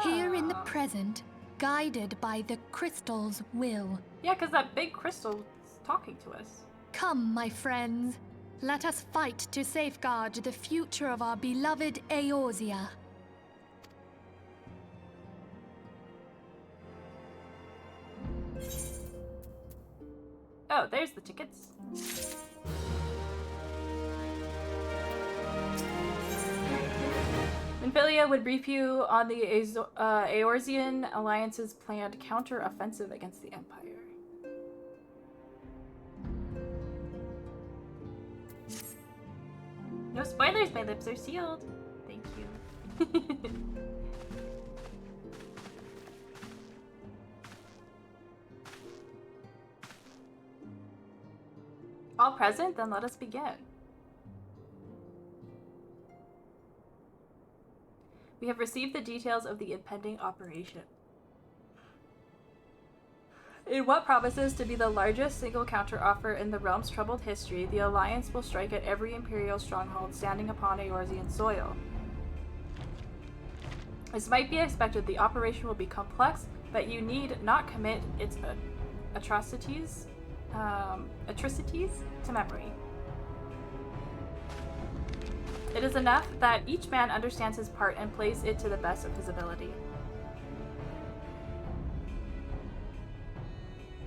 here in the present, guided by the crystal's will. Yeah, because that big crystal is talking to us. Come, my friends. Let us fight to safeguard the future of our beloved Eorzea. Oh, there's the tickets. Minfilia would brief you on the Eorzean Alliance's planned counter-offensive against the Empire. No spoilers, my lips are sealed. All present? Then let us begin. We have received the details of the impending operation. In what promises to be the largest single counteroffer in the realm's troubled history, the Alliance will strike at every Imperial stronghold standing upon Eorzean soil. As might be expected, the operation will be complex, but you need not commit its atrocities to memory. It is enough that each man understands his part and plays it to the best of his ability.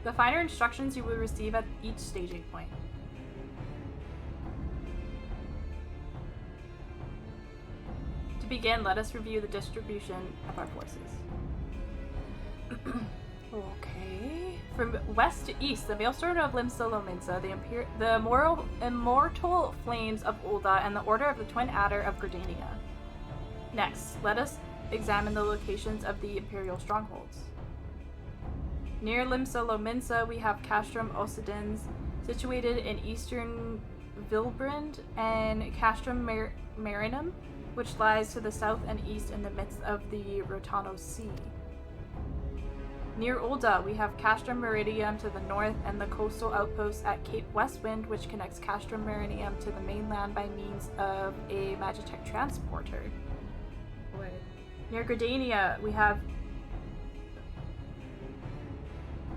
The finer instructions you will receive at each staging point. To begin, let us review the distribution of our forces. Okay. From west to east, the Maelstrom of Limsa-Lominsa, the immortal flames of Ulda, and the Order of the Twin Adder of Gridania. Next, let us examine the locations of the Imperial strongholds. Near Limsa-Lominsa, we have Castrum Osidens, situated in eastern Vilbrand, and Castrum Marinum, which lies to the south and east in the midst of the Rotano Sea. Near Ulda, we have Castrum Meridium to the north and the coastal outpost at Cape Westwind, which connects Castrum Meridium to the mainland by means of a Magitech transporter. Boy. Near Gridania, we have...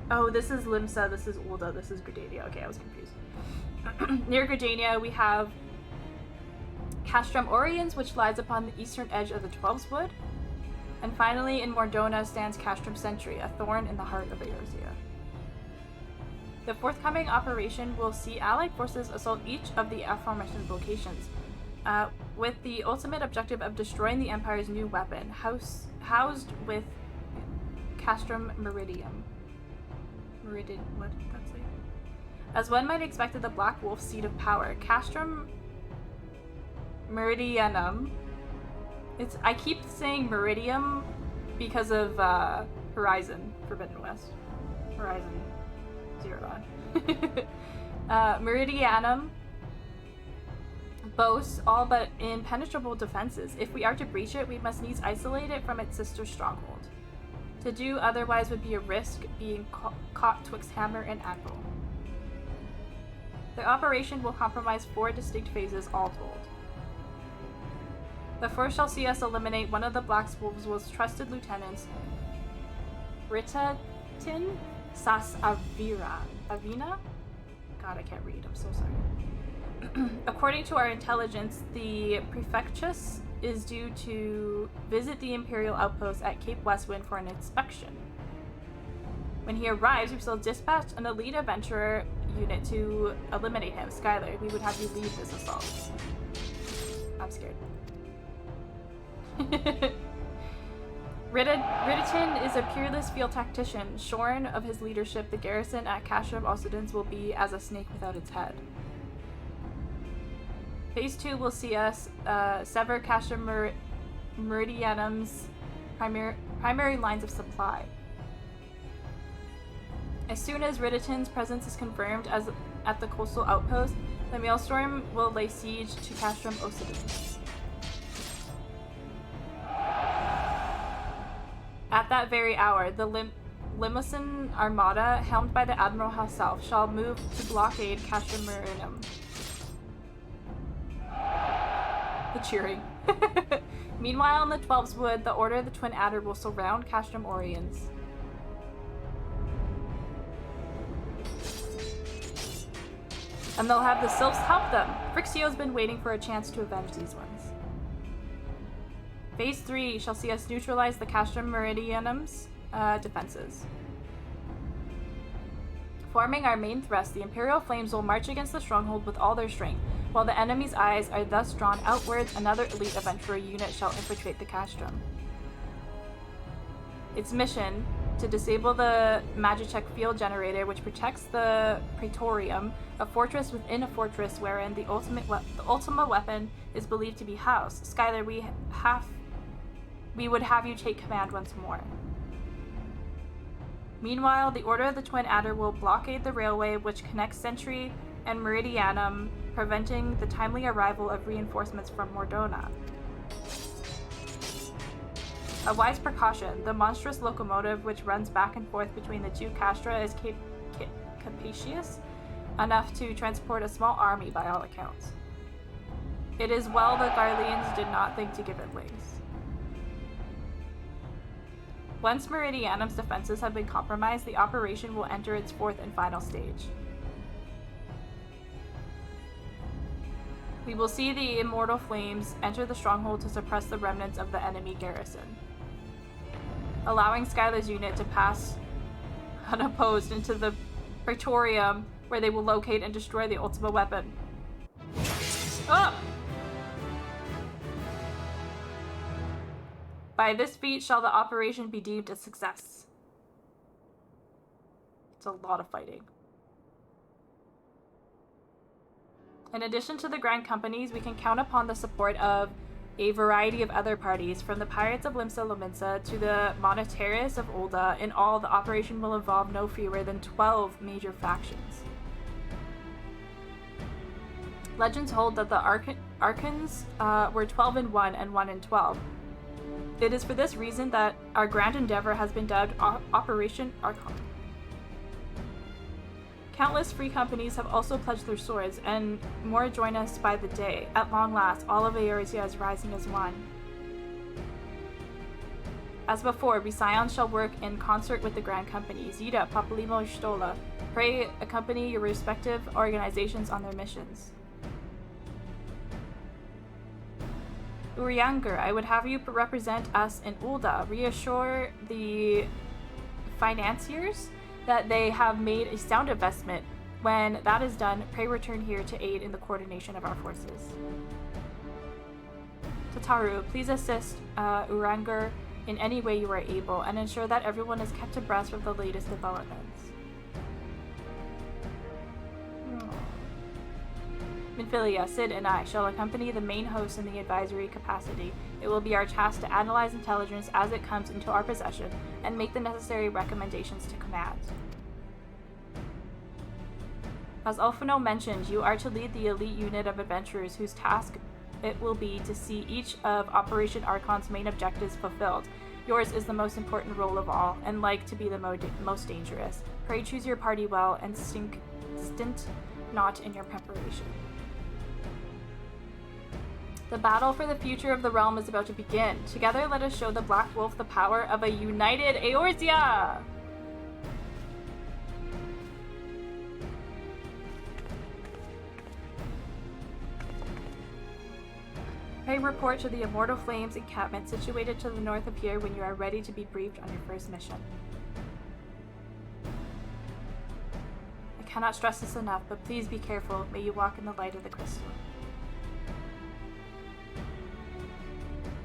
Oh, this is Limsa, this is Ulda, this is Gridania. Okay, I was confused. Near Gridania, we have Castrum Oriens, which lies upon the eastern edge of the Twelves Wood. And finally, in Mordona stands Castrum Centri, a thorn in the heart of Eorzea. The forthcoming operation will see allied forces assault each of the aforementioned locations, with the ultimate objective of destroying the Empire's new weapon, housed with Castrum Meridium. What did that say? As one might expect at the Black Wolf's seat of power, Castrum Meridianum. I keep saying Meridium because of Horizon Forbidden West. Horizon Zero Dawn. Meridianum boasts all but impenetrable defenses. If we are to breach it, we must needs isolate it from its sister stronghold. To do otherwise would be a risk being caught twixt hammer and anvil. The operation will comprise 4 distinct phases all told. The first shall see us eliminate one of the Black Wolves' trusted lieutenants, Ritatin Sas Avina? God, I can't read, I'm so sorry. According to our intelligence, the Prefectus is due to visit the Imperial outpost at Cape Westwind for an inspection. When he arrives, we shall dispatch an elite adventurer unit to eliminate him. Skylar, we would have you lead this assault. I'm scared. Riditin is a peerless field tactician. Shorn of his leadership, the garrison at Castrum Osidens will be as a snake without its head. Phase 2 will see us sever Castrum Meridianum's primary lines of supply. As soon as Riditin's presence is confirmed at the coastal outpost, the Maelstrom will lay siege to Castrum Osidens. At that very hour, the Limousin Armada, helmed by the Admiral herself, shall move to blockade Castrum Meridium. The cheering. Meanwhile, in the Twelves Wood, the Order of the Twin Adder will surround Castrum Oriens. And they'll have the Sylphs help them. Frixio's been waiting for a chance to avenge these ones. Phase 3 shall see us neutralize the Castrum Meridianum's defenses. Forming our main thrust, the Imperial Flames will march against the stronghold with all their strength. While the enemy's eyes are thus drawn outwards, another elite adventurer unit shall infiltrate the Castrum. Its mission, to disable the Magitech field generator which protects the Praetorium, a fortress within a fortress wherein the Ultima weapon is believed to be housed. Skylar, we have we would have you take command once more. Meanwhile, the Order of the Twin Adder will blockade the railway which connects Centri and Meridianum, preventing the timely arrival of reinforcements from Mordona. A wise precaution, the monstrous locomotive which runs back and forth between the two castra is capacious enough to transport a small army by all accounts. It is well the Garleans did not think to give it wings. Once Meridianum's defenses have been compromised, the operation will enter its fourth and final stage. We will see the immortal flames enter the stronghold to suppress the remnants of the enemy garrison, allowing Skylar's unit to pass unopposed into the Praetorium, where they will locate and destroy the ultimate weapon. Oh! By this feat shall the operation be deemed a success. It's a lot of fighting. In addition to the Grand Companies, we can count upon the support of a variety of other parties, from the Pirates of Limsa Lominsa to the Monetaris of Ulda. In all, the operation will involve no fewer than 12 major factions. Legends hold that the Archons were 12 in 1 and 1 in 12. It is for this reason that our grand endeavor has been dubbed Operation Archon. Countless free companies have also pledged their swords, and more join us by the day. At long last, all of Eorzea is rising as one. As before, we scions shall work in concert with the Grand Company. Zita, Papalymo, Stola, pray accompany your respective organizations on their missions. Urianger, I would have you represent us in Ulda. Reassure the financiers that they have made a sound investment. When that is done, pray return here to aid in the coordination of our forces. Tataru, please assist Uranger in any way you are able, and ensure that everyone is kept abreast of the latest developments. Minfilia, Sid, and I shall accompany the main host in the advisory capacity. It will be our task to analyze intelligence as it comes into our possession and make the necessary recommendations to command. As Ulfino mentioned, you are to lead the elite unit of adventurers whose task it will be to see each of Operation Archon's main objectives fulfilled. Yours is the most important role of all, and like to be the most dangerous. Pray choose your party well and stint not in your preparation. The battle for the future of the realm is about to begin. Together, let us show the Black Wolf the power of a united Eorzea! Pray report to the Immortal Flames encampment situated to the north of here when you are ready to be briefed on your first mission. I cannot stress this enough, but please be careful. May you walk in the light of the crystal.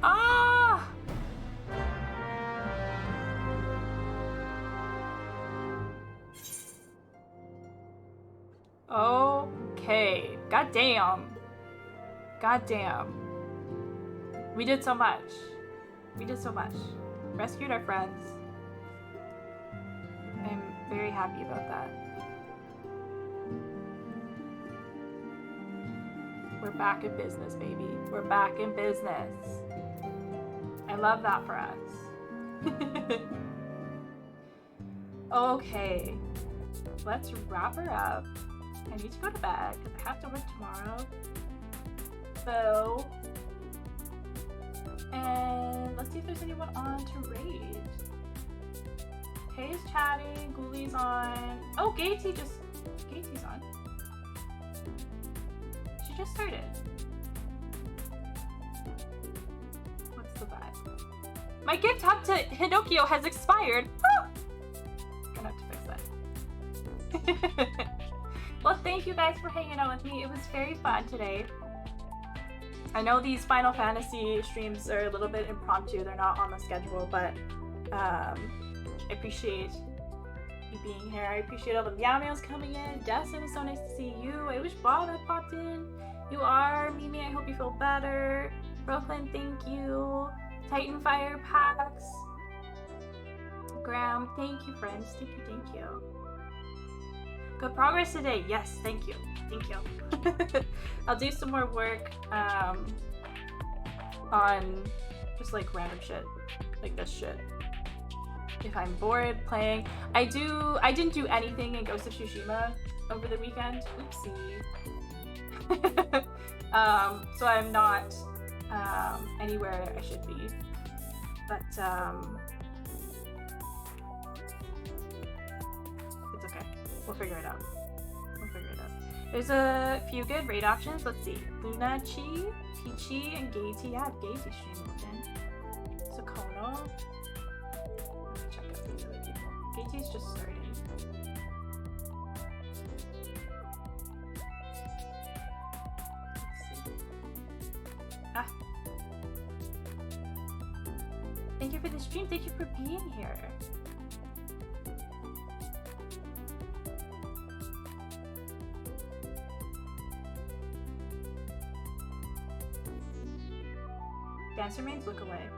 Ah! Okay. Goddamn. Goddamn. We did so much. We did so much. Rescued our friends. I'm very happy about that. We're back in business, baby. We're back in business. I love that for us. Okay. Let's wrap her up. I need to go to bed because I have to work tomorrow. So, and let's see if there's anyone on to raid. Kay's chatting, Ghouli's on. Oh, Gatey's on. She just started. What's the vibe? My gift hub to Hinokio has expired. Ah! Gonna have to fix that. Well, thank you guys for hanging out with me. It was very fun today. I know these Final Fantasy streams are a little bit impromptu. They're not on the schedule, but I appreciate you being here. I appreciate all the meow meows coming in. Destin, it's so nice to see you. I wish Bob had popped in. You are. Mimi, I hope you feel better. Brooklyn, thank you. Titan Fire packs. Graham, thank you, friends. Thank you, thank you. Good progress today. Yes, thank you. Thank you. I'll do some more work on just like random shit. Like this shit. If I'm bored playing. I didn't do anything in Ghost of Tsushima over the weekend. Oopsie. So I'm not anywhere I should be. But it's okay. We'll figure it out. We'll figure it out. There's a few good raid options. Let's see. Luna Chi, Peachy, and Gaiety. Yeah, Gaiety stream open. Sakono. Let me check out these other people. Gaiety's just starting. Let's see. Ah. Thank you for the stream. Thank you for being here. Dancer mains, look away.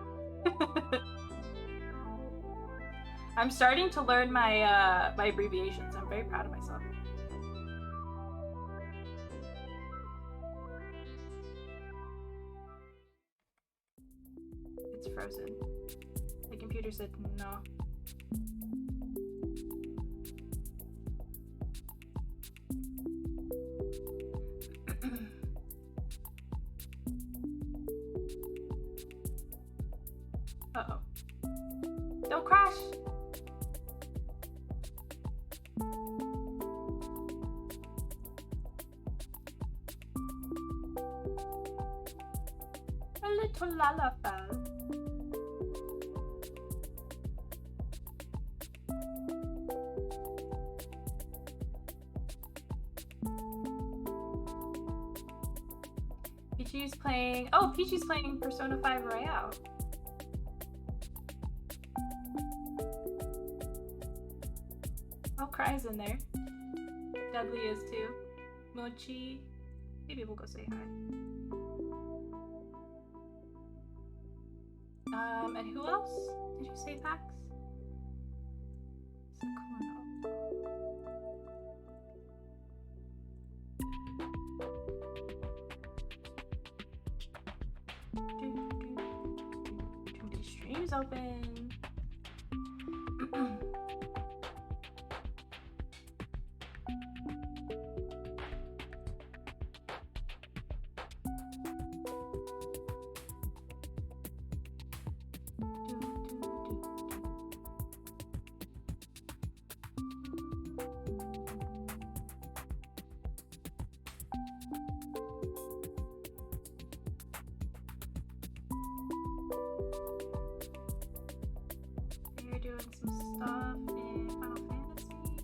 I'm starting to learn my my abbreviations. I'm very proud of myself. It's frozen. The computer said no. Uh-oh. Don't crash! A little lala fell. Peachy's playing... Oh, Peachy's playing Persona 5 Royale. Oh, Cry's in there. Dudley is too. Mochi. Maybe we'll go say hi. And who else? Did you say Pax? The stream's open. You're doing some stuff in Final Fantasy.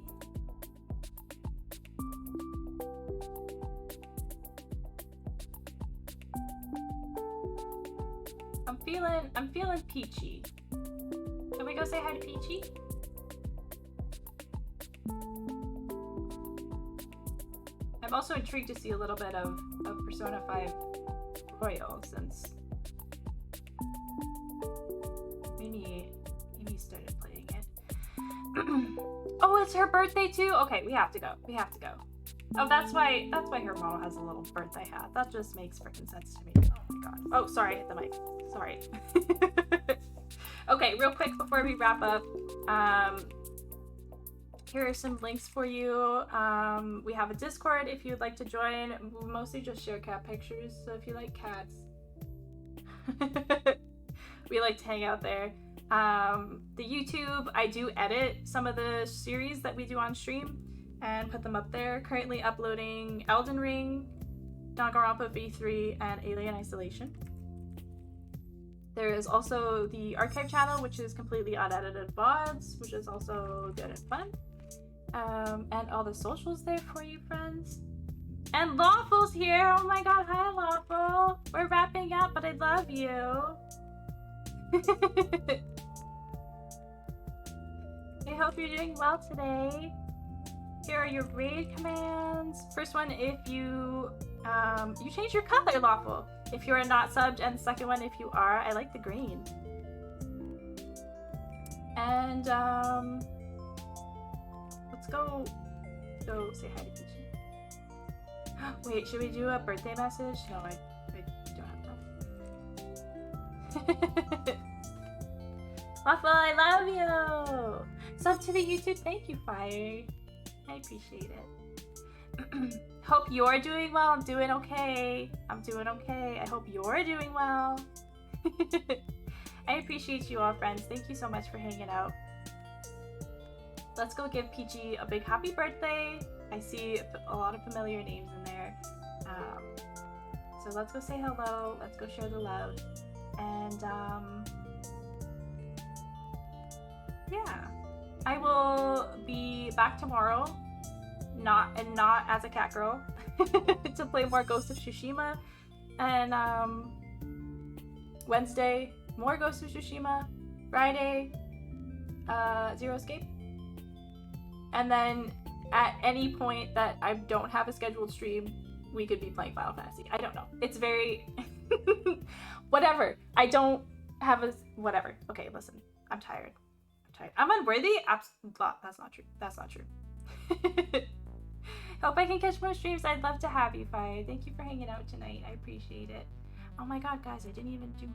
I'm feeling peachy. Can we go say hi to Peachy? I'm also intrigued to see a little bit of Persona 5 Royal since Mimi started playing it. Oh, it's her birthday too? Okay, we have to go. We have to go. Oh, that's why her model has a little birthday hat. That just makes freaking sense to me. Oh my god. Oh, sorry, I hit the mic. Sorry. Okay, real quick before we wrap up, here are some links for you. We have a Discord if you'd like to join. We mostly just share cat pictures, so if you like cats, we like to hang out there. The YouTube, I do edit some of the series that we do on stream and put them up there. Currently uploading Elden Ring, Danganronpa V3, and Alien Isolation. There is also the archive channel, which is completely unedited VODs, which is also good and fun. And all the socials there for you, friends. And Lawful's here! Oh my god, hi Lawful! We're wrapping up, but I love you! I hope you're doing well today. Here are your raid commands. First one, if you you change your color, Lawful. if you're not subbed, and the second one if you are. I like the green. And let's go say hi to Peachy. Wait, should we do a birthday message? No, I don't have time. Waffle, I love you! Sub to the YouTube, thank you, Fire. I appreciate it. Hope you're doing well. I'm doing okay. I'm doing okay. I hope you're doing well. I appreciate you all, friends. Thank you so much for hanging out. Let's go give Peachy a big happy birthday. I see a lot of familiar names in there. So let's go say hello. Let's go share the love. And yeah. I will be back tomorrow. Not as a cat girl. To play more Ghost of Tsushima. And Wednesday, more Ghost of Tsushima. Friday, Zero Escape. And then at any point that I don't have a scheduled stream, we could be playing Final Fantasy. I don't know. It's very whatever. I don't have a whatever. Okay, listen. I'm tired. I'm unworthy? That's not true. That's not true. Hope I can catch more streams. I'd love to have you, Fire. Thank you for hanging out tonight. I appreciate it. Oh my god, guys, I didn't even do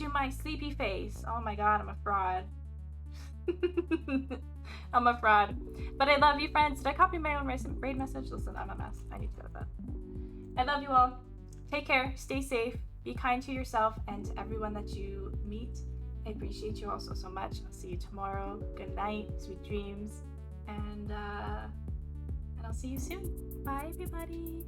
my sleepy face. Oh my god, I'm a fraud. I'm a fraud. But I love you, friends. Did I copy my own raid message? Listen, I'm a mess. I need to go to bed. I love you all. Take care. Stay safe. Be kind to yourself and to everyone that you meet. I appreciate you all so much. I'll see you tomorrow. Good night. Sweet dreams. And I'll see you soon. Bye, everybody.